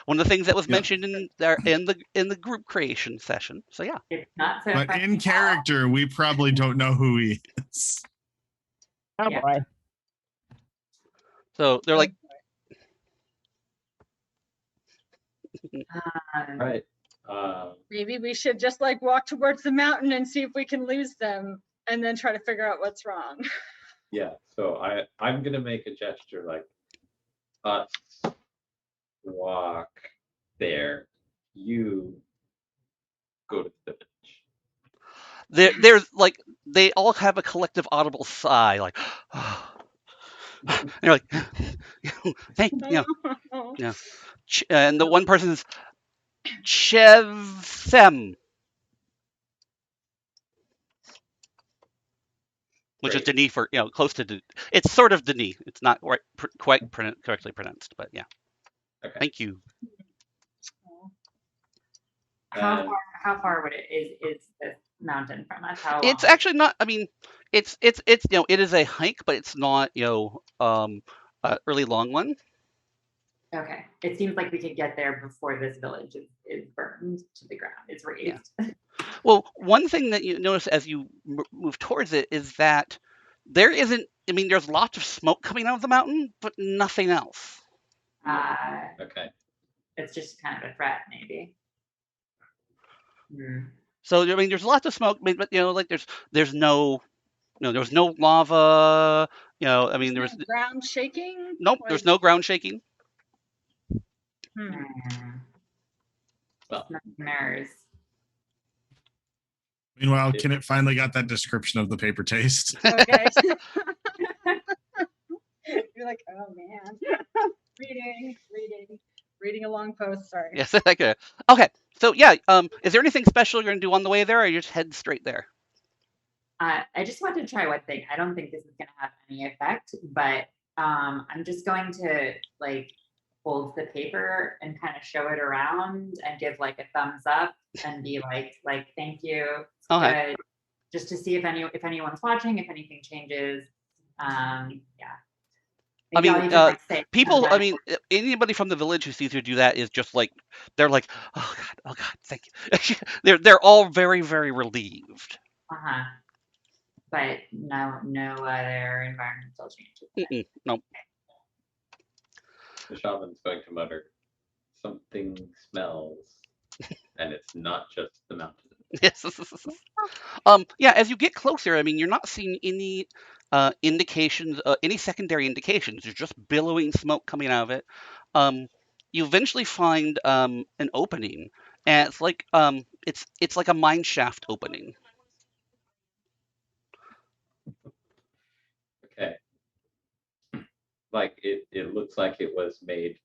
Speaker 1: one of the things that was mentioned in the group creation session. So yeah.
Speaker 4: It's not so.
Speaker 3: But in character, we probably don't know who he is.
Speaker 5: Oh boy.
Speaker 1: So they're like,
Speaker 2: right.
Speaker 6: Maybe we should just like walk towards the mountain and see if we can lose them and then try to figure out what's wrong.
Speaker 2: Yeah, so I'm gonna make a gesture like us walk there. You go to the village.
Speaker 1: There's like they all have a collective audible sigh, like, and you're like, thank and the one person is Chevsem, which is
Speaker 2: Great.
Speaker 1: Denis for close to. It's sort of Denis. It's not quite correctly pronounced, but yeah.
Speaker 2: Okay.
Speaker 1: Thank you.
Speaker 4: How far would it is this mountain from us? How long?
Speaker 1: It's actually not. I mean, it's it is a hike, but it's not a really long one.
Speaker 4: Okay. It seems like we could get there before this village is burned to the ground. It's raised.
Speaker 1: Yeah. Well, one thing that you notice as you move towards it is that there isn't. I mean, there's lots of smoke coming out of the mountain, but nothing else.
Speaker 2: Okay.
Speaker 4: It's just kind of a threat, maybe.
Speaker 1: So I mean, there's lots of smoke, but like there's no lava. I mean, there's
Speaker 6: ground shaking.
Speaker 1: Nope, there's no ground shaking.
Speaker 2: Well,
Speaker 4: nightmares.
Speaker 3: Meanwhile, Kenneth finally got that description of the paper taste.
Speaker 6: Okay. You're like, oh man. reading a long post. Sorry.
Speaker 1: Yes. Okay. Okay. So yeah. Is there anything special you're gonna do on the way there, or you just head straight there?
Speaker 4: I just want to try one thing. I don't think this is gonna have any effect, but I'm just going to like hold the paper and kind of show it around and give like a thumbs up and be like thank you. It's good. Just to see if anyone's watching, if anything changes. Yeah.
Speaker 1: Maybe I mean, people. I mean, anybody from the village who sees you do that is just like they're like, oh god, thank you. they're all very, very relieved.
Speaker 4: But no other environmental changes.
Speaker 1: Nope.
Speaker 2: The shaman's going to mutter, something smells, and it's not just the mountain.
Speaker 1: Yes. Yeah, as you get closer, I mean, you're not seeing any indications, any secondary indications. There's just billowing smoke coming out of it. You eventually find an opening, and it's like it's like a mine shaft opening.
Speaker 2: Okay. Like it looks like it was made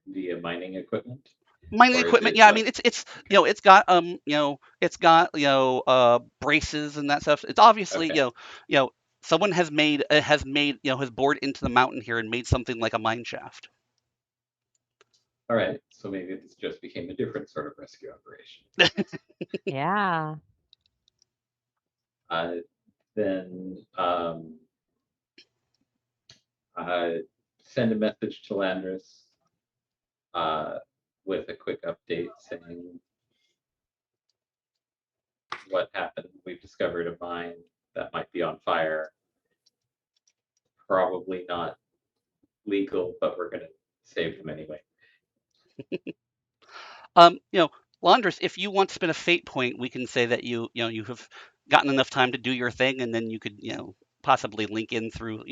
Speaker 2: via mining equipment.
Speaker 1: Mining equipment, yeah. I mean, it's it's got braces and that stuff. It's obviously someone has bored into the mountain here and made something like a mine shaft.
Speaker 2: All right, so maybe this just became a different sort of rescue operation.
Speaker 5: Yeah.
Speaker 2: Then send a message to Landris with a quick update saying what happened. We've discovered a mine that might be on fire. Probably not legal, but we're going to save them anyway.
Speaker 1: Landris, if you want to spend a fate point, we can say that you have gotten enough time to do your thing, and then you could possibly link in through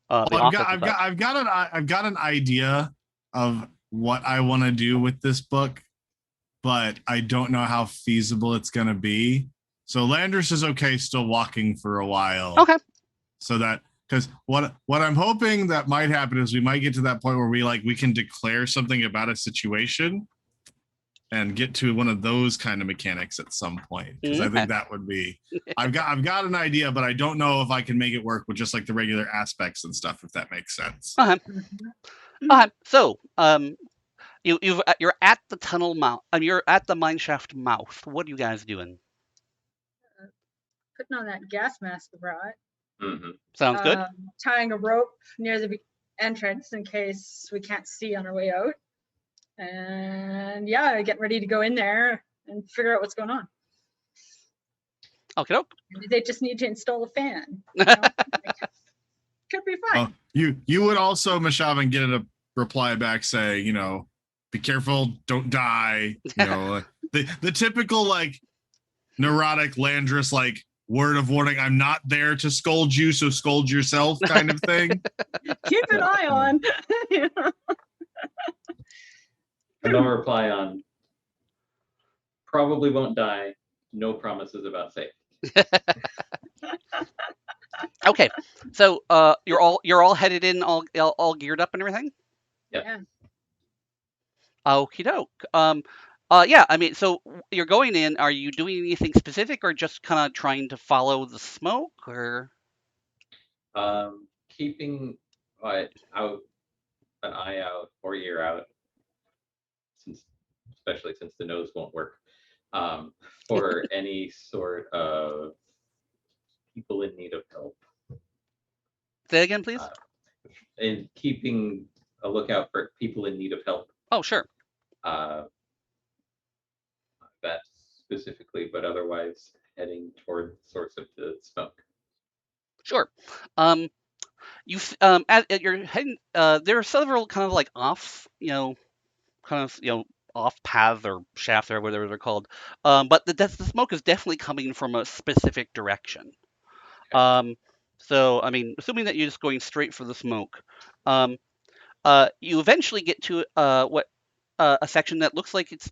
Speaker 3: I've got an idea of what I want to do with this book, but I don't know how feasible it's going to be. So Landris is okay still walking for a while.
Speaker 1: Okay.
Speaker 3: So that, because what I'm hoping that might happen is we might get to that point where we can declare something about a situation and get to one of those kind of mechanics at some point. Because I think that would be, I've got an idea, but I don't know if I can make it work with just like the regular aspects and stuff, if that makes sense.
Speaker 1: So, you're at the tunnel mouth. You're at the mine shaft mouth. What are you guys doing?
Speaker 6: Putting on that gas mask I brought.
Speaker 2: Mm-hmm.
Speaker 1: Sounds good.
Speaker 6: Tying a rope near the entrance in case we can't see on our way out. And yeah, get ready to go in there and figure out what's going on.
Speaker 1: Okay.
Speaker 6: They just need to install a fan. Could be fine.
Speaker 3: You would also, Mashavan, get a reply back say, be careful, don't die. The typical like neurotic Landris like word of warning, I'm not there to scold you, so scold yourself kind of thing.
Speaker 6: Keep an eye on.
Speaker 2: And I'll reply on probably won't die. No promises about safe.
Speaker 1: Okay, so you're all headed in, all geared up and everything.
Speaker 2: Yep.
Speaker 6: Yeah.
Speaker 1: Okie doke. Yeah, I mean, so you're going in. Are you doing anything specific, or just kind of trying to follow the smoke, or?
Speaker 2: Keeping an eye out or ear out, especially since the nose won't work, for any sort of people in need of help.
Speaker 1: Say again, please.
Speaker 2: And keeping a lookout for people in need of help.
Speaker 1: Oh, sure.
Speaker 2: That specifically, but otherwise heading toward the source of the smoke.
Speaker 1: Sure. At your heading, there are several kind of like off, off paths or shafts or whatever they're called. But the smoke is definitely coming from a specific direction.
Speaker 2: Okay.
Speaker 1: So I mean, assuming that you're just going straight for the smoke, you eventually get to a section that looks like it's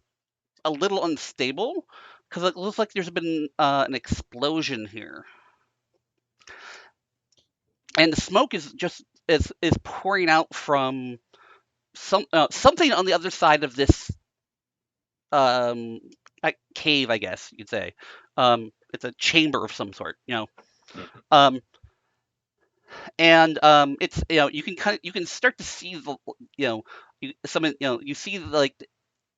Speaker 1: a little unstable because it looks like there's been an explosion here, and the smoke is pouring out from something on the other side of this cave, I guess you'd say. It's a chamber of some sort, and it's you can start to see the you see like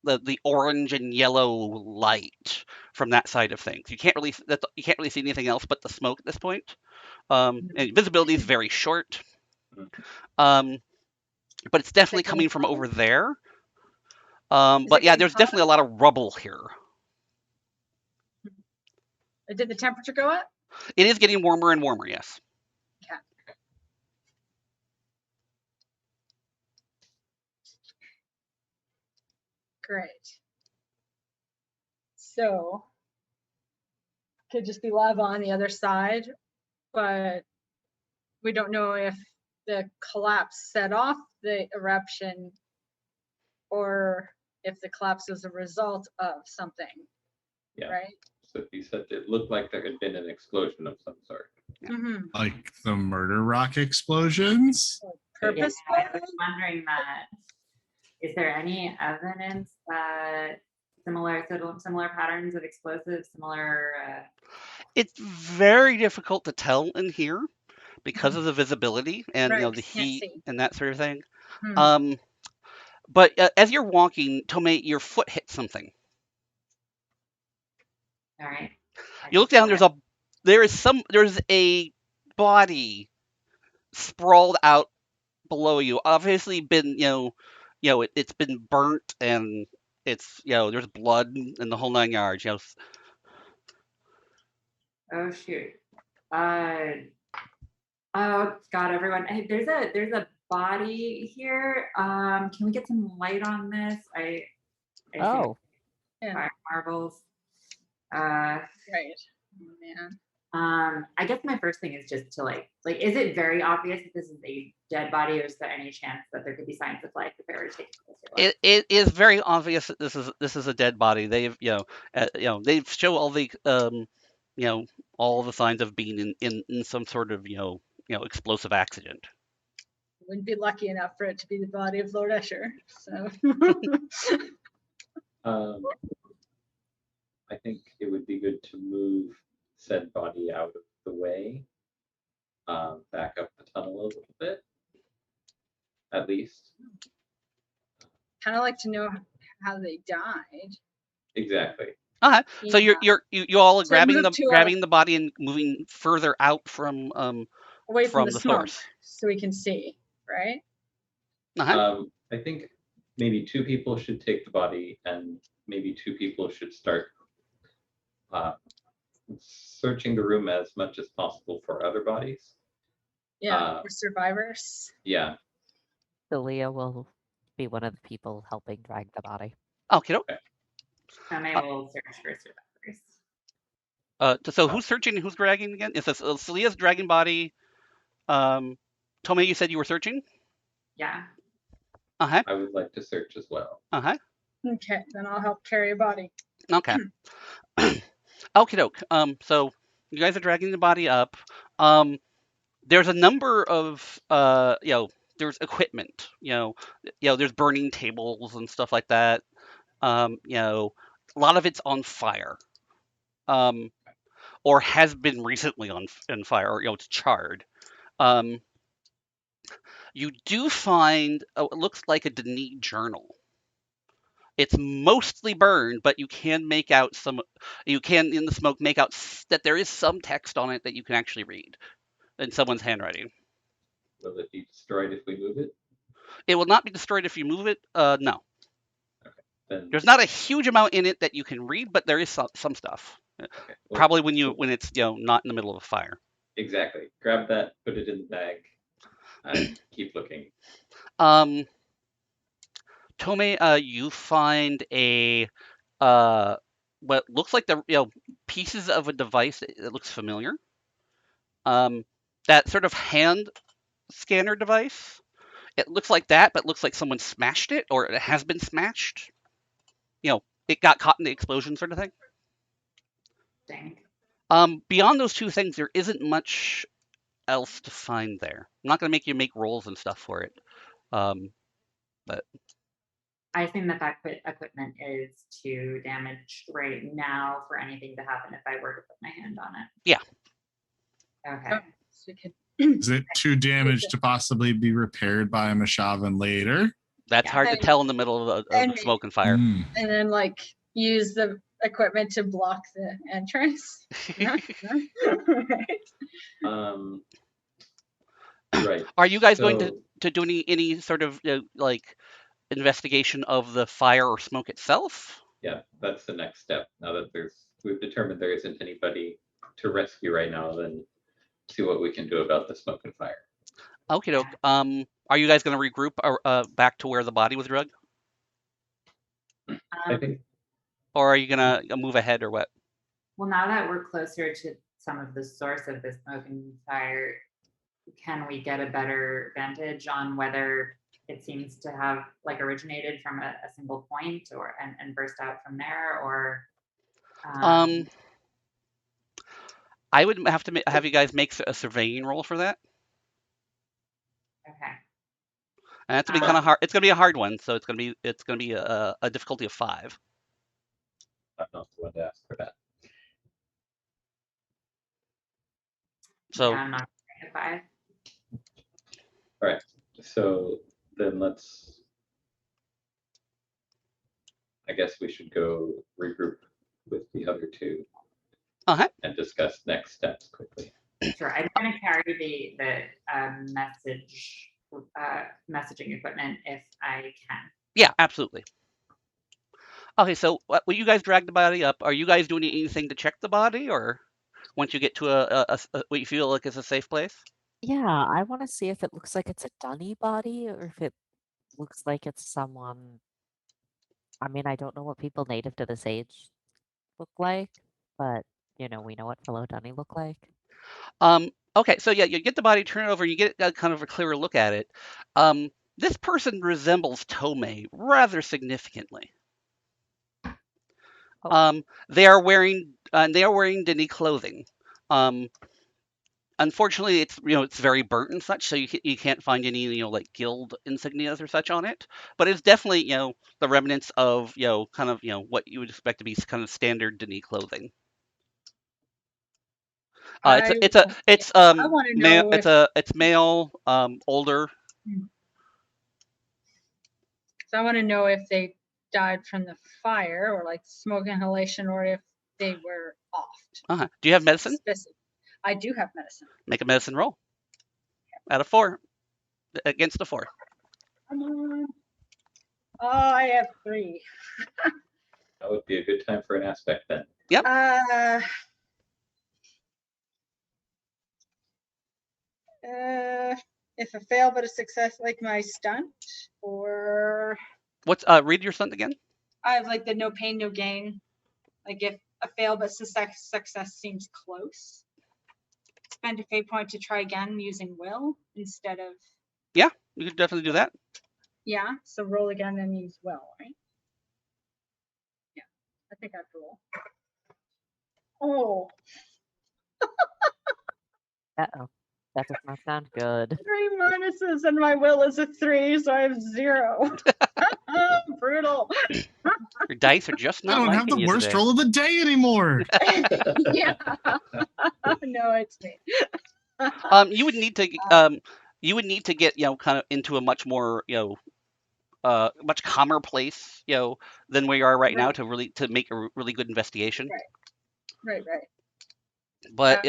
Speaker 1: the orange and yellow light from that side of things. You can't really see anything else but the smoke at this point. And visibility is very short. But it's definitely coming from over there. But yeah, there's definitely a lot of rubble here.
Speaker 6: Did the temperature go up?
Speaker 1: It is getting warmer and warmer, yes.
Speaker 6: Yeah. Great. So could just be lava on the other side, but we don't know if the collapse set off the eruption or if the collapse is a result of something.
Speaker 2: Yeah.
Speaker 6: Right?
Speaker 2: So you said it looked like there had been an explosion of some sort.
Speaker 1: Yeah.
Speaker 6: Mm-hmm.
Speaker 3: Like the murder rock explosions?
Speaker 6: Purposeful?
Speaker 4: Yeah, I was wondering that. Is there any evidence that similar patterns of explosives,
Speaker 1: It's very difficult to tell in here because of the visibility and
Speaker 6: Right,
Speaker 1: the
Speaker 6: can't
Speaker 1: heat
Speaker 6: see.
Speaker 1: and that sort of thing.
Speaker 6: Hmm.
Speaker 1: But as you're walking, Tomei, your foot hits something.
Speaker 4: all right.
Speaker 1: You look down. There's a body sprawled out below you. Obviously, been it's been burnt and it's there's blood and the whole 9 yards.
Speaker 4: Oh shoot. Oh God, everyone. Hey, there's a body here. Can we get some light on this? I
Speaker 5: Oh,
Speaker 6: Yeah.
Speaker 4: fire marbles.
Speaker 6: Right. Oh, man.
Speaker 4: I guess my first thing is just to like, is it very obvious that this is a dead body, or is there any chance that there could be signs of life if they were to take this?
Speaker 1: It is very obvious that this is a dead body. They've they show all the all the signs of being in some sort of explosive accident.
Speaker 6: Wouldn't be lucky enough for it to be the body of Lord Escher. So
Speaker 2: I think it would be good to move said body out of the way, back up the tunnel a little bit, at least.
Speaker 6: kind of like to know how they died.
Speaker 2: Exactly.
Speaker 1: So
Speaker 6: Yeah.
Speaker 1: you all are
Speaker 6: So
Speaker 1: grabbing
Speaker 6: move
Speaker 1: the
Speaker 6: to
Speaker 1: body and moving further out from
Speaker 6: away from the smoke,
Speaker 1: source.
Speaker 6: so we can see, right?
Speaker 2: I think maybe 2 people should take the body, and maybe 2 people should start searching the room as much as possible for other bodies.
Speaker 6: Yeah, for survivors.
Speaker 2: Yeah.
Speaker 5: Celia will be one of the people helping drag the body.
Speaker 1: Okay.
Speaker 4: And I will search for survivors.
Speaker 1: So who's searching and who's dragging again? Is this Celia's dragging body? Tomei, you said you were searching?
Speaker 4: Yeah.
Speaker 2: I would like to search as well.
Speaker 6: Okay, then I'll help carry a body.
Speaker 1: Okay. Okie doke. So you guys are dragging the body up. There's a number of there's equipment. There's burning tables and stuff like that. A lot of it's on fire. Or has been recently on fire, or it's charred. You do find it looks like a Denis journal. It's mostly burned, but you can make out you can in the smoke make out that there is some text on it that you can actually read in someone's handwriting.
Speaker 2: Will it be destroyed if we move it?
Speaker 1: It will not be destroyed if you move it. No.
Speaker 2: Okay. Then
Speaker 1: there's not a huge amount in it that you can read, but there is some stuff.
Speaker 2: okay. Well,
Speaker 1: Probably when it's not in the middle of a fire.
Speaker 2: Exactly. Grab that, put it in the bag, and keep looking.
Speaker 1: Tome, you find a what looks like the pieces of a device that looks familiar. That sort of hand scanner device. It looks like that, but looks like someone smashed it, or it has been smashed. It got caught in the explosion, sort of thing.
Speaker 4: Dang.
Speaker 1: Beyond those two things, there isn't much else to find there. I'm not going to make you make rolls and stuff for it. But
Speaker 4: I assume that equipment is too damaged right now for anything to happen if I were to put my hand on it.
Speaker 1: Yeah.
Speaker 4: Okay.
Speaker 6: So we could
Speaker 3: Is it too damaged to possibly be repaired by a Mashavan later?
Speaker 1: That's
Speaker 4: Yeah.
Speaker 1: hard to tell in the middle of smoke and fire.
Speaker 3: Mm.
Speaker 6: and then like use the equipment to block the entrance. Yeah.
Speaker 2: Right.
Speaker 1: Are you guys going to do any sort of like investigation of the fire or smoke itself?
Speaker 2: Yeah, that's the next step. Now that we've determined there isn't anybody to rescue right now, then see what we can do about the smoke and fire.
Speaker 1: Okay, doke. Are you guys going to regroup back to where the body was drugged?
Speaker 2: I think.
Speaker 1: Or are you going to move ahead or what?
Speaker 4: Well, now that we're closer to some of the source of the smoke and fire, can we get a better vantage on whether it seems to have like originated from a single point or and burst out from there, or
Speaker 1: I would have to have you guys make a surveying roll for that.
Speaker 4: okay.
Speaker 1: And that's gonna be kind of hard. It's gonna be a hard one, so it's gonna be a difficulty of 5.
Speaker 2: I'm not the one to ask for that.
Speaker 1: So
Speaker 4: Yeah, I'm not at 5.
Speaker 2: All right. So then I guess we should go regroup with the other two and discuss next steps quickly.
Speaker 4: Sure. I'm going to carry the messaging equipment if I can.
Speaker 1: Yeah, absolutely. Okay, so when you guys drag the body up, are you guys doing anything to check the body, or once you get to a what you feel like is a safe place?
Speaker 5: Yeah, I want to see if it looks like it's a dunny body or if it looks like it's someone. I mean, I don't know what people native to this age look like, but we know what fellow dunny look like.
Speaker 1: Okay, so yeah, you get the body, turn it over, you get kind of a clearer look at it. This person resembles Tome rather significantly.
Speaker 5: Oh.
Speaker 1: They are wearing Denis clothing. Unfortunately, it's very burnt and such, so you can't find any like guild insignias or such on it. But it's definitely the remnants of kind of what you would expect to be kind of standard Denis clothing. It's male, older.
Speaker 6: So I want to know if they died from the fire or like smoke inhalation, or if they were offed.
Speaker 1: Do you have medicine?
Speaker 6: I do have medicine.
Speaker 1: Make a medicine roll. Out of 4. Against a 4.
Speaker 6: Come on. Oh, I have 3.
Speaker 2: That would be a good time for an aspect then.
Speaker 1: Yep.
Speaker 6: If a fail but a success, like my stunt, or
Speaker 1: what's read your stunt again?
Speaker 6: I have like the no pain, no gain. Like if a fail but success seems close, spend a fate point to try again using will instead of.
Speaker 1: Yeah, you could definitely do that.
Speaker 6: Yeah, so roll again and use will, right? think I have to roll. Oh,
Speaker 5: Uh-oh. That does not sound good.
Speaker 6: 3 minuses and my will is a 3, so I have 0. Brutal.
Speaker 1: Your dice are just
Speaker 3: I
Speaker 1: not
Speaker 3: don't have
Speaker 1: liking
Speaker 3: the
Speaker 1: you
Speaker 3: worst
Speaker 1: today.
Speaker 3: roll of the day anymore.
Speaker 6: Yeah. No, it's me.
Speaker 1: You would need to get kind of into a much more much calmer place than where you are right now
Speaker 6: Right.
Speaker 1: to make a really good investigation.
Speaker 6: Right.
Speaker 1: But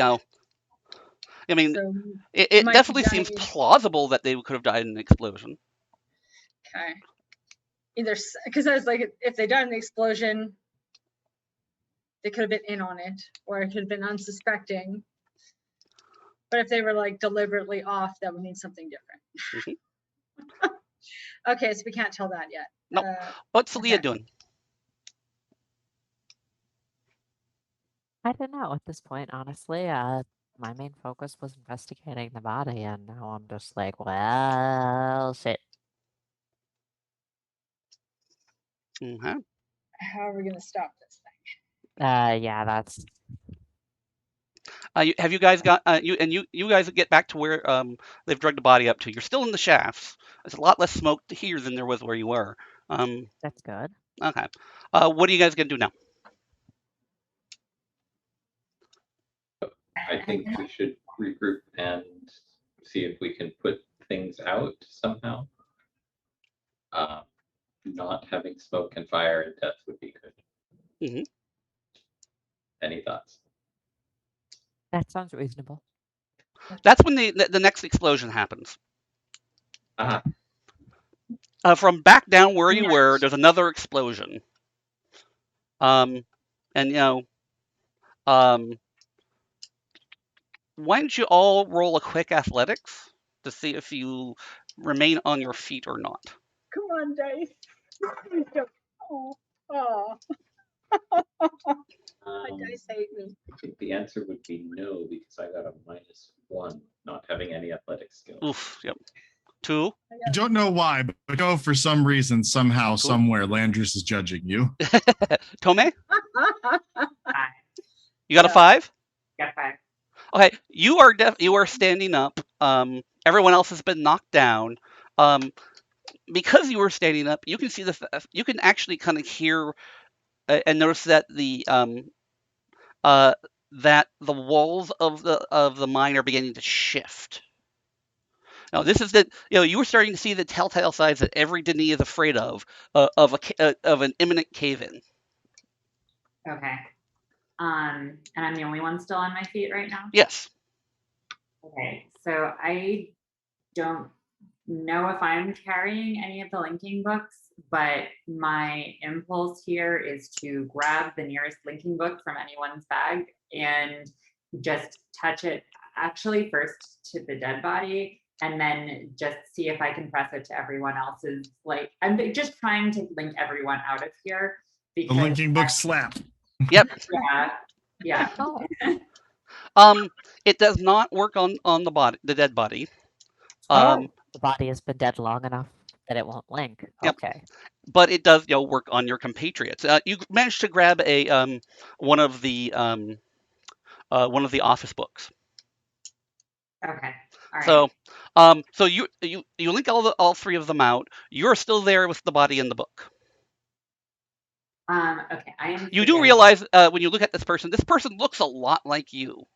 Speaker 1: I mean,
Speaker 6: So
Speaker 1: it
Speaker 6: might be
Speaker 1: definitely seems
Speaker 6: dying.
Speaker 1: plausible that they could have died in an explosion.
Speaker 6: Okay. Either because I was like, if they died in the explosion, they could have been in on it, or it could have been unsuspecting. But if they were like deliberately off, that would mean something different. Okay, so we can't tell that yet.
Speaker 1: Nope. What's Celia
Speaker 6: okay.
Speaker 1: doing?
Speaker 5: I don't know at this point, honestly. My main focus was investigating the body, and now I'm just like, well, shit.
Speaker 1: Mm-hmm.
Speaker 6: How are we gonna stop this thing?
Speaker 5: Yeah, that's
Speaker 1: Have you guys got you guys get back to where they've dragged the body up to? You're still in the shafts. There's a lot less smoke here than there was where you were.
Speaker 5: that's good.
Speaker 1: Okay. What are you guys gonna do now?
Speaker 2: I think we should regroup and see if we can put things out somehow. Not having smoke and fire and death would be good.
Speaker 1: Mm-hmm.
Speaker 2: Any thoughts?
Speaker 5: That sounds reasonable.
Speaker 1: That's when the next explosion happens. From back down where you were, there's another explosion. And why don't you all roll a quick athletics to see if you remain on your feet or not?
Speaker 6: Come on, dice. Please don't. Oh. My dice hate me.
Speaker 2: I think the answer would be no, because I got a -1, not having any athletic skills.
Speaker 1: Oof. Yep. 2.
Speaker 3: I don't know why, but go for some reason, somehow, somewhere, Landris is judging you.
Speaker 1: Tome?
Speaker 4: 5.
Speaker 1: You got a 5?
Speaker 4: Got 5.
Speaker 1: Okay, you are standing up. Everyone else has been knocked down. Because you were standing up, you can see you can actually kind of hear and notice that the walls of the mine are beginning to shift. Now, this is you were starting to see the telltale signs that every Denis is afraid of an imminent cave-in.
Speaker 4: Okay. And I'm the only one still on my feet right now?
Speaker 1: Yes.
Speaker 4: Okay, so I don't know if I'm carrying any of the linking books, but my impulse here is to grab the nearest linking book from anyone's bag and just touch it actually first to the dead body and then just see if I can press it to everyone else's. Like, I'm just trying to link everyone out of here.
Speaker 3: The linking book slap.
Speaker 1: Yep.
Speaker 4: Yeah.
Speaker 1: It does not work on the dead body.
Speaker 5: The body has been dead long enough that it won't link.
Speaker 1: Yep.
Speaker 5: Okay.
Speaker 1: But it does work on your compatriots. You managed to grab one of the office books.
Speaker 4: Okay. All
Speaker 1: So
Speaker 4: right.
Speaker 1: so you link all 3 of them out. You're still there with the body in the book.
Speaker 4: Okay.
Speaker 1: You do realize when you look at this person looks a lot like you.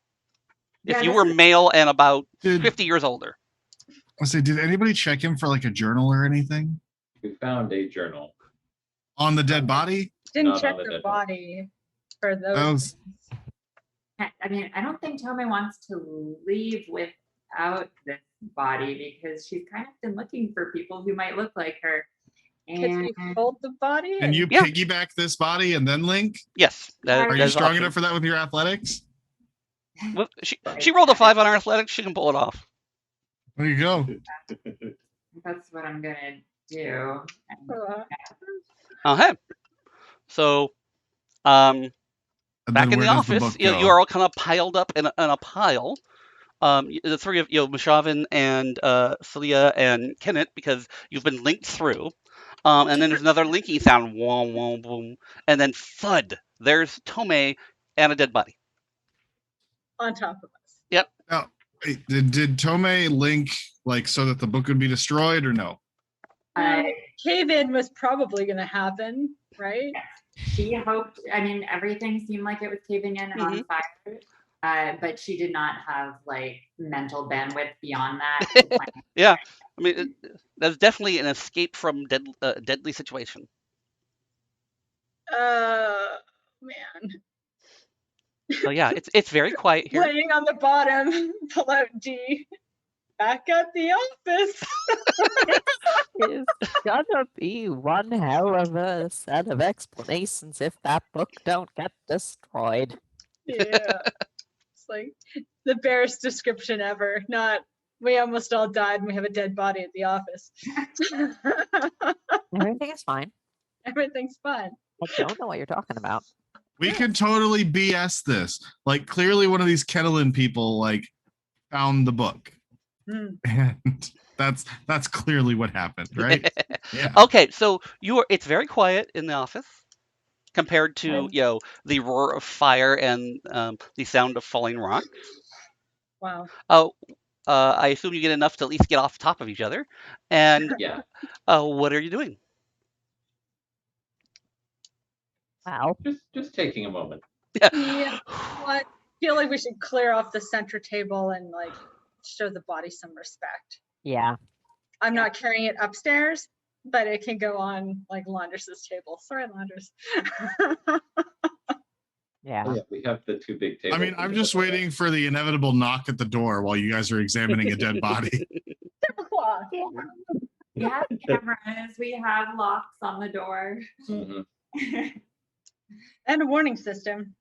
Speaker 4: Yeah,
Speaker 1: if you were male and about
Speaker 3: Did-
Speaker 1: 50 years older.
Speaker 3: I say, did anybody check him for like a journal or anything
Speaker 2: We found a journal.
Speaker 3: on the dead body?
Speaker 6: Didn't
Speaker 2: Not
Speaker 6: check
Speaker 2: on the
Speaker 6: the
Speaker 2: dead
Speaker 6: body for those.
Speaker 3: That was-
Speaker 4: I mean, I don't think Tome wants to leave without this body because she's kind of been looking for people who might look like her.
Speaker 6: Could
Speaker 4: And
Speaker 6: you hold the body?
Speaker 3: And you
Speaker 1: Yeah.
Speaker 3: piggyback this body and then link?
Speaker 1: Yes.
Speaker 3: Are you strong
Speaker 1: option.
Speaker 3: enough for that with your athletics?
Speaker 1: Well, she rolled a 5 on her athletics. She can pull it off.
Speaker 3: There you go.
Speaker 4: that's what I'm gonna do.
Speaker 6: Uh,
Speaker 1: So,
Speaker 3: And
Speaker 1: back
Speaker 3: then
Speaker 1: in the
Speaker 3: where does
Speaker 1: office,
Speaker 3: book
Speaker 1: you
Speaker 3: go?
Speaker 1: are all kind of piled up in a pile. The 3 of Mashavin and Celia and Kenneth, because you've been linked through. And then there's another linking sound, wom, wom, boom, and then thud. There's Tomei and a dead body.
Speaker 6: On top of us.
Speaker 1: Yep.
Speaker 3: Now, wait, did Tomei link like so that the book would be destroyed or no?
Speaker 6: Cave-in was probably going to happen, right?
Speaker 4: She hoped, I mean, everything seemed like it was caving in and on fire, but she did not have like mental bandwidth beyond that. to plan.
Speaker 1: Yeah, I mean, that's definitely an escape from deadly situation.
Speaker 6: Man.
Speaker 1: So yeah, it's very quiet here.
Speaker 6: Laying on the bottom, pull out D. Back at the office.
Speaker 5: It's gonna be one hell of a set of explanations if that book don't get destroyed.
Speaker 6: Yeah. It's like the barest description ever. Not, we almost all died and we have a dead body at the office.
Speaker 5: Everything is fine.
Speaker 6: Everything's fine.
Speaker 5: I don't know what you're talking about.
Speaker 3: We can totally BS this. Like clearly one of these Kettlin people like found the book. And that's clearly what happened, right? Yeah.
Speaker 1: Okay, so it's very quiet in the office compared to the roar of fire and the sound of falling rock.
Speaker 6: Wow.
Speaker 1: Oh, I assume you get enough to at least get off top of each other. And what are you doing?
Speaker 5: Wow.
Speaker 2: Just taking a moment.
Speaker 6: Yeah. I feel like we should clear off the center table and like show the body some respect.
Speaker 5: Yeah.
Speaker 6: I'm not carrying it upstairs, but it can go on like Laundress's table. Sorry, Laundress.
Speaker 5: Yeah.
Speaker 2: Oh, yeah, we have the two big tables.
Speaker 3: I mean, I'm just waiting for the inevitable knock at the door while you guys are examining a dead body.
Speaker 4: We have cameras, we have locks on the door.
Speaker 6: And a warning system.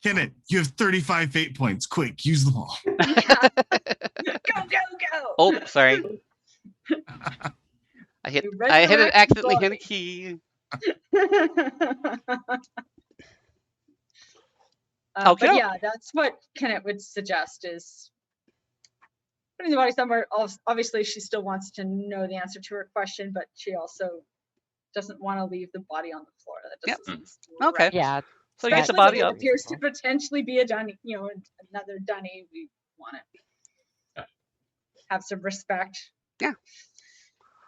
Speaker 3: Kenneth, you have 35 fate points. Quick, use them all.
Speaker 6: Go.
Speaker 1: Oh, sorry. I hit it accidentally hit a key.
Speaker 6: But yeah, that's what Kenneth would suggest is putting the body somewhere. Obviously, she still wants to know the answer to her question, but she also doesn't want to leave the body on the floor. That doesn't
Speaker 1: Okay.
Speaker 5: Yeah.
Speaker 1: So you get the body up.
Speaker 6: It appears to potentially be a dunny, another dunny. We want to have some respect.
Speaker 1: Yeah.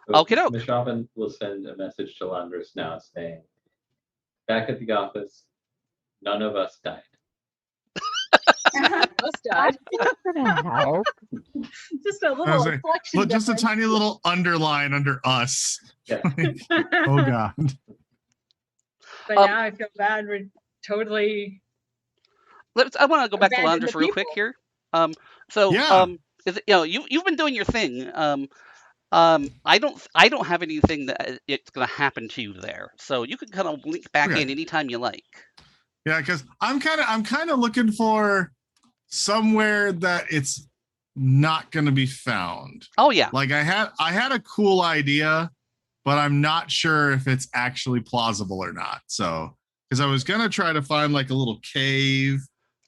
Speaker 2: So
Speaker 1: Okay.
Speaker 2: Mishavan will send a message to Laundress now saying, "Back at the office, none of us died."
Speaker 5: That's gonna help.
Speaker 6: Just a little inflection.
Speaker 3: Look, just a tiny little underline under us.
Speaker 2: Yeah.
Speaker 3: Oh God.
Speaker 6: But now I feel bad. We're totally.
Speaker 1: I want to go back to Laundress real quick here. You've been doing your thing. I don't have anything that it's going to happen to you there, so you can kind of link back in anytime you like.
Speaker 3: Yeah, because I'm kind of looking for somewhere that it's not going to be found.
Speaker 1: Oh yeah.
Speaker 3: Like I had a cool idea, but I'm not sure if it's actually plausible or not. So, because I was going to try to find like a little cave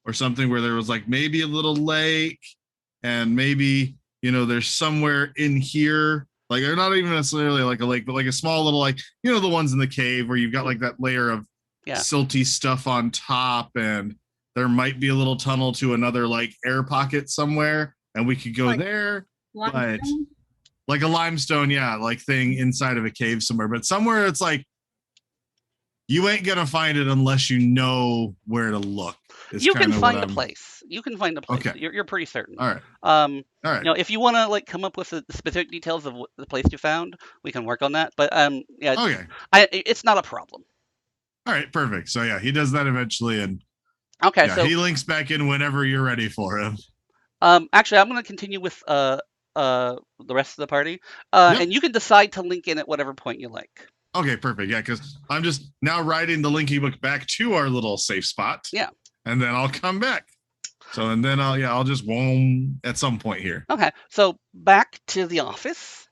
Speaker 3: or something where there was like maybe a little lake and maybe, there's somewhere in here, like they're not even necessarily like a lake, but like a small little, like, the ones in the cave where you've got like that layer of silty stuff on top, and there might be a little tunnel to another like air pocket somewhere, and we could go there. But like a limestone, like thing inside of a cave somewhere, but somewhere it's like you ain't gonna find it unless you know where to look.
Speaker 1: You can find a place.
Speaker 3: Okay.
Speaker 1: You're pretty certain.
Speaker 3: All right. All right.
Speaker 1: If you want to like come up with the specific details of the place you found, we can work on that. But
Speaker 3: okay.
Speaker 1: It's not a problem.
Speaker 3: All right, perfect. So yeah, he does that eventually, and
Speaker 1: so
Speaker 3: he links back in whenever you're ready for him.
Speaker 1: Actually, I'm going to continue with the rest of the party, and you can decide to link in at whatever point you like.
Speaker 3: Okay, perfect. Yeah, because I'm just now riding the linking book back to our little safe spot.
Speaker 1: Yeah,
Speaker 3: and then I'll come back. So and then I'll just womb at some point here.
Speaker 1: Okay, so back to the office.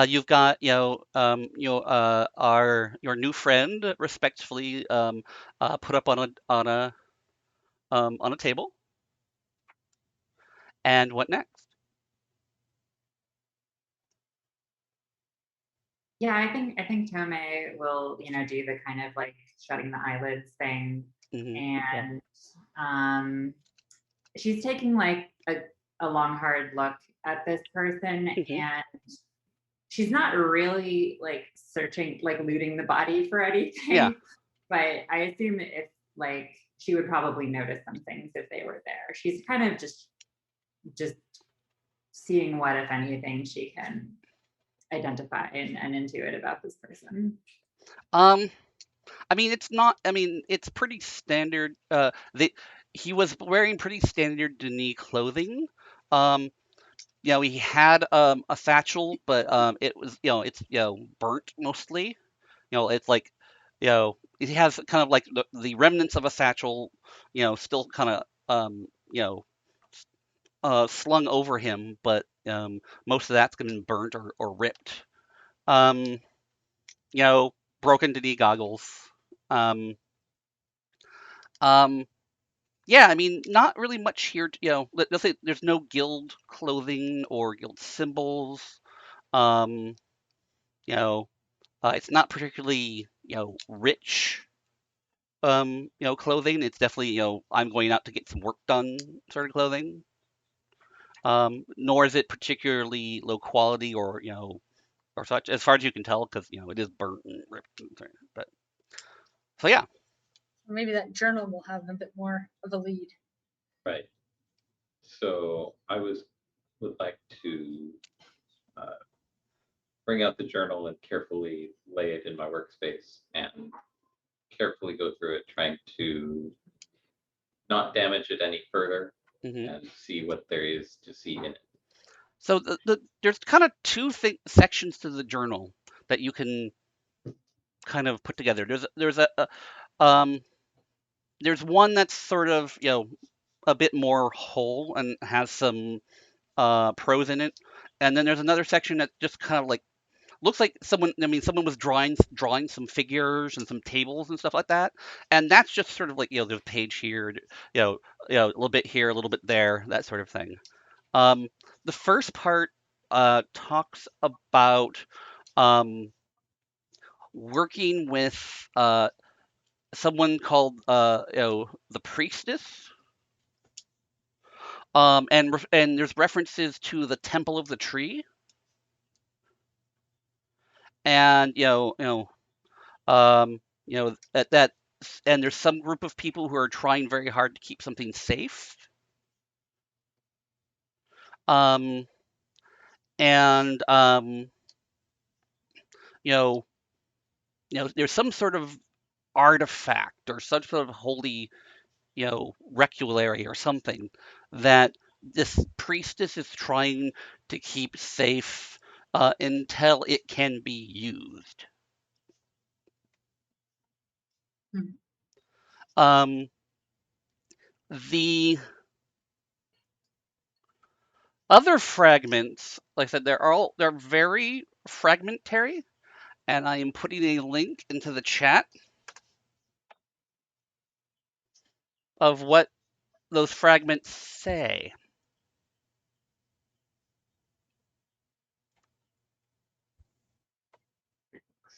Speaker 1: You've got your new friend respectfully put up on a table. And what next?
Speaker 4: Yeah, I think Tome will, do the kind of like shutting the eyelids thing. And she's taking like a long, hard look at this person, and she's not really like searching, like looting the body for anything.
Speaker 1: Yeah.
Speaker 4: But I assume if like she would probably notice some things if they were there. She's kind of just seeing what, if anything, she can identify and intuit about this person.
Speaker 1: I mean, it's pretty standard. He was wearing pretty standard Denis clothing. He had a satchel, but it was, it's burnt mostly. It's like, it has kind of like the remnants of a satchel, still kind of slung over him, but most of that's been burnt or ripped. Um, broken Denis goggles. Um, yeah, I mean, not really much here. Let's say there's no guild clothing or guild symbols. Um, it's not particularly, rich, clothing. It's definitely, I'm going out to get some work done sort of clothing. Nor is it particularly low quality or such, as far as you can tell, because, it is burnt and ripped. But so yeah.
Speaker 6: Maybe that journal will have a bit more of a lead.
Speaker 2: Right. So I would like to bring out the journal and carefully lay it in my workspace and carefully go through it, trying to not damage it any further and see what there is to see in it.
Speaker 1: So there's kind of two sections to the journal that you can kind of put together. There's one that's sort of, a bit more whole and has some prose in it, and then there's another section that just kind of like looks like someone was drawing some figures and some tables and stuff like that, and that's just sort of like, there's a page here, a little bit here, a little bit there, that sort of thing. The first part talks about working with someone called the priestess. And there's references to the Temple of the Tree, and at that, and there's some group of people who are trying very hard to keep something safe. Um, and there's some sort of artifact or some sort of holy, reculary or something that this priestess is trying to keep safe until it can be used. The other fragments, like I said, they're very fragmentary, and I am putting a link into the chat of what those fragments say.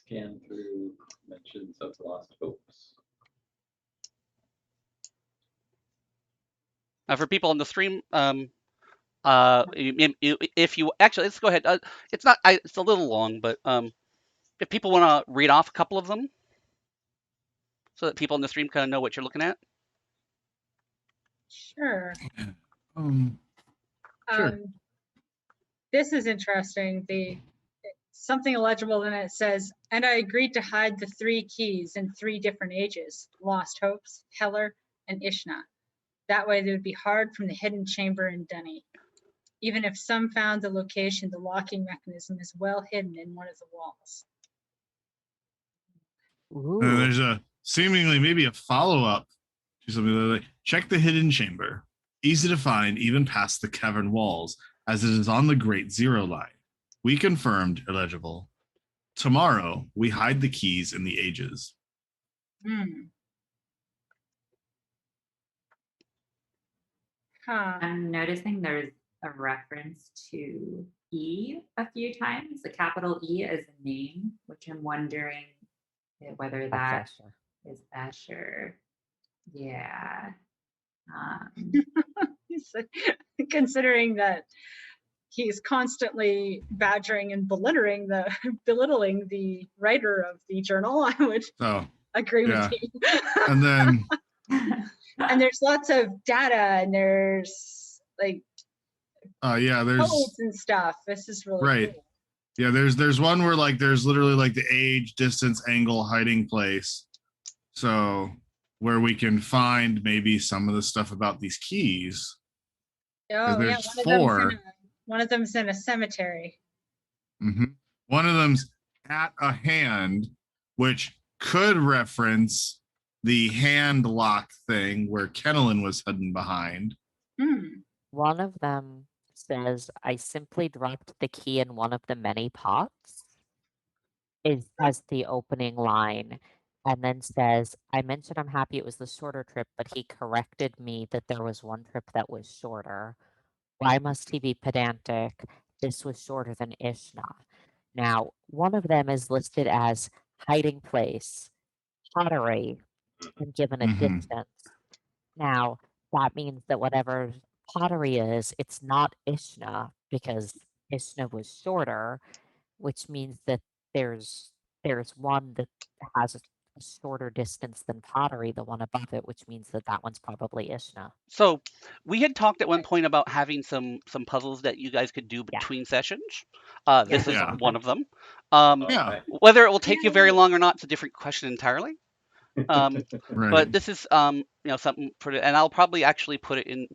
Speaker 2: Scan through mentions of lost hopes.
Speaker 1: For people on the stream, if you actually, let's go ahead. It's not. It's a little long, but if people want to read off a couple of them, so that people on the stream kind of know what you're looking at.
Speaker 6: Sure.
Speaker 3: Sure.
Speaker 6: This is interesting. Something illegible, and it says, and I agreed to hide the 3 keys in 3 different ages: Lost Hopes, Heller, and Ishna. That way they would be hard from the hidden chamber in Denny. Even if some found the location, the locking mechanism is well hidden in one of the walls.
Speaker 3: And there's a seemingly maybe a follow-up to something like, check the hidden chamber. Easy to find even past the cavern walls, as it is on the Great Zero line. We confirmed illegible. Tomorrow, we hide the keys in the ages.
Speaker 6: Huh.
Speaker 4: I'm noticing there's a reference to E a few times, the capital E as a name, which I'm wondering whether that is Escher. Yeah.
Speaker 6: Considering that he's constantly badgering and belittling the writer of the journal, I would agree with you.
Speaker 3: And then
Speaker 6: and there's lots of data, and there's like
Speaker 3: there's
Speaker 6: codes and stuff. This is really cool.
Speaker 3: Yeah, there's one where like there's literally like the age, distance, angle, hiding place. So where we can find maybe some of the stuff about these keys.
Speaker 6: Oh,
Speaker 3: there's
Speaker 6: yeah, one of them's in a cemetery.
Speaker 3: Mm-hmm. One of them's at a hand, which could reference the hand lock thing where Kennelin was hidden behind.
Speaker 5: One of them says, I simply dropped the key in one of the many pots, as the opening line, and then says, I mentioned I'm happy it was the shorter trip, but he corrected me that there was one trip that was shorter. Why must he be pedantic? This was shorter than Ishna. Now, one of them is listed as hiding place, pottery, and given a distance. Now, that means that whatever pottery is, it's not Ishna, because Ishna was shorter, which means that there's one that has a shorter distance than pottery, the one above it, which means that that one's probably Ishna.
Speaker 1: So we had talked at one point about having some puzzles that you guys could do between sessions. This is one of them. Whether it will take you very long or not, it's a different question entirely. But this is something pretty, and I'll probably actually put it in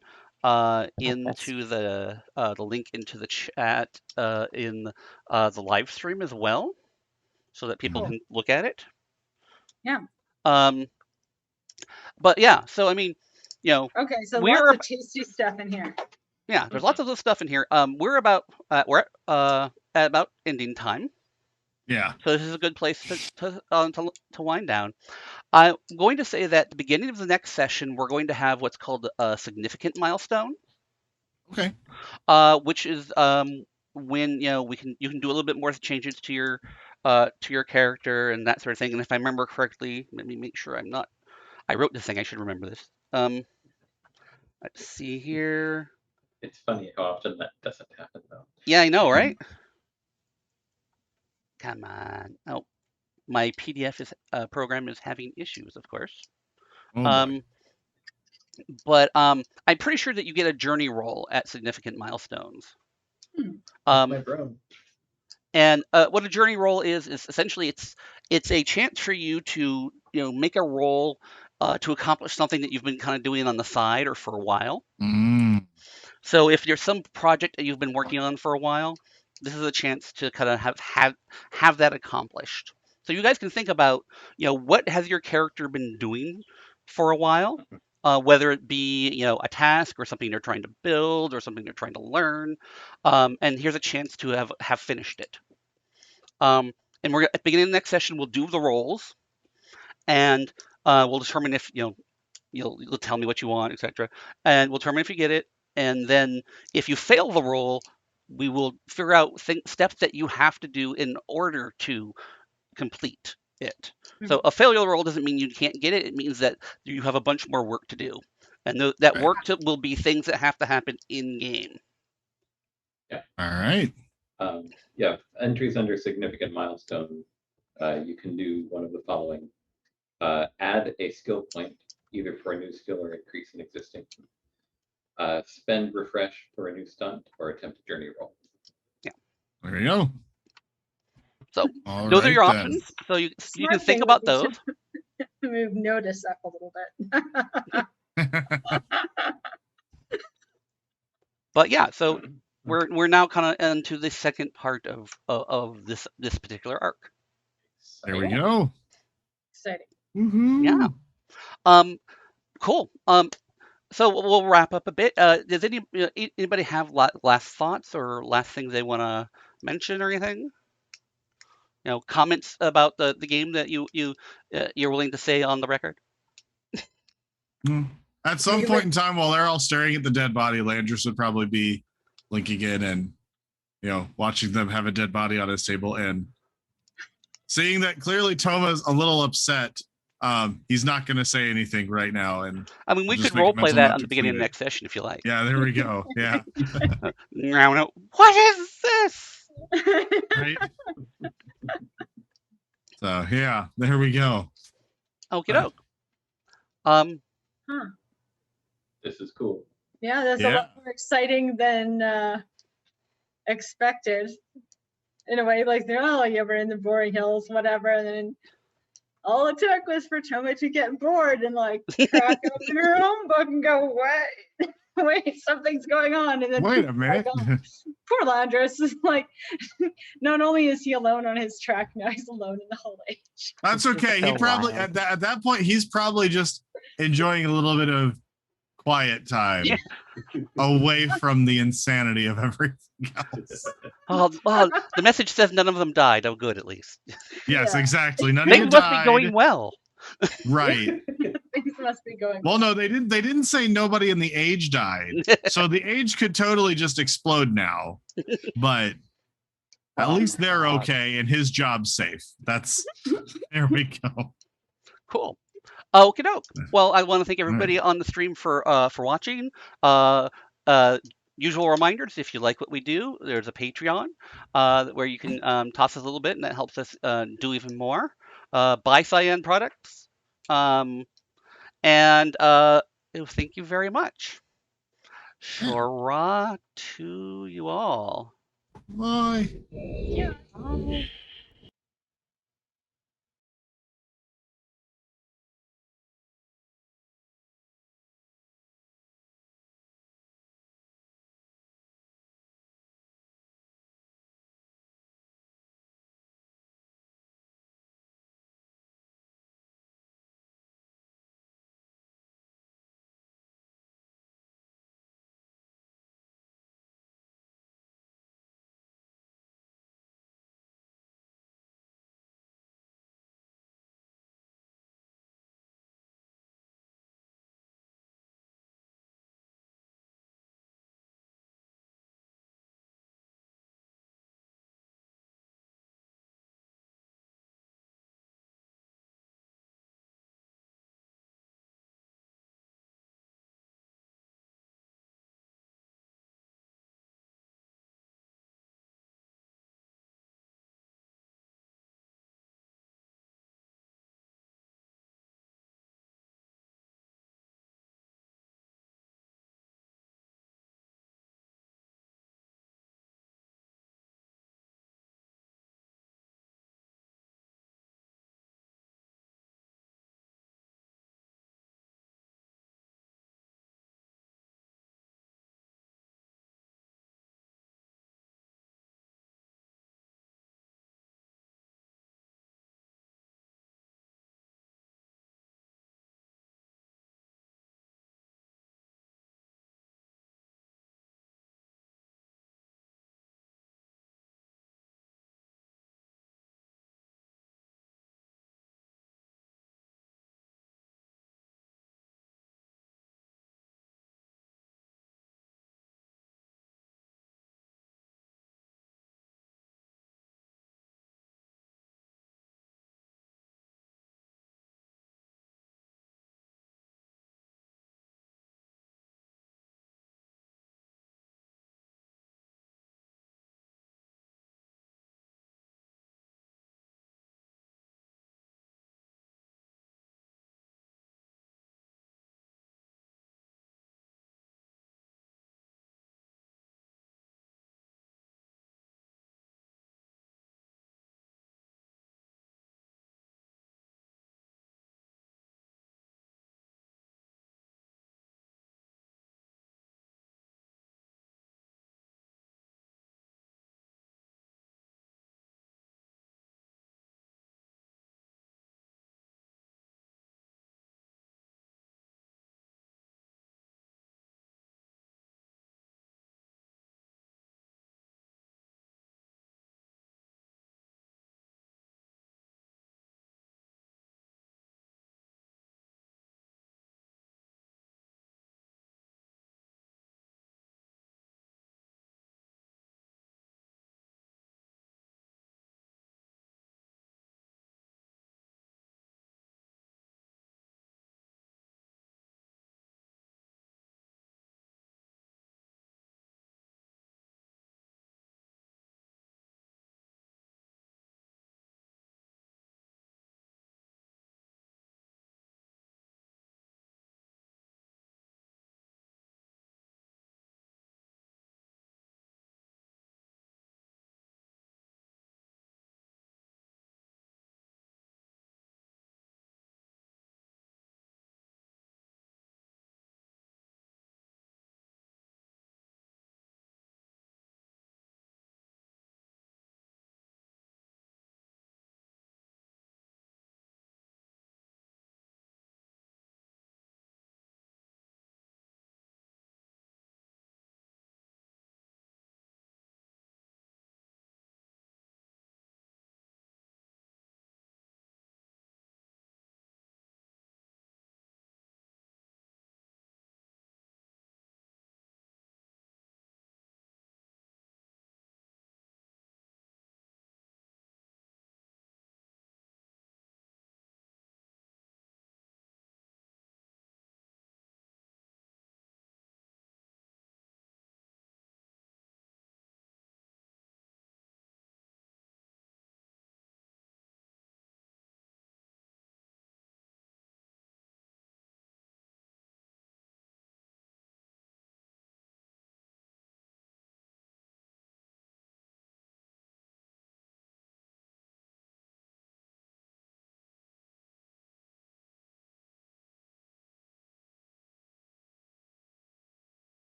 Speaker 1: into the link into the chat in the live stream as well, so that people can look at it.
Speaker 6: Yeah.
Speaker 1: But yeah, so I mean,
Speaker 6: okay, so lots of tasty stuff in here.
Speaker 1: Yeah, there's lots of this stuff in here. We're at about ending time.
Speaker 3: Yeah.
Speaker 1: So this is a good place to wind down. I'm going to say that at the beginning of the next session, we're going to have what's called a significant milestone.
Speaker 3: Okay.
Speaker 1: Which is when you can do a little bit more changes to your character and that sort of thing. And if I remember correctly, let me make sure I wrote this thing. I should remember this. Let's see here.
Speaker 2: It's funny how often that doesn't happen, though.
Speaker 1: Yeah, I know, right? Come on. Oh, my PDF program is having issues, of course. But I'm pretty sure that you get a journey roll at significant milestones. And what a journey roll is essentially it's a chance for you to make a roll to accomplish something that you've been kind of doing on the side or for a while. So if there's some project that you've been working on for a while, this is a chance to kind of have that accomplished. So you guys can think about, what has your character been doing for a while, whether it be, a task or something they're trying to build or something they're trying to learn. And here's a chance to have finished it. And we're at the beginning of the next session, we'll do the rolls, and we'll determine if you'll tell me what you want, etc. And we'll determine if you get it. And then if you fail the roll, we will figure out steps that you have to do in order to complete it. So a failure roll doesn't mean you can't get it. It means that you have a bunch more work to do. And that work will be things that have to happen in game.
Speaker 2: Yeah.
Speaker 3: All right.
Speaker 2: Yeah, entries under significant milestone. You can do one of the following. Add a skill point, either for a new skill or increase an existing. Spend refresh for a new stunt or attempt a journey roll.
Speaker 1: Yeah.
Speaker 3: There you go.
Speaker 1: So those are your options. So you can think about those.
Speaker 6: Move notice up a little bit.
Speaker 1: But yeah, so we're now kind of into the second part of this particular arc.
Speaker 3: There we go.
Speaker 6: Exciting.
Speaker 3: Woohoo.
Speaker 1: Yeah. Cool. So we'll wrap up a bit. Does anybody have last thoughts or last things they want to mention or anything? Comments about the game that you're willing to say on the record?
Speaker 3: At some point in time, while they're all staring at the dead body, Landris would probably be linking in and watching them have a dead body on his table and seeing that clearly Toma's a little upset. He's not going to say anything right now, and
Speaker 1: I mean, we
Speaker 3: we'll just
Speaker 1: could
Speaker 3: make a
Speaker 1: role play
Speaker 3: mental
Speaker 1: that
Speaker 3: note
Speaker 1: on
Speaker 3: to
Speaker 1: the beginning of
Speaker 3: clean
Speaker 1: the
Speaker 3: it.
Speaker 1: next session if you like.
Speaker 3: Yeah, there we go. Yeah.
Speaker 1: No, what is this?
Speaker 3: Right. So yeah, there we go.
Speaker 1: Okie doke. Um,
Speaker 6: Huh.
Speaker 2: This is cool.
Speaker 6: Yeah, that's a lot more exciting than expected. In a way, like they're you were in the boring hills, whatever, and then all it took was for Toma to get bored and like crack open her own book and go, "Wait, wait, something's going on." And then
Speaker 3: Wait a minute.
Speaker 6: Poor Landris is like, not only is he alone on his track, now he's alone in the whole age.
Speaker 3: That's okay. He probably at that point he's probably just enjoying a little bit of quiet time away from the insanity of everything else.
Speaker 1: Well, the message says none of them died. Oh, good, at least.
Speaker 3: Yes, exactly. None of
Speaker 1: Things
Speaker 3: you
Speaker 1: must
Speaker 3: died.
Speaker 1: be going well.
Speaker 3: Right.
Speaker 6: Things must be going
Speaker 3: well. No, they didn't say nobody in the age died. So the age could totally just explode now. But at least they're okay and his job's safe. There we go.
Speaker 1: Cool. Okie doke. Well, I want to thank everybody on the stream for watching. Usual reminders, if you like what we do, there's a Patreon where you can toss us a little bit, and that helps us do even more. Buy Cyan products. And thank you very much. Shura to you all.
Speaker 3: Bye.
Speaker 6: Yeah.